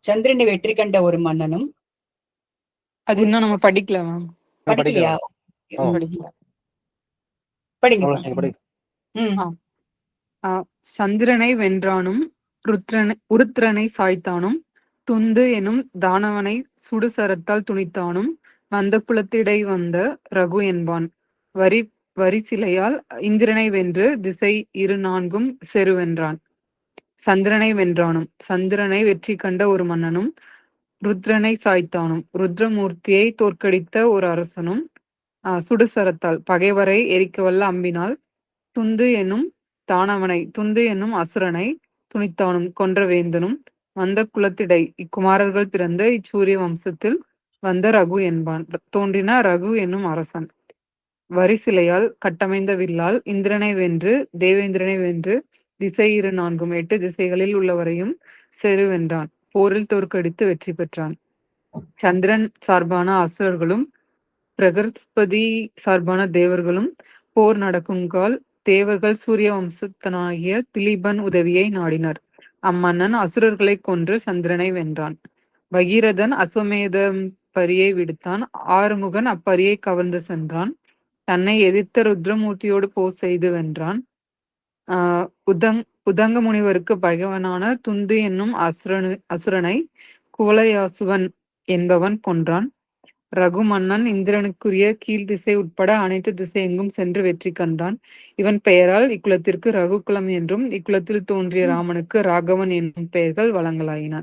சந்திரனை வெற்றி கண்ட ஒரு மன்னனும். அது இன்னும் நம்ம படிக்கல மேம். படிக்கலையா? படிங்க. சந்திரனை வென்றானும் உருத்திரனை சாய்த்தானும் துந்து எனும் தானவனை சுடுசரத்தால் துணித்தானும் வந்த குலத்திடை வந்த ரகு என்பான். வரி சிலையால் இந்திரனை வென்று திசை 4 செருவென்றான். சந்திரனை வென்றானும் சந்திரனை வெற்றி கண்ட ஒரு மன்னனும் ருத்ரனை சாய்த்தானும் ருத்ரமூர்த்தியை தோற்கடித்த ஒரு அரசனும் சுடுசரத்தால் பகைவரை எரிக்கவல்ல அம்பினால் துந்து என்னும் அசுரனை துணித்தானும் கொன்ற வேந்தனும் வந்த குலத்திடை இக்குமாரர்கள் பிறந்த இச்சூரிய வம்சத்தில் வந்த ரகு என்பான். தோன்றின ரகு என்னும் அரசன். வரி சிலையால் கட்டமைந்த வில்லால் இந்திரனை வென்று தேவேந்திரனை வென்று திசை 4 8 திசைகளில் உள்ளவரையும் செருவென்றான். போரில் தோற்கடித்து வெற்றி பெற்றான். சந்திரன் சார்பான அசுரர்களும் பிரகஸ்பதி சார்பான தேவர்களும் போர் நடக்குங்கால் தேவர்கள் சூரிய வம்சத்தனாகிய திலீபன் உதவியை நாடினர். அம்மன்னன் அசுரர்களை கொன்று சந்திரனை வென்றான். பகீரதன் அஸ்வமேதம் பரியை விடுத்தான். ஆறுமுகன் அப்பரியை கவர்ந்து சென்றான். தன்னை எதிர்த்த ருத்ரமூர்த்தியோடு போர் செய்து வென்றான். உதங்க முனிவருக்கு பகைவனான துந்து என்னும் அசுரனை குவலயாசுவன் என்பவன் கொன்றான். ரகு மன்னன் இந்திரனுக்குரிய கீழ் திசை உட்பட அனைத்து திசையெங்கும் சென்று வெற்றி கண்டான். இவன் பெயரால் இக்குலத்திற்கு ரகுகுலம் என்றும் இக்குலத்தில் தோன்றிய ராமனுக்கு ராகவன் என்னும் பெயர்கள் வழங்கலாயின.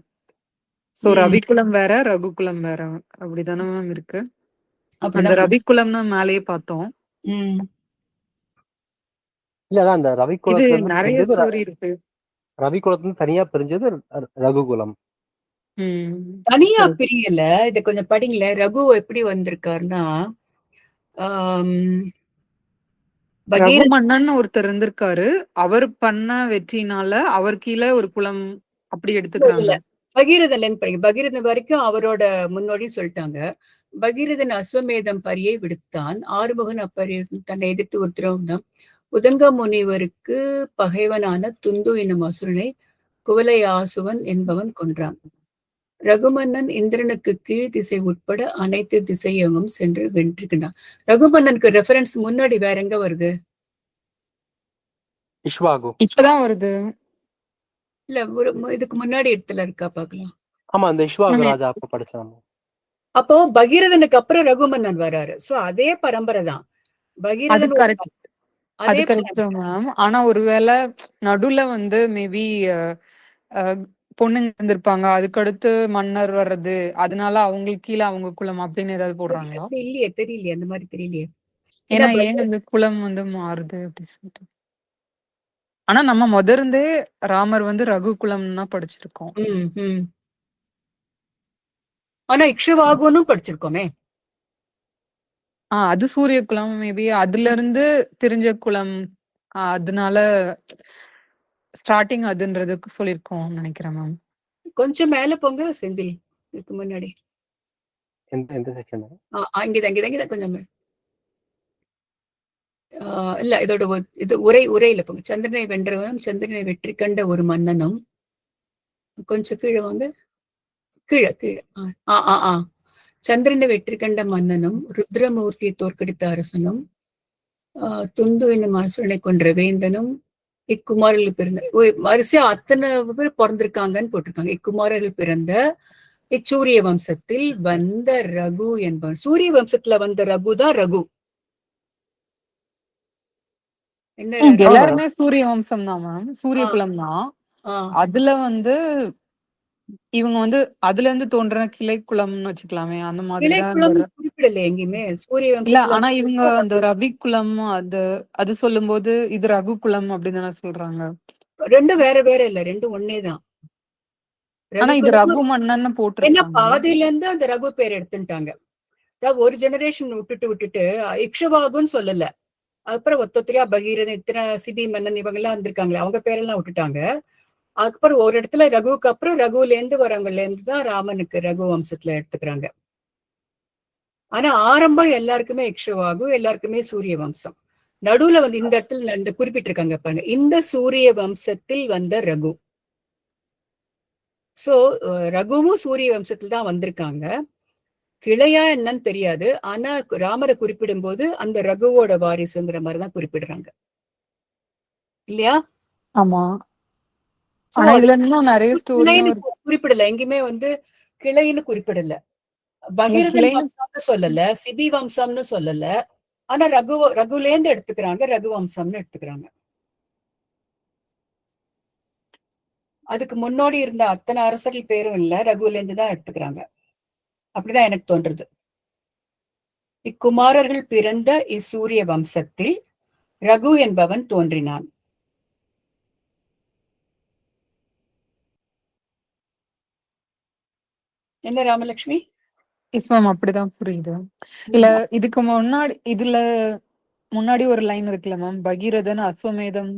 சோ ரவிக்குலம் வேற ரகுகுலம் வேற அப்படிதானே மேம் இருக்கு. அந்த ரவிக்குலம்னு மேலேயே பார்த்தோம். இல்ல அதான் அந்த இது ரவிக்குலத்துல நிறைய ஸ்டோரி இருக்கு. ரவிக்குலத்துல தனியா பிரிஞ்சது ரகுகுலம். தனியா பிரியல. இத கொஞ்சம் படிங்களேன். ரகு எப்படி வந்திருக்காருன்னா ரகு மன்னன் ஒருத்தர் இருந்திருக்காரு. அவர் பண்ண வெற்றினால அவர் கீழே ஒரு குலம் அப்படி எடுத்துக்கிறாங்க. பகீரதன் படிங்க. பகீரதன் வரைக்கும் அவரோட முன்னோடி சொல்லிட்டாங்க. பகீரதன் அஸ்வமேதம் பரியை விடுத்தான். ஆறுமுகன் அப்பரிய தன்னை எதிர்த்து உத்தரவுதான். உதங்க முனிவருக்கு பகைவனான துந்து என்னும் அசுரனை குவலயாசுவன் என்பவன் கொன்றான். ரகுமன்னன் இந்திரனுக்கு கீழ் திசை உட்பட அனைத்து திசையெங்கும் சென்று வென்றுகின்றான். ரகுமன்னனுக்கு ரெஃபரன்ஸ் முன்னாடி வேற எங்க வருது? இப்பதான் வருது. இல்ல இதுக்கு முன்னாடி இடத்துல இருக்கா பாக்கலாம். ஆமா, அந்த இஷ்வாகு ராஜா அப்ப படிச்சாங்க. அப்போ பகீரதனுக்கு அப்புறம் ரகுமன்னன் வராரு. சோ அதே பரம்பரை தான். பகீரதன் அது கரெக்ட் மேம். ஆனா ஒருவேளை நடுவுல வந்து மேபி பொண்ணுங்க இருந்திருப்பாங்க, அதுக்கடுத்து மன்னர் வர்றது, அதனால அவங்களுக்கு கீழே அவங்க குலம் அப்படின்னு ஏதாவது போடுறாங்களா? இல்லையே, தெரியலையே, அந்த மாதிரி தெரியலையே. ஏன்னா ஏன் இந்த குலம் வந்து மாறுது அப்படி சொல்லிட்டு. ஆனா நம்ம முதர்ந்தே ராமர் வந்து ரகு குலம் தான் படிச்சிருக்கோம். ஆனா இக்ஷவாகுன்னு படிச்சிருக்கோமே. அது சூரிய குலம். மேபி அதுல இருந்து பிரிஞ்ச குலம், அதனால ஸ்டார்டிங் அதுன்றது சொல்லிருக்கோம் நினைக்கிறேன் மேம். கொஞ்சம் மேல போங்க செந்தில். இதுக்கு முன்னாடி எந்த செக்ஷன்? இங்கதான் கொஞ்சம் இல்ல இதோட இது உரையில போங்க. சந்திரனை வென்றவனும் சந்திரனை வெற்றி கண்ட ஒரு மன்னனும். கொஞ்சம் கீழே வாங்க. கீழே கீழே சந்திரனை வெற்றி கண்ட மன்னனும் ருத்ரமூர்த்தியை தோற்கடித்த அரசனும் துந்து என்னும் அசுரனை கொன்ற வேந்தனும் இக்குமாரர்கள் பிறந்த வரிசையா அத்தனை பேர் பிறந்திருக்காங்கன்னு போட்டிருக்காங்க. இக்குமாரர்கள் பிறந்த இச்சூரிய வம்சத்தில் வந்த ரகு என்பவன். சூரிய வம்சத்துல வந்த ரகு தான் ரகு. எல்லாருமே சூரிய வம்சம் தான் மேம், சூரிய குலம் தான். அதுல வந்து இவங்க வந்து அதுல இருந்து தோன்ற கிளை குலம்னு வச்சுக்கலாமே, அந்த மாதிரி குறிப்பிடல எங்கேயுமே சூரிய வம்சம். இல்ல, ஆனா இவங்க அந்த ரவி குலம் அது சொல்லும் போது இது ரகு குலம் அப்படின்னு தானே சொல்றாங்க. ரெண்டும் வேற வேற இல்ல, ரெண்டும் ஒன்னேதான். ஆனா இது ரகு மன்னன் போட்டிருக்காங்க. பாதியில இருந்து அந்த ரகு பேர் எடுத்துட்டாங்க. ஒரு ஜெனரேஷன் விட்டுட்டு இக்ஷவாகுன்னு சொல்லல. அதுக்கப்புறம் ஒத்தொத்திரியா பகீரதன், இத்தனை சிபி மன்னன் இவங்க எல்லாம் வந்திருக்காங்களே, அவங்க பேரெல்லாம் விட்டுட்டாங்க. அதுக்கப்புறம் ஒரு இடத்துல ரகுவுக்கு அப்புறம் ரகுல இருந்து வரவங்கல இருந்து தான் ராமனுக்கு ரகு வம்சத்துல எடுத்துக்கிறாங்க. ஆனா ஆரம்பம் எல்லாருக்குமே இக்ஷவாகு, எல்லாருக்குமே சூரிய வம்சம். நடுவுல வந்து இந்த இடத்துல இந்த குறிப்பிட்டிருக்காங்க பாருங்க, இந்த சூரிய வம்சத்தில் வந்த ரகு. சோ ரகுவும் சூரிய வம்சத்துல தான் வந்திருக்காங்க. கிளையா என்னன்னு தெரியாது. ஆனா ராமரை குறிப்பிடும் போது அந்த ரகுவோட வாரிசுங்கிற மாதிரிதான் குறிப்பிடுறாங்க இல்லையா? ஆமா. ஆனா இதுல இன்னும் நிறைய ஸ்டோரி குறிப்பிடல, எங்கேயுமே வந்து கிளைன்னு குறிப்பிடல. பகீரதன் வம்சம்னு சொல்லல, சிபி வம்சம்னு சொல்லல. ஆனா ரகுலேந்து எடுத்துக்கிறாங்க, ரகு வம்சம்னு எடுத்துக்கிறாங்க. அதுக்கு முன்னோடி இருந்த அத்தனை அரசர்கள் பேரும் இல்ல, ரகுலேந்து தான் எடுத்துக்கிறாங்க. அப்படிதான் எனக்கு தோன்றது. இக்குமாரர்கள் பிறந்த இச்சூரிய வம்சத்தில் ரகு என்பவன் தோன்றினான். என்ன ராமலட்சுமி? அப்படிதான் புரியுது. இல்ல இதுக்கு முன்னாடி முன்னாடி ஒரு லைன் இருக்குல்ல மேம், பகீரதன் அஸ்வமேதம்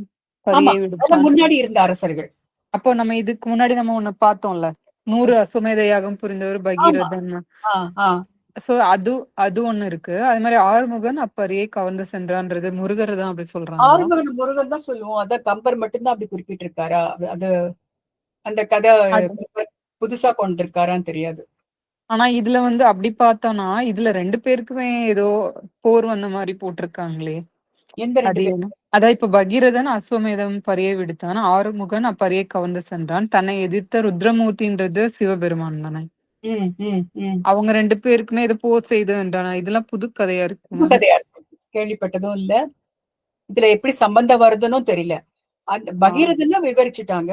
பரியை விடுத்தான். முன்னாடி இருந்த அரசர்கள். அப்போ நம்ம இதுக்கு முன்னாடி நம்ம ஒண்ணு பார்த்தோம்ல, 100 அஸ்வமேத யாகம் புரிந்தவர் பகீரதன். சோ அது ஒண்ணு இருக்கு. அது மாதிரி ஆறுமுகன் அப்பரியை கவர்ந்து சென்றான்றது முருகர் தான் அப்படி சொல்றாங்க. ஆறுமுகன் முருகன் தான் சொல்லுவோம். அத கம்பர் மட்டும்தான் அப்படி குறிப்பிட்டிருக்காரா? அது அந்த கதை புதுசா கொண்டு இருக்காரான்னு தெரியாது. ஆனா இதுல வந்து அப்படி பார்த்தோம்னா இதுல 2 பேருக்குமே ஏதோ போர் வந்த மாதிரி போட்டிருக்காங்களே. எந்த அது 2 பேர்? என்ன? அதான் இப்ப பகீரதன் அஸ்வமேதம் பரிய விடுத்தான். ஆறுமுகன் அப்பரியை கவர்ந்து சென்றான். தன்னை எதிர்த்த ருத்ரமூர்த்தின்றது சிவபெருமான் தானே. ம், ம், ம். அவங்க 2 பேருக்குமே ஏதோ போர் செய்து என்றானா. இதெல்லாம் புது கதையா இருக்கு புது மேம். கதையா இருக்கு. கேள்விப்பட்டதும் இல்ல. இதுல எப்படி சம்பந்தம் வருதுன்னும் தெரியல. அந்த ஆ. பகீரதன்னா விவரிச்சுட்டாங்க.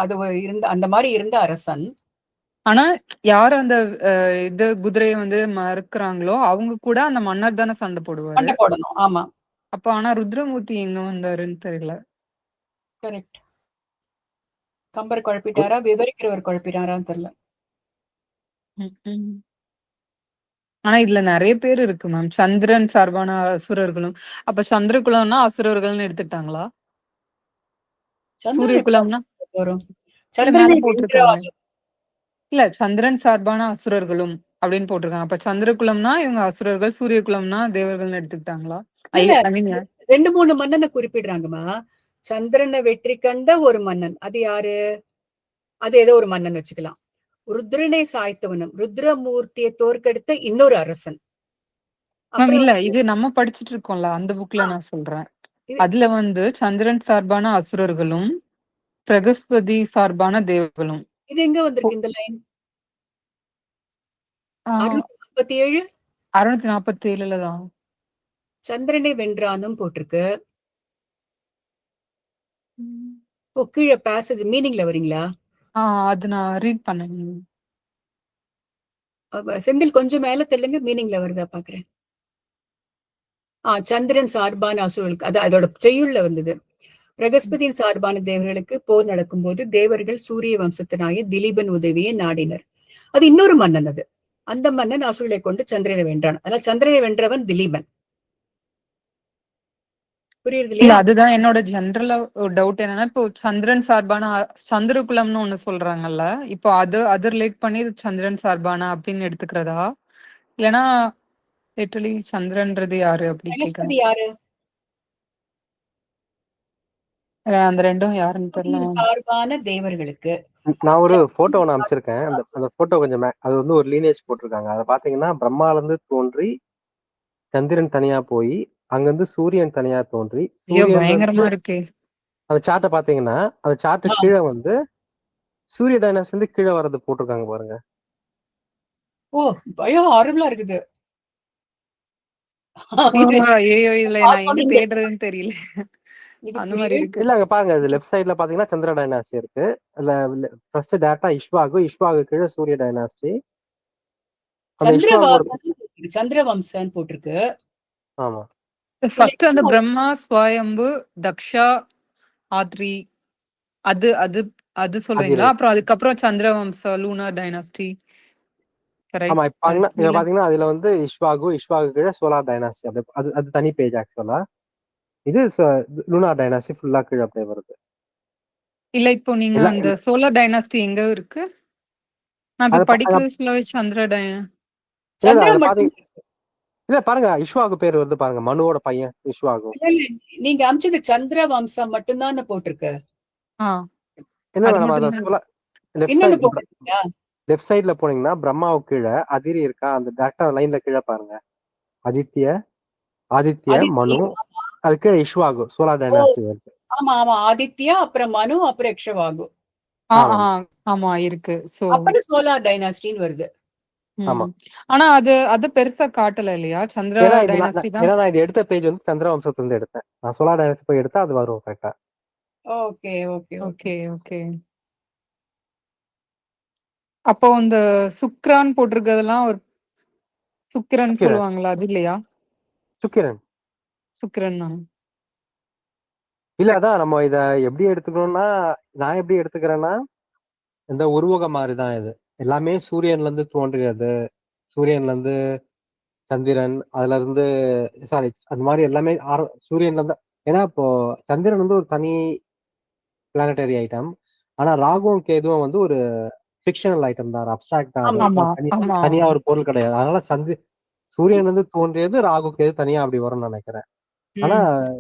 அது இருந்த அந்த மாரி இருந்த அரசன். ஆனா யார் அந்த இது குதிரைய வந்து மறுக்குறாங்களோ, அவங்க கூட அந்த மன்னர் தானே சண்டை போடுவாரு. சண்டை போடணும். ஆமா. அப்ப ஆனா ருத்ரமூர்த்தி எங்க வந்தாருன்னு தெரியல. கரெக்ட். கம்பர் குழப்பிட்டாரா? விவரிக்கிறவர் குழப்பிட்டாரான்னு தெரியல. ம். ஆனா இதுல நெறைய பேர் இருக்கு மேம். சந்திரன் சார்பான அசுரர்களும். அப்ப சந்திரகுலம்னா அசுரர்கள்னு எடுத்துட்டாங்களா? சந்திரன் சூரிய எப்படி குலம்னா வரும்? இல்ல மேல சந்திரனை போட்டிருக்காங்களே. வென்றாலும் இல்ல சந்திரன் சார்பான அசுரர்களும் அப்படின்னு போட்டிருக்காங்க. அப்ப சந்திரகுலம்னா இவங்க அசுரர்கள், சூரிய குலம்னா தேவர்கள்னு எடுத்துக்கிட்டாங்களா? இல்ல ஐ மீன் 2, 3 மன்னனை குறிப்பிடுறாங்கம்மா. சந்திரனை வெற்றி கண்ட ஒரு மன்னன். அது யாரு? அது ஏதோ ஒரு மன்னன் வச்சுக்கலாம். ருத்ரனை சாய்த்தவனும், ருத்ரமூர்த்தியை தோற்கடித்த இன்னொரு அரசன். மேம் அப்புறம் இல்ல இது நம்ம படிச்சுட்டு இருக்கோம்ல அந்த புக்ல நான் சொல்றேன். இது அதுல வந்து சந்திரன் சார்பான அசுரர்களும், பிரகஸ்பதி சார்பான தேவர்களும். இது எங்க வந்திருக்கு இந்த லைன்? ஆ 647 647ல தான். சந்திரனை வென்றானும் போட்டிருக்கு. ம். ஓ, கீழே பேசேஜ் மீனிங்ல வரீங்களா? அது நான் ரீட் பண்ணேன். செந்தில் கொஞ்சம் மேல தெரியலங்க, மீனிங்ல வருதா பாக்குறேன். சந்திரன் சார்பான அசுரர்களுக்கு அது அதோட செய்யுள்ள வந்தது. பிரகஸ்பதியின் சார்பான தேவர்களுக்கு போர் நடக்கும்போது தேவர்கள் சூரிய வம்சத்தினாய திலீபன் உதவியை நாடினர். அது இன்னொரு மன்னன் அது. அந்த மன்னன் அசுரர்களை கொண்டு சந்திரனை வென்றான். அதனால சந்திரனை வென்றவன் திலீபன். புரியுது இல்ல இல்லையா? அதுதான் என்னோட ஜெனரலா ஒரு டவுட் என்னன்னா, இப்போ சந்திரன் சார்பான சந்திரகுலம்னு ஒண்ணு சொல்றாங்கல்ல. இப்போ அது ரிலேட் பண்ணி இது சந்திரன் சார்பான அப்படின்னு எடுத்துக்கிறதா? இல்லைன்னா லிட்டரலி சந்திரன்றது யாரு அப்படி கேக்குறேன். பிரகஸ்பதி யாரு? அந்த 2ம் யாருன்னு தெரியல பிரகஸ்பதியின் மேம். சார்பான தேவர்களுக்கு நான் ஒரு போட்டோ ஒன்று அமைச்சிருக்கேன். அந்த போட்டோ கொஞ்சம் அது வந்து ஒரு லீனேஜ் போட்டிருக்காங்க. அதை பாத்தீங்கன்னா பிரம்மால இருந்து தோன்றி சந்திரன் தனியா போய் அங்கிருந்து சூரியன் தனியா தோன்றி ஐயோ சூரியன்ல பயங்கரமா இருந்து இருக்கு. அந்த சார்ட்டை பாத்தீங்கன்னா அந்த சார்ட்டு ஆ, கீழே வந்து சூரிய டைனஸ் வந்து கீழே வர்றது போட்டிருக்காங்க பாருங்க. ஓ பயம் ஆறுதலா இருக்குது. இது ஐயோ இதுல நான் எங்க பார்த்தோன்னே தேடுறதுன்னு தெரியல. இது அந்த மாதிரி புரியவே இருக்கு. இல்ல அங்க பாருங்க, இது லெஃப்ட் சைடுல பாத்தீங்கன்னா சந்திர டைனாஸ்டி இருக்கு. இல்ல ஃபர்ஸ்ட் டேரக்டா இஷ்வாகு கீழே சூரிய டைனாஸ்டி. அந்த இஷ்வாகோட சந்திரவம்சன் போட்டிருக்கு. ஆமா இதுல ஃபர்ஸ்ட் அந்த பிரம்மா, ஸ்வயம்பு, தக்ஷா, ஆத்ரி அது அது அது அது சொல்றீங்களா? ரைட். அப்புறம் அதுக்கப்புறம் சந்திரவம்சா, லூனார் டைனாஸ்டி. ஆமா கரெக்ட். இப்ப அதுக்கு இங்க கீழ பாத்தீங்கன்னா அதுல வந்து இஷ்வாகு கீழே சோலார் டைனாஸ்டி அப்படி அது அது தனி பேஜ் ஆக்சுவலா. இது லூனார் டைனாஸ்டி ஃபுல்லா கீழே அப்படியே வருது. இல்ல இப்போ நீங்க எல்லாம் அந்த சோலார் டைனாஸ்டி எங்க இருக்கு? நான் இப்ப அது படிக்கிறது ஃபுல்லாவே சந்திர இல்ல சந்திரன் அது மட்டும் இல்ல பாருங்க இஷ்வாகு பேர் வருது பாருங்க, மனுவோட பையன் இஷ்வாகு. இல்ல, இல்ல. நீங்க அமிச்சது சந்திரவம்சம் மட்டும்தான் போட்டிருக்கு. ஆ என்ன அது மேடம் மட்டும் அதுல தான். சொல்ல லெஃப்ட் இன்னொன்னு சைடு போட்டிருக்கீங்களா? லெஃப்ட் சைடுல போனீங்கன்னா பிரம்மாவுக்கு கீழே அதிரி இருக்கா, அந்த டேரக்டா லைன்ல கீழே பாருங்க. ஆதித்ய ஆதித்யா. மனு அதுக்கு இஷ்வாகு சோலார் ஓ, டைனாஸ்டி வருது. ஆமா, ஆமா. ஆதித்யா, அப்புறம் மனு, அப்புறம் யக்ஷவாகு. ஆ ஆமா ஆ ஆமா இருக்கு. சோ அப்புறம் சோலார் டைனாஸ்டின்னு வருது. ஆமா. ஆனா அது பெருசா காட்டல இல்லையா? சந்திர ஏன்னா டைனாஸ்டி தான். ஏன்னா நான் இது எடுத்த பேஜ் வந்து சந்திர வம்சத்துல இருந்து எடுத்தேன். நான் சோலார் டைனாஸ்டி போய் எடுத்தா அது வரும் கரெக்டா. Okay, okay, okay. Okay okay. அப்போ இந்த சுக்ரான் போட்டிருக்கிறதெல்லாம் ஒரு சுக்கிரன் சுக்கிரன் சொல்லுவாங்களா? அது இல்லையா? சுக்கிரன் சுக்கிரன் தான். இல்ல அதான் நம்ம இத எப்படி எடுத்துக்கணும்னா, நான் எப்படி எடுத்துக்கிறேன்னா இந்த உருவகம் மாதிரிதான் இது. எல்லாமே சூரியன்ல இருந்து தோன்றியது. சூரியன்ல இருந்து சந்திரன், அதுல இருந்து சாரி அந்த மாதிரி எல்லாமே சூரியன்ல இருந்து. ஏன்னா இப்போ சந்திரன் வந்து ஒரு தனி பிளானட்டரி ஐட்டம். ஆனா ராகுவும் கேதுவும் வந்து ஒரு ஃபிக்ஷனல் ஐட்டம் தான், அப்டிராக்ட் தான். அது ஆமா, ஆமா ஆமா. தனியா ஒரு பொருள் கிடையாது. அதனால சூரியன்ல இருந்து தோன்றியது ராகு கேது தனியா அப்படி வரும்னு நினைக்கிறேன். ஆனா ம்.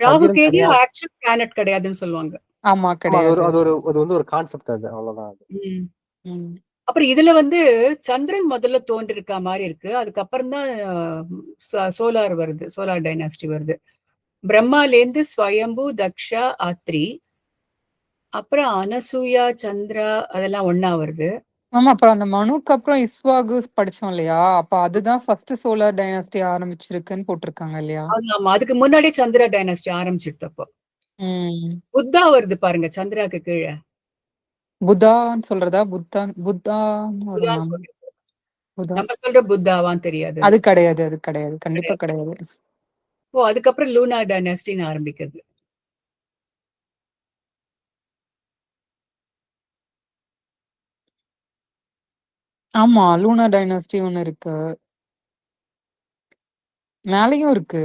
ராகு சந்திரன் கேது தனியா ஆக்சுவல் பிளானட் கிடையாதுன்னு சொல்லுவாங்க. ஆமா ஆமா, அது ஒரு கிடையாது. அது வந்து ஒரு கான்செப்ட் அது, அவ்வளவுதான் அது. ம். ம். அப்புறம் இதுல சந்திரன் முதல்ல தோன்றிருக்க மாதிரி இருக்கு. அதுக்கப்புறம் தான் சோலார் வருது. சோலார் டைனாஸ்டி வருது. பிரம்மாலேந்து ஸ்வயம்பு, தக்ஷா, ஆத்ரி, அப்புறம் அனசூயா, சந்திரா அதெல்லாம் ஒண்ணா வருது. ஆமா, அப்புறம் அந்த மனுக்கு அப்புறம் இஸ்வாகு படிச்சோம் இல்லையா? அப்ப அதுதான் ஃபர்ஸ்ட் சோலார் டைனஸ்டி ஆரம்பிச்சிருக்குன்னு போட்டிருக்காங்க இல்லையா? ஆமா, அதுக்கு முன்னாடி சந்திரா டைனஸ்டி ஆரம்பிச்சிருது. அப்போ புத்தா வருது பாருங்க சந்திராக்கு கீழே. புத்தான்னு சொல்றதா? புத்தான்னு புதான்னு வருமா? போட்டிருக்கு. புதா நம்ம சொல்ற புத்தாவான்னு தெரியாது. அது கிடையாது, அது கிடையாது, கண்டிப்பா கிடையாது. ஓ, அதுக்கப்புறம் லூனா டைனஸ்டின்னு ஆரம்பிக்கிறது. ஆமா, லூனா டைனஸ்டி ஒண்ணு இருக்கு, மேலையும் இருக்கு.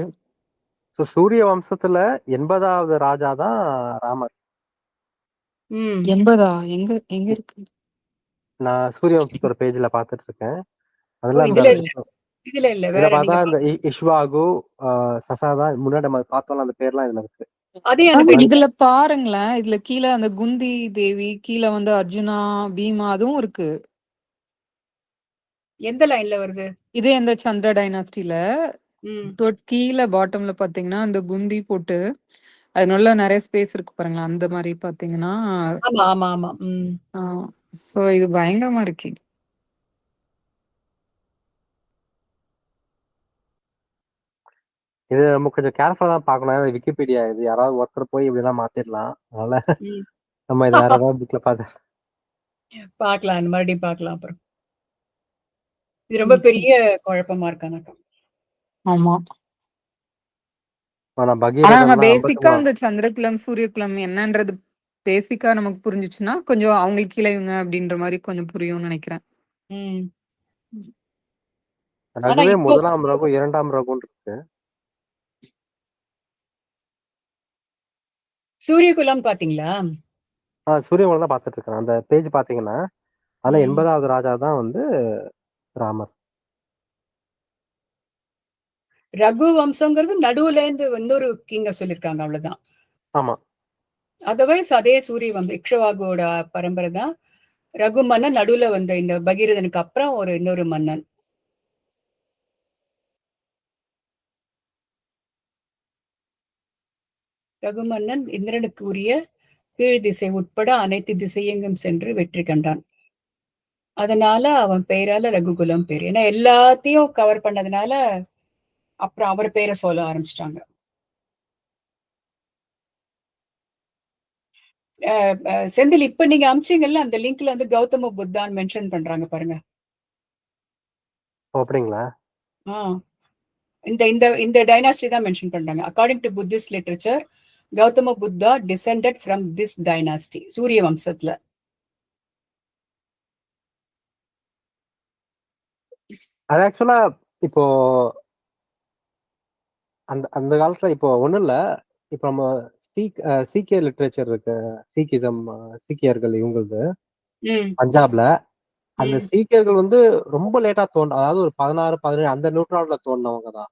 சூரிய வம்சத்துல 80வது ராஜா தான் ராமர். 80 எங்க எங்க இருக்கு? நான் சூரிய வம்சத்தோட பேஜ்ல பாத்துட்டு இருக்கேன். ஓ, அதுல அந்த இதுல இல்ல, இதுல இல்ல, இதுல வேற பார்த்தா நீங்க இந்த இஷ்வாகு, சசாதா முன்னாடி நம்ம பார்த்தோம்ல அந்த பேர்லாம் இதுல இருக்கு. அதே ஆனா அனுப்பி. இதுல பாருங்களேன், இதுல கீழே அந்த குந்தி தேவி, கீழே வந்து அர்ஜுனா, பீமா அதுவும் இருக்கு. எந்த லைன்ல வருது? இதே இந்த சந்திர டைனாஸ்டில ம். கீழே பாட்டம்ல பாத்தீங்கன்னா அந்த குந்தி போட்டு அது நல்லா நிறைய ஸ்பேஸ் இருக்கு பாருங்களேன். அந்த மாதிரி பாத்தீங்கன்னா ஆமா ஆமா ஆமா. சோ இது பயங்கரமா இருக்கு. இது நம்ம கொஞ்சம் கேர்ஃபுல்லா தான் பார்க்கணும். விக்கிபீடியா இது யாராவது ஒருத்தர் போய் இப்படிலாம் மாத்திடலாம். அதனால ம். நம்ம இது வேற ஏதாவது புக்ல பார்த்து பார்க்கலாம், மறுபடியும் பார்க்கலாம் அப்புறம். இது ரொம்ப பெரிய குழப்பமா இருக்காங்க. ஆமா, ஆனா ஆனா நம்ம பகீரதன்லாம் பேசிக்கா 53 இந்த சந்திரகுலம் சூரியகுலம் என்னன்றது பேசிக்கா நமக்கு புரிஞ்சுச்சுன்னா கொஞ்சம் அவங்களுக்கு கீழே இவங்க அப்படின்ற மாதிரி கொஞ்சம் புரியும்னு நினைக்கிறேன். ம். ஆனா ரகுவே இப்போ 1ஆம் ரகு 2ஆம் ரகுன்னு இருக்கு. சூரியகுலம் பாத்தீங்களா? சூரியகுலம் தான் பார்த்துட்டு இருக்கேன். அந்த பேஜ் பாத்தீங்கன்னா அதுல 80வது ராஜா தான் வந்து ராமர். ரகு வம்சங்கிறது நடுவுல இருந்து இன்னொரு கிங்க சொல்லிருக்காங்க, அவ்வளவுதான். ஆமா, அதர்வைஸ் அதே சூரிய வம்சம் இக்ஷவாகுவோட பரம்பரை தான். ரகு மன்னன் நடுவுல வந்த இந்த பகீரதனுக்கு அப்புறம் ஒரு இன்னொரு மன்னன். ரகு மன்னன் இந்திரனுக்கு உரிய கீழ் திசை உட்பட அனைத்து திசையெங்கும் சென்று வெற்றி கண்டான். அதனால அவன் பெயரால ரகுகுலம் பேர். ஏன்னா எல்லாத்தையும் கவர் பண்ணதுனால அப்புறம் அவர் பேரை சொல்ல ஆரம்பிச்சிட்டாங்க. செந்தில், இப்ப நீங்க அமிச்சீங்கல்ல அந்த லிங்க்ல வந்து கௌதம புத்தான் மென்ஷன் பண்றாங்க பாருங்க. அப்படிங்களா? இந்த இந்த இந்த டைனாஸ்டி தான் மென்ஷன் பண்றாங்க. According to Buddhist literature, Gautama Buddha descended from this dynasty, சூரிய வம்சத்துல. அது ஆக்சுவலா இப்போ அந்த அந்த காலத்துல இப்போ ஒண்ணும் இல்ல. இப்ப நம்ம சீக்கிய லிட்ரேச்சர் இருக்கு. சீக்கிசம், சீக்கியர்கள் இவங்களது பஞ்சாப்ல அந்த சீக்கியர்கள் வந்து ரொம்ப லேட்டா அதாவது ஒரு 16, 17 அந்த நூற்றாண்டுல தோன்றவங்க தான்.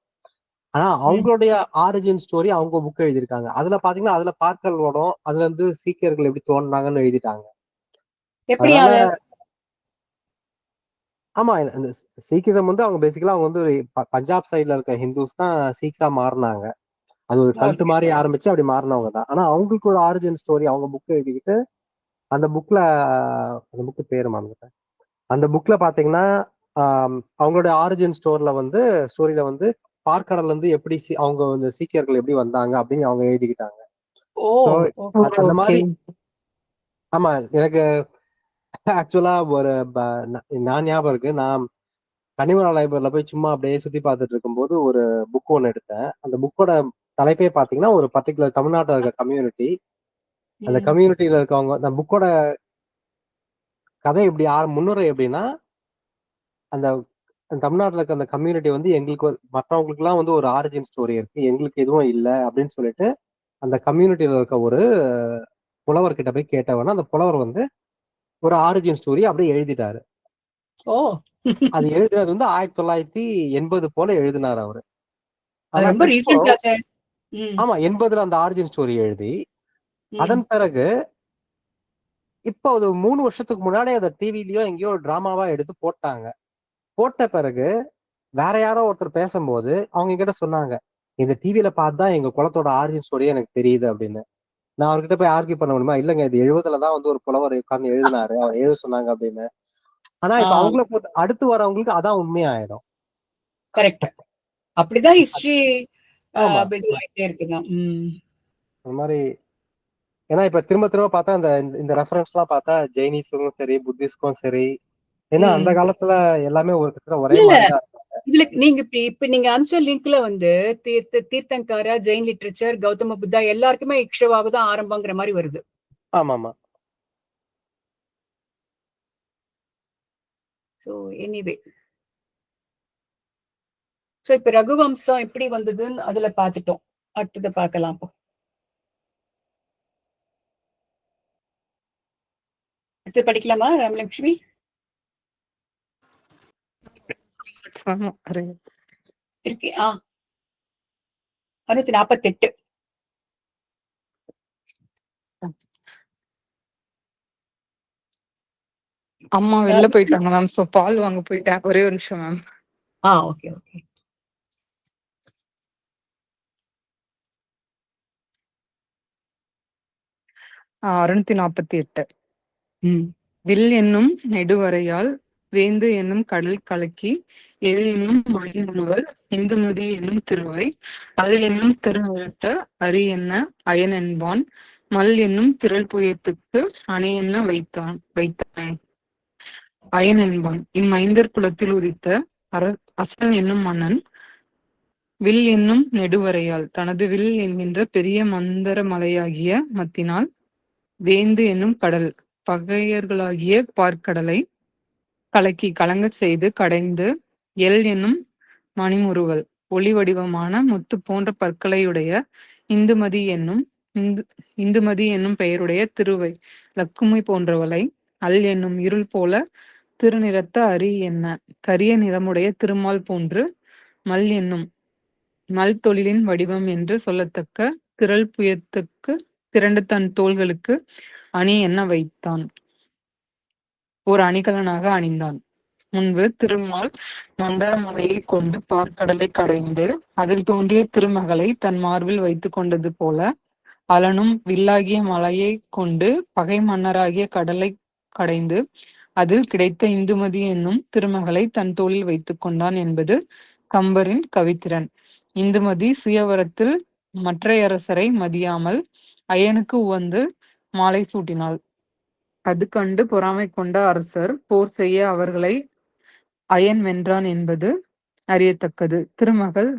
ஆனா அவங்களுடைய ஆரிஜின் ஸ்டோரி அவங்க புக் எழுதியிருக்காங்க. அதுல பாத்தீங்கன்னா அதுல பார்க்கர்களோடும் அதுல இருந்து சீக்கியர்கள் எப்படி தோன்றாங்கன்னு எழுதிட்டாங்க. எப்படி அதனால ஆமா, இந்த சீக்கிசம் வந்து அவங்க பேசிக்கலா அவங்க வந்து ஒரு பஞ்சாப் சைட்ல இருக்க ஹிந்துஸ் தான் சீக்ஸா மாறினாங்க. அது ஒரு கல்ட் மாதிரி ஆரம்பிச்சு அப்படி மாறினவங்க தான். ஆனா அவங்களுக்கு ஒரு ஆரிஜின் ஸ்டோரி அவங்க புக் எழுதிக்கிட்டு அந்த புக்ல அந்த புக்கு பேரு மறந்துட்டேன். அந்த புக்ல பாத்தீங்கன்னா அவங்களுடைய ஆரிஜின் ஸ்டோரியில வந்து பார்க்கடல்ல இருந்து எப்படி அவங்க வந்து சீக்கியர்கள் எப்படி வந்தாங்க அப்படின்னு அவங்க எழுதிக்கிட்டாங்க. சோ அந்த மாதிரி ஆமா, எனக்கு ஆக்சுவலா ஒரு நான் ஞாபகம் இருக்கு. நான் கனிமலா லைப்ரரியில போய் சும்மா அப்படியே சுத்தி பார்த்துட்டு இருக்கும்போது ஒரு புக் ஒன்னு எடுத்தேன். அந்த புக்கோட தலைப்பே பாத்தீங்கன்னா ஒரு பர்டிகுலர் தமிழ்நாட்டில் இருக்க கம்யூனிட்டி, அந்த கம்யூனிட்டியில இருக்கவங்க அந்த புக்கோட கதை எப்படி முன்னுரை எப்படின்னா, அந்த தமிழ்நாட்டில் இருக்க அந்த கம்யூனிட்டி வந்து எங்களுக்கு மற்றவங்களுக்கு எல்லாம் வந்து ஒரு ஆரிஜின் ஸ்டோரி இருக்கு, எங்களுக்கு எதுவும் இல்லை அப்படின்னு சொல்லிட்டு அந்த கம்யூனிட்டியில இருக்க ஒரு புலவர்கிட்ட போய் கேட்டவனா அந்த புலவர் வந்து ஒரு ஆரிஜின் ஸ்டோரி அப்படியே எழுதிட்டாரு. அது எழுதுறது வந்து 1980 போல எழுதினார் அவரு. ஆனா இப்போ ஆமா 80ல அந்த ஆரிஜின் ஸ்டோரி எழுதி அதன் பிறகு இப்போ அது 3 வருஷத்துக்கு முன்னாடி அதை டிவிலயோ எங்கேயோ டிராமாவா எடுத்து போட்டாங்க. போட்ட பிறகு வேற யாரோ ஒருத்தர் பேசும்போது அவங்க கிட்ட சொன்னாங்க, இந்த டிவில பார்த்தா எங்க குலத்தோட ஆரிஜின் ஸ்டோரியே எனக்கு தெரியுது அப்படின்னு. நான் அவர்கிட்ட போய் ஆர்கியூ பண்ண முடியுமா? இல்லங்க இது 70ல தான் வந்து ஒரு புலவர் உட்கார்ந்து எழுதினாரு, அவர் எழுத சொன்னாங்க அப்படின்னு. ஆனா இப்ப அவங்கள அடுத்து வரவங்களுக்கு அதான் உண்மையாயிடும். கரெக்ட். அப்படிதான் ஹிஸ்டரி ஆமா. இதுவாயிட்டே இருக்குதான். அந்த மாதிரி ஏன்னா இப்ப திரும்ப திரும்ப பார்த்தா இந்த ரெஃபரன்ஸ் எல்லாம் பார்த்தா ஜெயினிஸுக்கும் சரி, புத்திஸ்டுக்கும் சரி, ஏன்னா அந்த காலத்துல எல்லாமே ஒரு கிட்டத்தட்ட ஒரே இல்ல மாதிரிதான். இதுல நீங்க இப்ப நீங்க அனுப்பிச்ச லிங்க்ல வந்து தீர்த்தங்காரா, ஜெயின் லிட்ரேச்சர், கௌதம புத்தா எல்லாருக்குமே இக்ஷவாகு தான் ஆரம்பங்கிற மாதிரி வருது. ஆமாமா. சோ எனிவே, சோ இப்ப ரகுவம்சம் எப்படி வந்ததுன்னு அதுல பாத்துட்டோம். அடுத்தது பார்க்கலாம். அடுத்து படிக்கலாமா ராமலட்சுமி? இருக்கு. 648. அம்மா வெளில போயிட்டாங்க மேம். சோ பால் வாங்க போயிட்டாங்க. ஒரே ஒரு நிமிஷம் மேம். Okay okay. ஆ 648. ம். வில் என்னும் நெடுவரையால் வேந்து என்னும் கடல் கலக்கி எல் என்னும் மொழிமுறுவல் இந்துமதி என்னும் திருவை அல் என்னும் திருநிறுத்த அரி என்ன அயன் என்பான் மல் என்னும் திரள் புயத்துக்கு அணை என்ன வைத்தான் அயன் என்பான். இம்மைந்தர் குலத்தில் உதித்த அசன் என்னும் மன்னன் வில் என்னும் நெடுவரையால் தனது வில் என்கின்ற பெரிய மந்தர மலையாகிய மத்தினால் வேந்து என்னும் கடல் பகையர்களாகிய பார்க்கடலை கலக்கி கலங்கச் செய்து கடைந்து எல் என்னும் மணிமுறுவல் ஒளி வடிவமான முத்து போன்ற பற்களையுடைய இந்துமதி என்னும் பெயருடைய திருவை லக்குமி போன்றவளை அல் என்னும் இருள் போல திருநிறத்த அரி என்ன கரிய நிறமுடைய திருமால் போன்று மல் என்னும் மல் தொழிலின் வடிவம் என்று சொல்லத்தக்க திரள் புயத்துக்கு திரண்டு தன் தோள்களுக்கு அணி என்ன வைத்தான். ஒரு அணிகலனாக அணிந்தான். முன்பு திருமால் மந்தர மலையை கொண்டு பார்க்கடலை கடைந்து அதில் தோன்றிய திருமகளை தன் மார்பில் வைத்துக் கொண்டது போல அலனும் வில்லாகிய மலையை கொண்டு பகை மன்னராகிய கடலை கடைந்து அதில் கிடைத்த இந்துமதி என்னும் திருமகளை தன் தோளில் வைத்துக் கொண்டான் என்பது கம்பரின் கவித்திறன். இந்துமதி சுயவரத்தில் மற்றையரசரை மதியாமல் அயனுக்கு உவந்து மாலை சூட்டினாள். அது கண்டு பொறாமை கொண்ட அரசர் போர் செய்ய அவர்களை அயன் வென்றான் என்பது அறியத்தக்கது. திருமகள்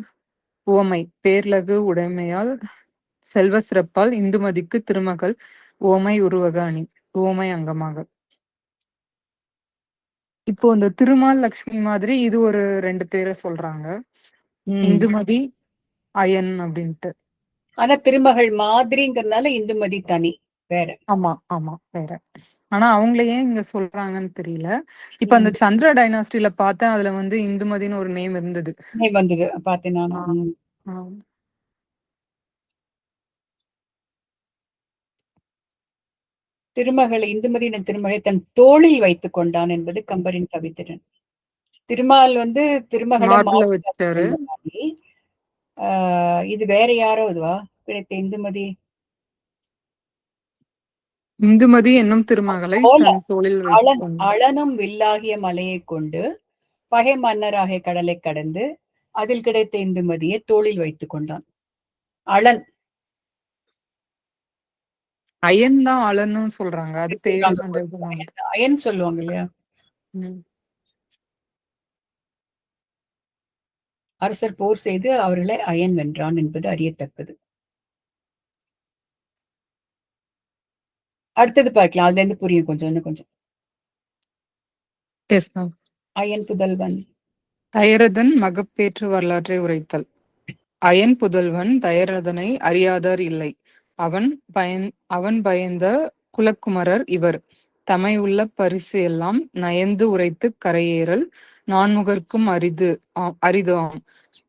உவமை பேர்லகு உடைமையால் செல்வ சிறப்பால் இந்துமதிக்கு திருமகள் உவமை உருவக அணி உவமை அங்கமாக. இப்போ இந்த திருமால் லக்ஷ்மி மாதிரி இது ஒரு 2 பேரை சொல்றாங்க. இந்துமதி அயன் அப்படின்ட்டு. ஆனா திருமகள் மாதிரிங்கிறதுனால இந்துமதி தனி வேற. ஆமா ஆமா வேற. ஆனா அவங்கள ஏன் இங்க சொல்றாங்கன்னு தெரியல. இப்ப அந்த சந்திர டைனாஸ்டில பார்த்தேன், அதுல வந்து இந்துமதின்னு ஒரு நேம் இருந்தது. வந்தது பார்த்தேன் நானும். திருமகள் இந்துமதி என்ற திருமகளை தன் தோளில் வைத்துக் கொண்டான் என்பது கம்பரின் கவித்திறன். திருமால் வந்து திருமகளை வச்சாரு. இது வேற யாரோ இதுவா கிடைத்த இந்துமதி இந்துமதி என்னும் திருமகளை தன் தோளில் அலனும் வில்லாகிய மலையை கொண்டு பகை மன்னராகிய கடலை கடந்து அதில் கிடைத்த இந்துமதியை தோளில் வைத்துக் கொண்டான். அலன் அயன் தான் அலன்னு சொல்றாங்க. அது பேர் அயன் சொல்லுவாங்க இல்லையா. அரசர் போர் செய்து அவர்களை அயன் வென்றான் என்பது அறியத்தக்கது. அடுத்தது பார்க்கலாம். அதுல இருந்து புரியும் கொஞ்சம் இன்னும் கொஞ்சம். அயன் புதல்வன் தயரதன் மகப்பேற்று வரலாற்றை உரைத்தல். அயன் புதல்வன் தயரதனை அறியாதார் இல்லை. அவன் பயந்த குலக்குமரர் இவர். தமை உள்ள பரிசு எல்லாம் நயந்து உரைத்து கரையேறல் நான்முகர்க்கும் அரிது ஆம்.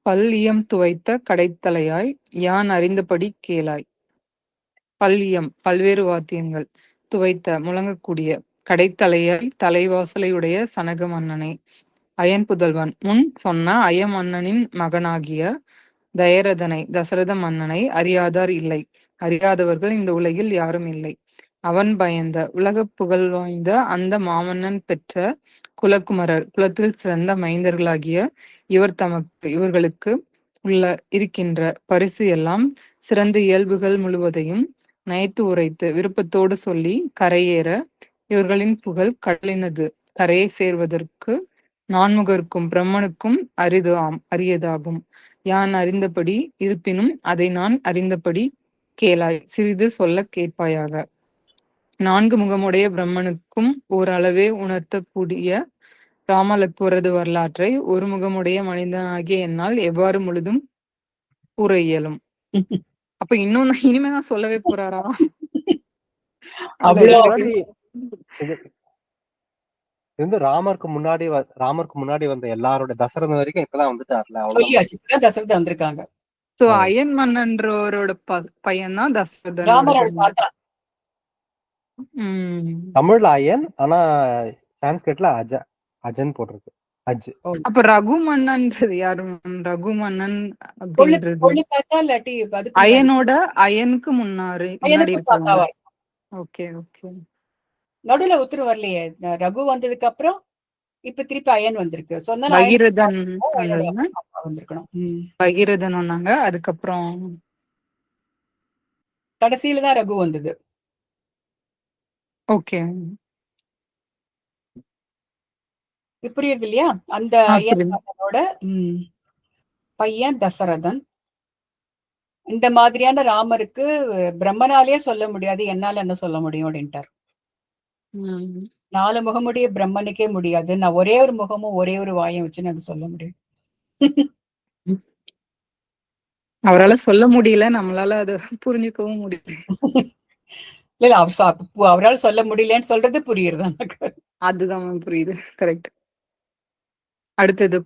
பல்லியம் துவைத்த கடைத்தலையாய் யான் அறிந்தபடி கேளாய். பல்லியம் பல்வேறு வாத்தியங்கள் துவைத்த முழங்கக்கூடிய கடைத்தலையாய் தலைவாசலையுடைய சனக மன்னனை. அயன் புதல்வன் முன் சொன்ன அய மன்னனின் மகனாகிய தயரதனை தசரத மன்னனை அறியாதார் இல்லை. அறியாதவர்கள் இந்த உலகில் யாரும் இல்லை. அவன் பயந்த உலகப் புகழ் வாய்ந்த அந்த மாமன்னன் பெற்ற குலக்குமரர் குலத்தில் சிறந்த மைந்தர்களாகிய இவர்களுக்கு இருக்கின்ற பரிசு எல்லாம் சிறந்த இயல்புகள் முழுவதையும் நயத்து உரைத்து விருப்பத்தோடு சொல்லி கரையேற இவர்களின் புகழ் கடலினது கரையை சேர்வதற்கு நான்முகர்க்கும் பிரம்மனுக்கும் அரியதாகும். யான் அறிந்தபடி இருப்பினும் அதை நான் அறிந்தபடி கேளாய், சிறிது சொல்ல கேட்பாயாக. 4 முகமுடைய பிரம்மனுக்கும் ஓரளவே உணர்த்தக்கூடிய ராமலக்குவரது வரலாற்றை ஒரு முகமுடைய மனிதனாகிய என்னால் எவ்வாறு முழுதும் கூற இயலும்? அப்ப இன்னும் இனிமேதான் சொல்லவே போறாரா? இது ராமருக்கு முன்னாடி வந்த எல்லாரோட தசரதன் வரைக்கும் இப்பதான் வந்துட்டார்ல. தசரதன் வந்திருக்காங்க. சோ அயன் மன்னன்றவரோட பையன் தான் தசரதன். தமிழ்ல அயன், ஆனா சான்ஸ்கிரிட்ல அஜன் போட்டிருக்கு. அப்ப ரகு மன்னன்றது யாரு? ரகு மன்னன் அயனோட அயனுக்கு முன்னாடி இருக்காங்க. Okay okay. நடுவுல உத்தரவு வரலையே. ரகு வந்ததுக்கு அப்புறம் இப்ப திருப்பி அயன் வந்திருக்கு. பகீரதன் வந்திருக்கணும். பகீரதன் வந்தாங்க, அதுக்கப்புறம் கடைசியில தான் ரகு வந்தது. ஓகே, புரியுது இல்லையா? அந்த அயனோட பையன் தசரதன். இந்த மாதிரியான ராமருக்கு பிரம்மனாலே சொல்ல முடியாது, என்னால என்ன சொல்ல முடியும் அப்படின்ட்டார். 4 முகமுடைய பிரம்மனுக்கே முடியாது, நான் ஒரே ஒரு முகமும் ஒரே ஒரு வாயும் வச்சு நான் சொல்ல முடியும். அவரால் சொல்ல முடியல, நம்மளால அதை புரிஞ்சுக்கவும் முடியல. இல்ல, அவரால் சொல்ல முடியலன்னு சொல்றது புரியுது எனக்கு. அதுதான் புரியுது. கரெக்ட். அடுத்தது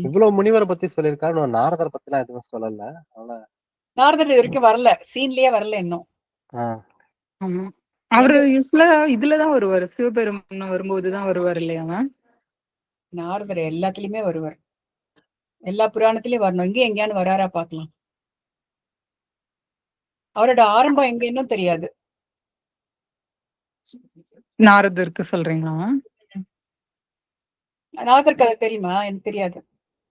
இவ்வளவு முனிவரை பத்தி சொல்லியிருக்காரு, நாரதர் பத்தி எல்லாம் எதுவும் சொல்லல. நாரதர் வரைக்கும் வரல, சீன்லயே வரல இன்னும். ஆமா, அவரு இதுலதான் வருவாரு, சிவபெருமான் வரும்போதுதான் வருவார் இல்லையா? நாரதர் எல்லாத்துலயுமே வருவார், எல்லா புராணத்திலயும் வரணும். இங்க எங்கேயானு வராரா பாக்கலாம். அவரோட ஆரம்பம் எங்க இன்னும் தெரியாது. நாரதருக்கு சொல்றீங்களா? நாரதருக்கு அது தெரியுமா? எனக்கு தெரியாது.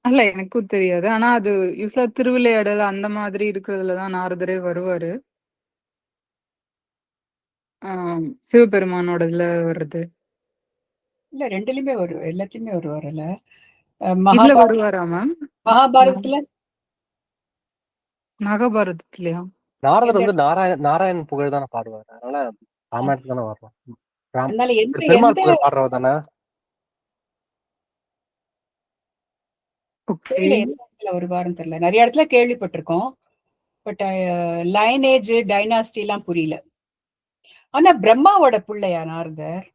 அல்ல, எனக்கும் தெரியாது. ஆனா அது யூஸ்வலா திருவிளையாடல் அந்த மாதிரி இருக்கிறதுலதான் நாரதரே வருவாரு. சிவபெருமானோடதுல வர்றது இல்ல, ரெண்டுலயுமே வருவார், எல்லாத்தையுமே வருவாருல்ல. வருவாரா மேம்? மகாபாரதத்துல, மகாபாரதத்துலயா? நாரதர் வந்து நாராயணன் புகழ் தானே பாடுவார், அதனால ராமாயணத்துக்கு தானே வரணும். பெருமாள் புகழ் பாடுறவர் தானே. வருவாருன்னு தெரியல, நிறைய இடத்துல கேள்விப்பட்டிருக்கோம். பட் லைனேஜ் டைனாஸ்டி எல்லாம் புரியல. ஆனா பிரம்மாவோட பிள்ளையா நாரதர்?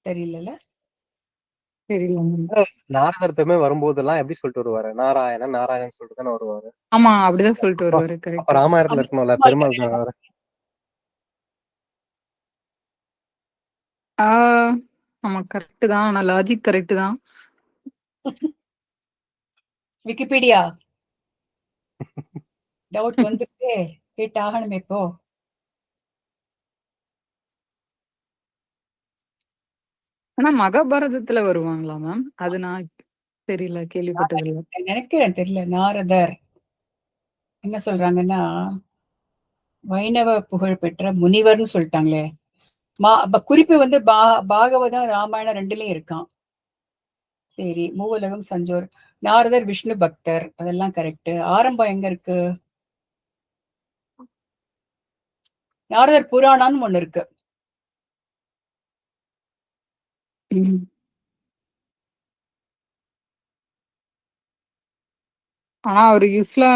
தெரியல. நாரதர் எப்பவுமே வரும்போதெல்லாம் எப்படி சொல்லிட்டு வருவாரு? நாராயணன் நாராயணன் சொல்லிட்டு தானே வருவாரு. ஆமா, அப்படிதான் சொல்லிட்டு வருவாரு. அப்ப ராமாயணத்துல இருக்கணும்ல, பெருமாள் தான். ஆமா, கரெக்ட் தான். ஆனா லாஜிக் கரெக்ட் தான். விக்கிபீடியா டவுட் வந்துட்டு கேட்டு ஆகணுமே இப்போ. ஆனா மகாபாரதத்துல வருவாங்களா மேம்? அது நான் தெரியல, கேள்விப்பட்டது நினைக்கிறேன், தெரியல. நாரதர் என்ன சொல்றாங்கன்னா, வைணவ புகழ் பெற்ற முனிவர்னு சொல்லிட்டாங்களே. குறிப்பு வந்து பாகவதம் ராமாயணம் ரெண்டுலயும் இருக்கான். சரி, மூவுலகம் சஞ்சோர். நாரதர் விஷ்ணு பக்தர், அதெல்லாம் கரெக்ட். ஆரம்பம் எங்க இருக்கு? நாரதர் புராணம்னு ஒண்ணு இருக்கு. ஆனா அவரு யூஸ்வலா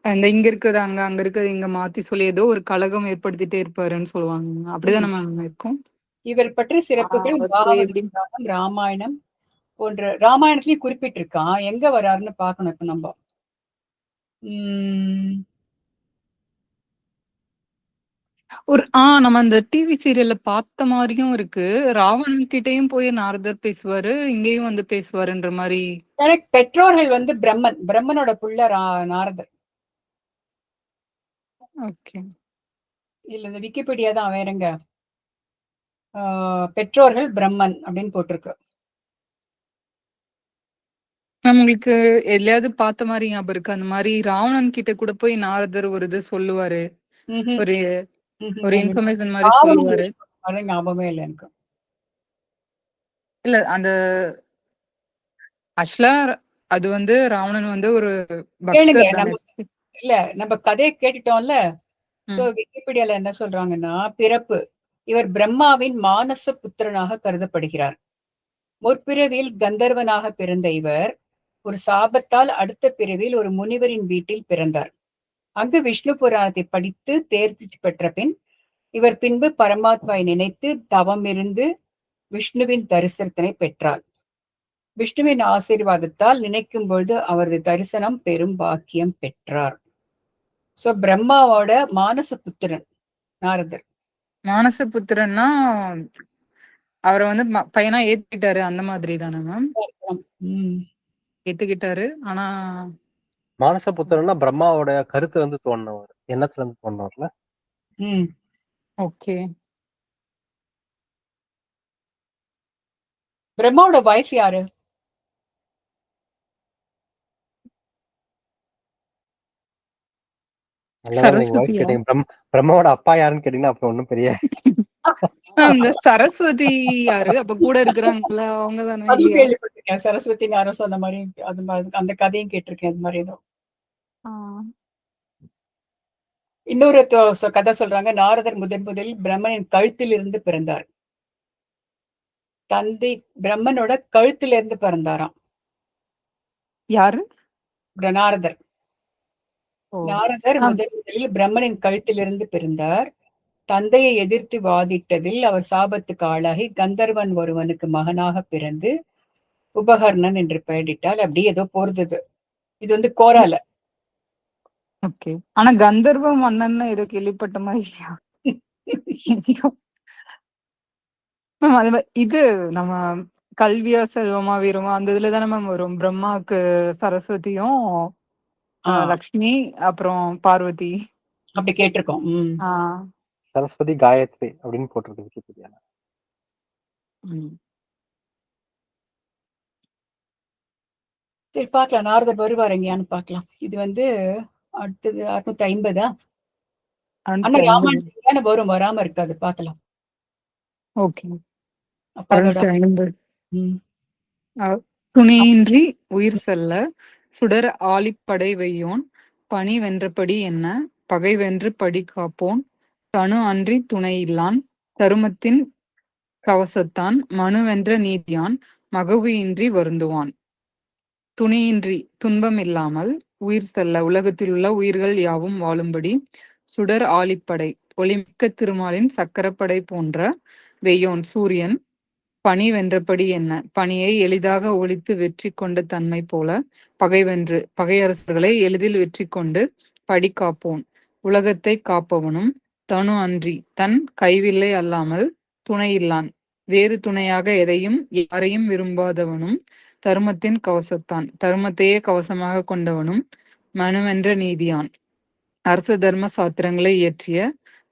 அந்த இங்க இருக்கிறது அங்க இருக்கிறது இங்க மாத்தி சொல்லி ஏதோ ஒரு கலகம் ஏற்படுத்திட்டே இருப்பாருன்னு சொல்லுவாங்க. அப்படிதான் நம்ம இருக்கும். இவர் பற்றி சிறப்புகள் பாகவதம், ராமாயணம் போன்ற ராமாயணத்திலயும் குறிப்பிட்டிருக்கான். எங்க வராருன்னு பாக்கணும் இப்ப நம்ம. நம்ம அந்த டிவி சீரியல்ல பார்த்த மாரியும் இருக்கு. ராவணன் கிட்டயும் போய் நாரதர் பேசுவாரு. இங்கேயும் வந்து பேசுவாருன்ற மாரி. கரெக்ட். பெற்றோர்கள் வந்து பிரம்மன். பிரம்மனோட புள்ள நாரதர். ஓகே. இல்ல இந்த விக்கிபீடியா தான் வேறங்க. பெற்றோர்கள் பிரம்மன் அப்படின்னு போட்டிருக்கு. உங்களுக்கு எதுலயாவது பார்த்த மாரி ஞாபகம் இருக்கு? அந்த மாரி ராவணன் கிட்ட கூட போய் நாரதர் ஒரு இது சொல்லுவாரு. ம்ஹ்ம். ஒரு ஒரு எனக்கு இன்ஃபர்மேஷன் மாரி ராவணன் சொல்லுவாரு. அது ஞாபகமே இல்ல எனக்கு. இல்ல அந்த ஆக்சுவலா அது வந்து ராவணன் வந்து ஒரு கேளுங்க. பக்தர் தானே. நம்ம கதையை கேட்டுட்டோம்ல. சோ ம். விக்கிபீடியால என்ன சொல்றாங்கன்னா, பிறப்பு. இவர் பிரம்மாவின் மானச புத்திரனாக கருதப்படுகிறார். முற்பிறவியில் கந்தர்வனாக பிறந்த இவர் ஒரு சாபத்தால் அடுத்த பிறவியில் ஒரு முனிவரின் வீட்டில் பிறந்தார். அங்கு விஷ்ணு புராணத்தை படித்து தேர்ச்சி பெற்ற பின் இவர் பின்பு பரமாத்மாவை நினைத்து தவம் இருந்து விஷ்ணுவின் தரிசனத்தினை பெற்றார். விஷ்ணுவின் ஆசீர்வாதத்தால் நினைக்கும் பொழுது அவரது தரிசனம் பெரும் பாக்கியம் பெற்றார். சோ பிரம்மாவோட மானச புத்திரன் நாரதர். மானச புத்திரன்னா அவரை வந்து பையனா ஏத்துக்கிட்டாரு அந்த மாதிரி தானே மேம்? ம். ஏத்துக்கிட்டாரு. ஆனா மானசபுத்திரன்னா பிரம்மாவோட கருத்துல இருந்து தோணுனவர், எண்ணத்துல இருந்து தோணுனவர்ல. ம். ஓகே. பிரம்மாவோட வைஃப் யாரு? நல்லவேளை நீங்க வைஃப் சரஸ்வதியா? கேட்டீங்க. பிரம்மாவோட அப்பா யாருன்னு கேட்டீங்கன்னா அப்புறம் ஒண்ணும் பெரிய அந்த சரஸ்வதி யாரு? அப்ப கூட இருக்கிறாங்கல்ல அவங்க தானே அதுவும் இல்லையா? கேள்விப்பட்டிருக்கேன். சரஸ்வதி யாரோ சொன்ன மாதிரி அந்த கதையும் கேட்டிருக்கேன். அது மாதிரி ஏதோ ஆ. இன்னொரு கதை சொல்றாங்க. நாரதர் முதலில் பிரம்மனின் கழுத்தில் இருந்து பிறந்தார். தந்தை பிரம்மனோட கழுத்துல இருந்து பிறந்தாராம் யாரு? நாரதர். ஓ. நாரதர் ஆ. முதலில் பிரம்மனின் கழுத்திலிருந்து பிறந்தார். தந்தையை எதிர்த்து வாதிட்டதில் அவர் சாபத்துக்கு ஆளாகி கந்தர்வன் ஒருவனுக்கு மகனாக பிறந்து உபகர்ணன் என்று பெயரிட்டால் அப்படி ஏதோ போறது. இது வந்து கோரால. ஓகே. ஆனா கந்தர்வ மன்னன் ஏதோ கேள்விப்பட்ட மாதிரி இல்லையா? மேம் அது இது நம்ம கல்வியா செல்வமா வீரமா அந்த இதுலதானே மேம் வரும். பிரம்மாவுக்கு சரஸ்வதியும் லக்ஷ்மி அப்புறம் பார்வதி. அப்படி கேட்டிருக்கோம். சரஸ்வதி காயத்ரி அப்படின்னு போட்டிருக்கு விக்கிபீடியால. சரி பார்க்கலாம். நாரதர் வருவார் எங்கேயான்னு பார்க்கலாம். இது வந்து அடுத்தது 650. ஆனா ராமாயணம் வரும், வராம இருக்காது. பார்க்கலாம். ஓகே. அப்ப அதோட துணையின்றி உயிர் செல்ல சுடர் ஆழிப்படை வையோன் பணி வென்றபடி என்ன பகை வென்று படி காப்போன் தனு அன்றி துணை இல்லான் தருமத்தின் கவசத்தான் மனு வென்ற நீதியான் மகவு இன்றி வருந்துவான். துணையின்றி துன்பம் இல்லாமல் உயிர் செல்ல உலகத்தில் உள்ள உயிர்கள் யாவும் வாழும்படி சுடர் ஆழிப்படை ஒளிமிக்க திருமாலின் சக்கரப்படை போன்ற வெய்யோன் சூரியன் பணி வென்றபடி என்ன பணியை எளிதாக ஒழித்து வெற்றி கொண்ட தன்மை போல பகைவென்று பகையரசர்களை எளிதில் வெற்றி கொண்டு படி காப்போன் உலகத்தை காப்பவனும் தனு அன்றி தன் கைவில்லை அல்லாமல் துணையில்லான் வேறு துணையாக எதையும் யாரையும் விரும்பாதவனும் தருமத்தின் கவசத்தான் தருமத்தையே கவசமாக கொண்டவனும் மனுவென்ற நீதியான் அரச தர்ம சாத்திரங்களை இயற்றிய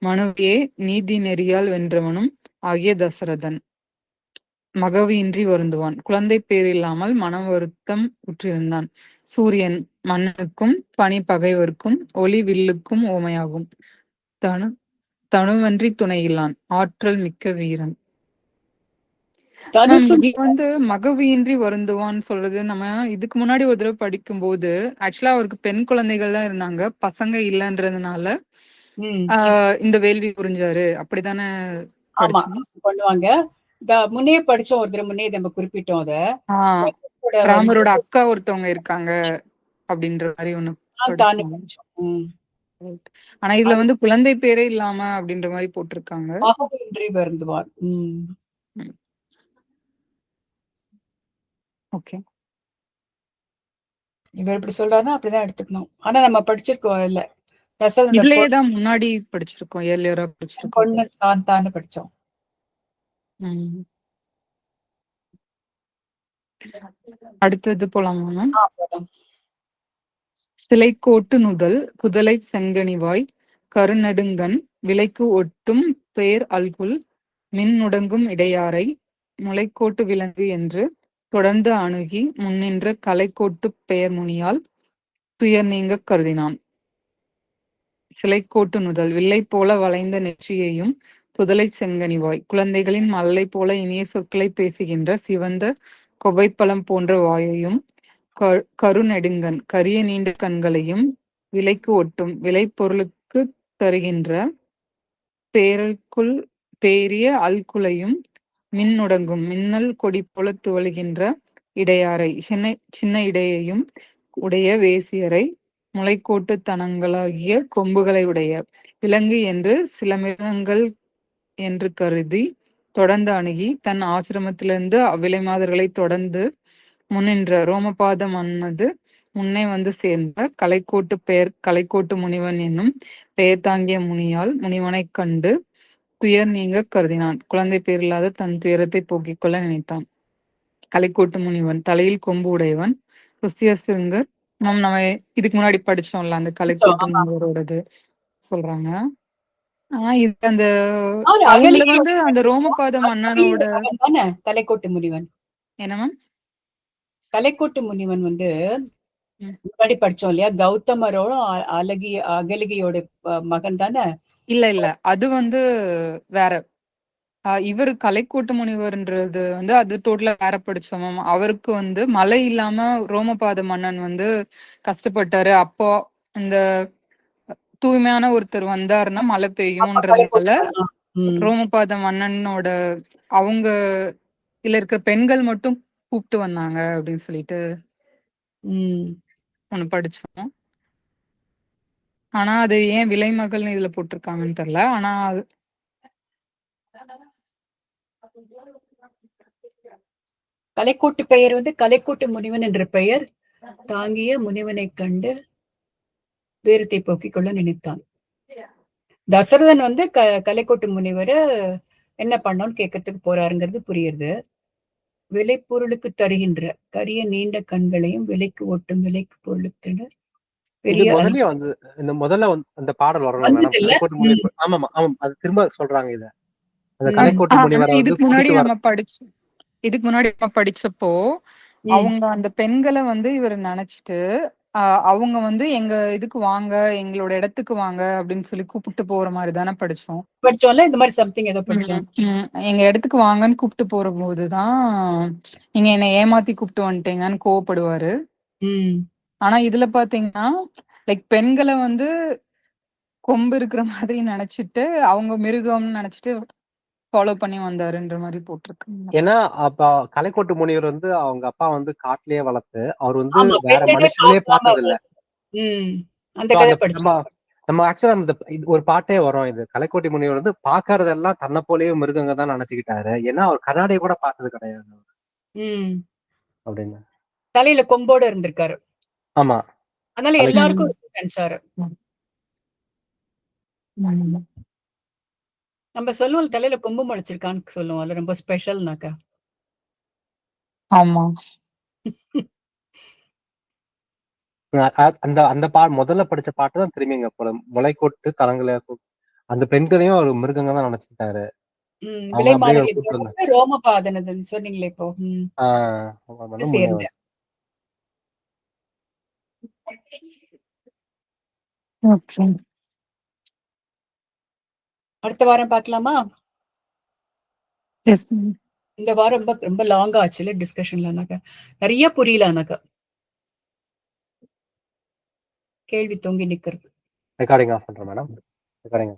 மனுவையே நீதி நெறியால் வென்றவனும் ஆகிய தசரதன் மகவு இன்றி வருந்துவான். குழந்தை பேர் இல்லாமல் மன வருத்தம் உற்றிருந்தான். சூரியன் மண்ணுக்கும் பனி பகைவர்க்கும் ஒளி வில்லுக்கும் ஓமையாகும். தனுவன்றி துணையில்லான் ஆற்றல் மிக்க வீரன். வந்து மகவியின்றி வருந்துவான்னு சொல்றது நம்ம இதுக்கு முன்னாடி ஒரு தடவை படிக்கும் போது ஆக்சுவலா அவருக்கு பெண் குழந்தைகள் தான் இருந்தாங்க, பசங்க இல்லன்றதுனால இந்த வேள்வி புரிஞ்சாரு அப்படித்தானே பண்ணுவாங்க. முன்னே படிச்சோம் ஒரு தடவை, முன்னே நம்ம குறிப்பிட்டோம். அத ராமரோட அக்கா ஒருத்தவங்க இருக்காங்க அப்படின்ற மாதிரி ஒண்ணு. ஆனா இதுல வந்து குழந்தை பேரே இல்லாம அப்படின்ற மாதிரி போட்டிருக்காங்க. வருந்துவார். ஓகே. இவர் இப்படி சொல்றாருன்னா அப்படிதான் எடுத்துக்கணும். ஆனா நம்ம படிச்சிருக்கோம் இல்ல, இதுலயேதான் முன்னாடி படிச்சிருக்கோம், ஏர்லியரா படிச்சிருக்கோம். பொண்ணு காந்தான்னு படிச்சோம். அடுத்தது போலாமா? போலாம். சிலைக்கோட்டு நுதல் குதலை செங்கனிவாய் கருநெடுங்கண் விலைக்கு ஒட்டும் பேர் அல்குல் மின்னுடங்கும் இடையாரை முளைக்கோட்டு விலங்கு என்று தொடர்ந்து அணுகி முன்னின்ற கலைக்கோட்டு பெயர் முனியால் துயர் நீங்க கருதினான். சிலைக்கோட்டு நுதல் வில்லை போல வளைந்த நெற்றியையும் புதலை செங்கனிவாய் குழந்தைகளின் மல்லை போல இனிய சொற்களை பேசுகின்ற சிவந்த கொவைப்பழம் போன்ற வாயையும் கருநெடுங்கண் கரிய நீண்ட கண்களையும் விலைக்கு ஒட்டும் விலை பொருளுக்கு தருகின்ற பேரல்குள் பேரிய அல்குலையும் மின்னுடங்கும் மின்னல் கொடி போல துவழுகின்ற இடையாரை சின்ன இடையையும் உடைய வேசியரை முளைக்கோட்டு தனங்களாகிய கொம்புகளை உடைய விலங்கு என்று சில மிருகங்கள் என்று கருதி தொடர்ந்து அணுகி தன் ஆசிரமத்திலிருந்து அவ்விலை மாதர்களை தொடர்ந்து முன்னின்ற ரோமபாத மன்னது முன்னே வந்து சேர்ந்த கலைக்கோட்டு முனிவன் என்னும் பெயர் தாங்கிய முனியால் முனிவனைக் கண்டு துயர் நீங்க கருதினான். குழந்தை பேர் இல்லாத தன் துயரத்தை போக்கிக் கொள்ள நினைத்தான். கலைக்கோட்டு முனிவன் தலையில் கொம்பு உடையவன் ருசியசிங்கர். நம்ம இதுக்கு முன்னாடி படிச்சோம்ல அந்த கலைக்கோட்டு முனிவரோடது சொல்றாங்க. இது அந்த அவங்கள வந்து அந்த ரோமபாத மன்னனோட கலைக்கோட்டு முனிவன் என்னமா கலைக்கோட்டு முனிவன் வந்து முன்னாடி படிச்சோம் இல்லையா, கௌதமரோட அகலிகையோட மகன் தானே? இல்ல அது வந்து வேற. இவர் கலைக்கோட்டு முனிவர்ன்றது வந்து அது டோட்டலா வேற படிச்சோம். அவருக்கு வந்து மழை இல்லாம ரோமபாத மன்னன் வந்து கஷ்டப்பட்டாரு. அப்போ இந்த தூய்மையான ஒருத்தர் வந்தாருன்னா மழை பெய்யும்ன்றதுனால ரோமபாத மன்னனோட அவங்க இதுல இருக்கிற பெண்கள் மட்டும் கூப்பிட்டு வந்தாங்க அப்படின்னு சொல்லிட்டு ஒண்ணு படிச்சோம். ஆனா அது ஏன் விலைமகள்னு இதுல போட்டிருக்காங்கன்னு தெரியல. ஆனா கலைக்கோட்டு பெயர் வந்து கலைக்கோட்டு முனிவன் என்ற பெயர் தாங்கிய முனிவனை கண்டு துயரத்தை போக்கிக் கொள்ள நினைத்தான். தசரதன் வந்து கலைக்கோட்டு முனிவரை என்ன பண்ணோம்னு கேட்கறதுக்கு போறாருங்கிறது புரியுது. விலை பொருளுக்கு தருகின்ற கரிய நீண்ட கண்களையும் விலைக்கு ஒட்டும் விலைக்கு பொருளுக்கு முதல்ல வந்து இந்த முதல்ல அந்த பாடல் வரணும் மேடம். கலைக்கோட்டு முனிவர். ஆமாமா ஆமாம், அது திரும்ப சொல்றாங்க இத. அந்த கலைக்கோட்டு முனிவரை இதுக்கு முன்னாடி நம்ம படிச்சப்போ அவங்க அந்த பெண்களை வந்து இவர் நினைச்சிட்டு அவங்க வந்து எங்க இதுக்கு வாங்க, எங்களோட இடத்துக்கு வாங்க அப்படின்னு சொல்லி கூப்பிட்டு போற மாதிரி தானே படிச்சோம்ல. இந்த மாதிரி சம்திங் ஏதோ படிச்சோம். எங்க இடத்துக்கு வாங்கன்னு கூப்பிட்டு போற போதுதான் நீங்க என்னை ஏமாத்தி கூப்பிட்டு வந்துட்டீங்கன்னு கோவப்படுவாரு. ஆனா இதுல பாத்தீங்கன்னா லைக் பெண்களை வந்து கொம்பு இருக்கிற மாதிரி நினைச்சிட்டு அவங்க மிருகம்னு நினைச்சிட்டு ஃபாலோ பண்ணி வந்தாருன்ற மாதிரி போட்டிருக்காங்க. ஏன்னா அப்ப கலைக்கோட்டு முனிவர் வந்து அவங்க அப்பா வந்து காட்டிலேயே வளர்த்து அவர் வந்து வேற மனுஷனே பார்த்தது இல்ல. நம்ம ஆக்சுவலா ஒரு பாட்டே வரும். இது கலைக்கோட்டி முனிவர் வந்து பாக்குறதெல்லாம் தன்னை போலயே மிருகங்க தான் நினைச்சுக்கிட்டாரு. ஏன்னா அவர் கண்ணாடியை கூட பார்த்தது கிடையாது அப்படின்னு. தலையில கொம்போட இருந்திருக்காரு. ஆமா, அதனால எல்லாருக்கும் நினைச்சாரு. நம்ம சொல்லுவோம் தலையில கொம்பு முளைச்சிருக்கான்னு சொல்லுவோம். அது ரொம்ப ஸ்பெஷல்னாக்கா. ஆமா. அந்த முதல்ல படிச்ச பாட்டு தான் திரும்பி இங்க போல முளைக்கோட்டு தலங்களை அந்த பெண்களையும் ஒரு மிருகங்க தான் நினைச்சுக்கிட்டாரு. ரோமபாதன் சொன்னீங்களே இப்போ. அடுத்த வாரம் பார்க்கலாமா? இந்த வாரம் ரொம்ப ரொம்ப லாங்கா ஆச்சுல டிஸ்கஷன்லனாக்கா. நிறைய புரியலனாக்கா. கேள்வி தொங்கி நிக்கிறது. ரெக்கார்டிங் ஆஃப் பண்றேன் மேடம். ரெக்கார்டிங்.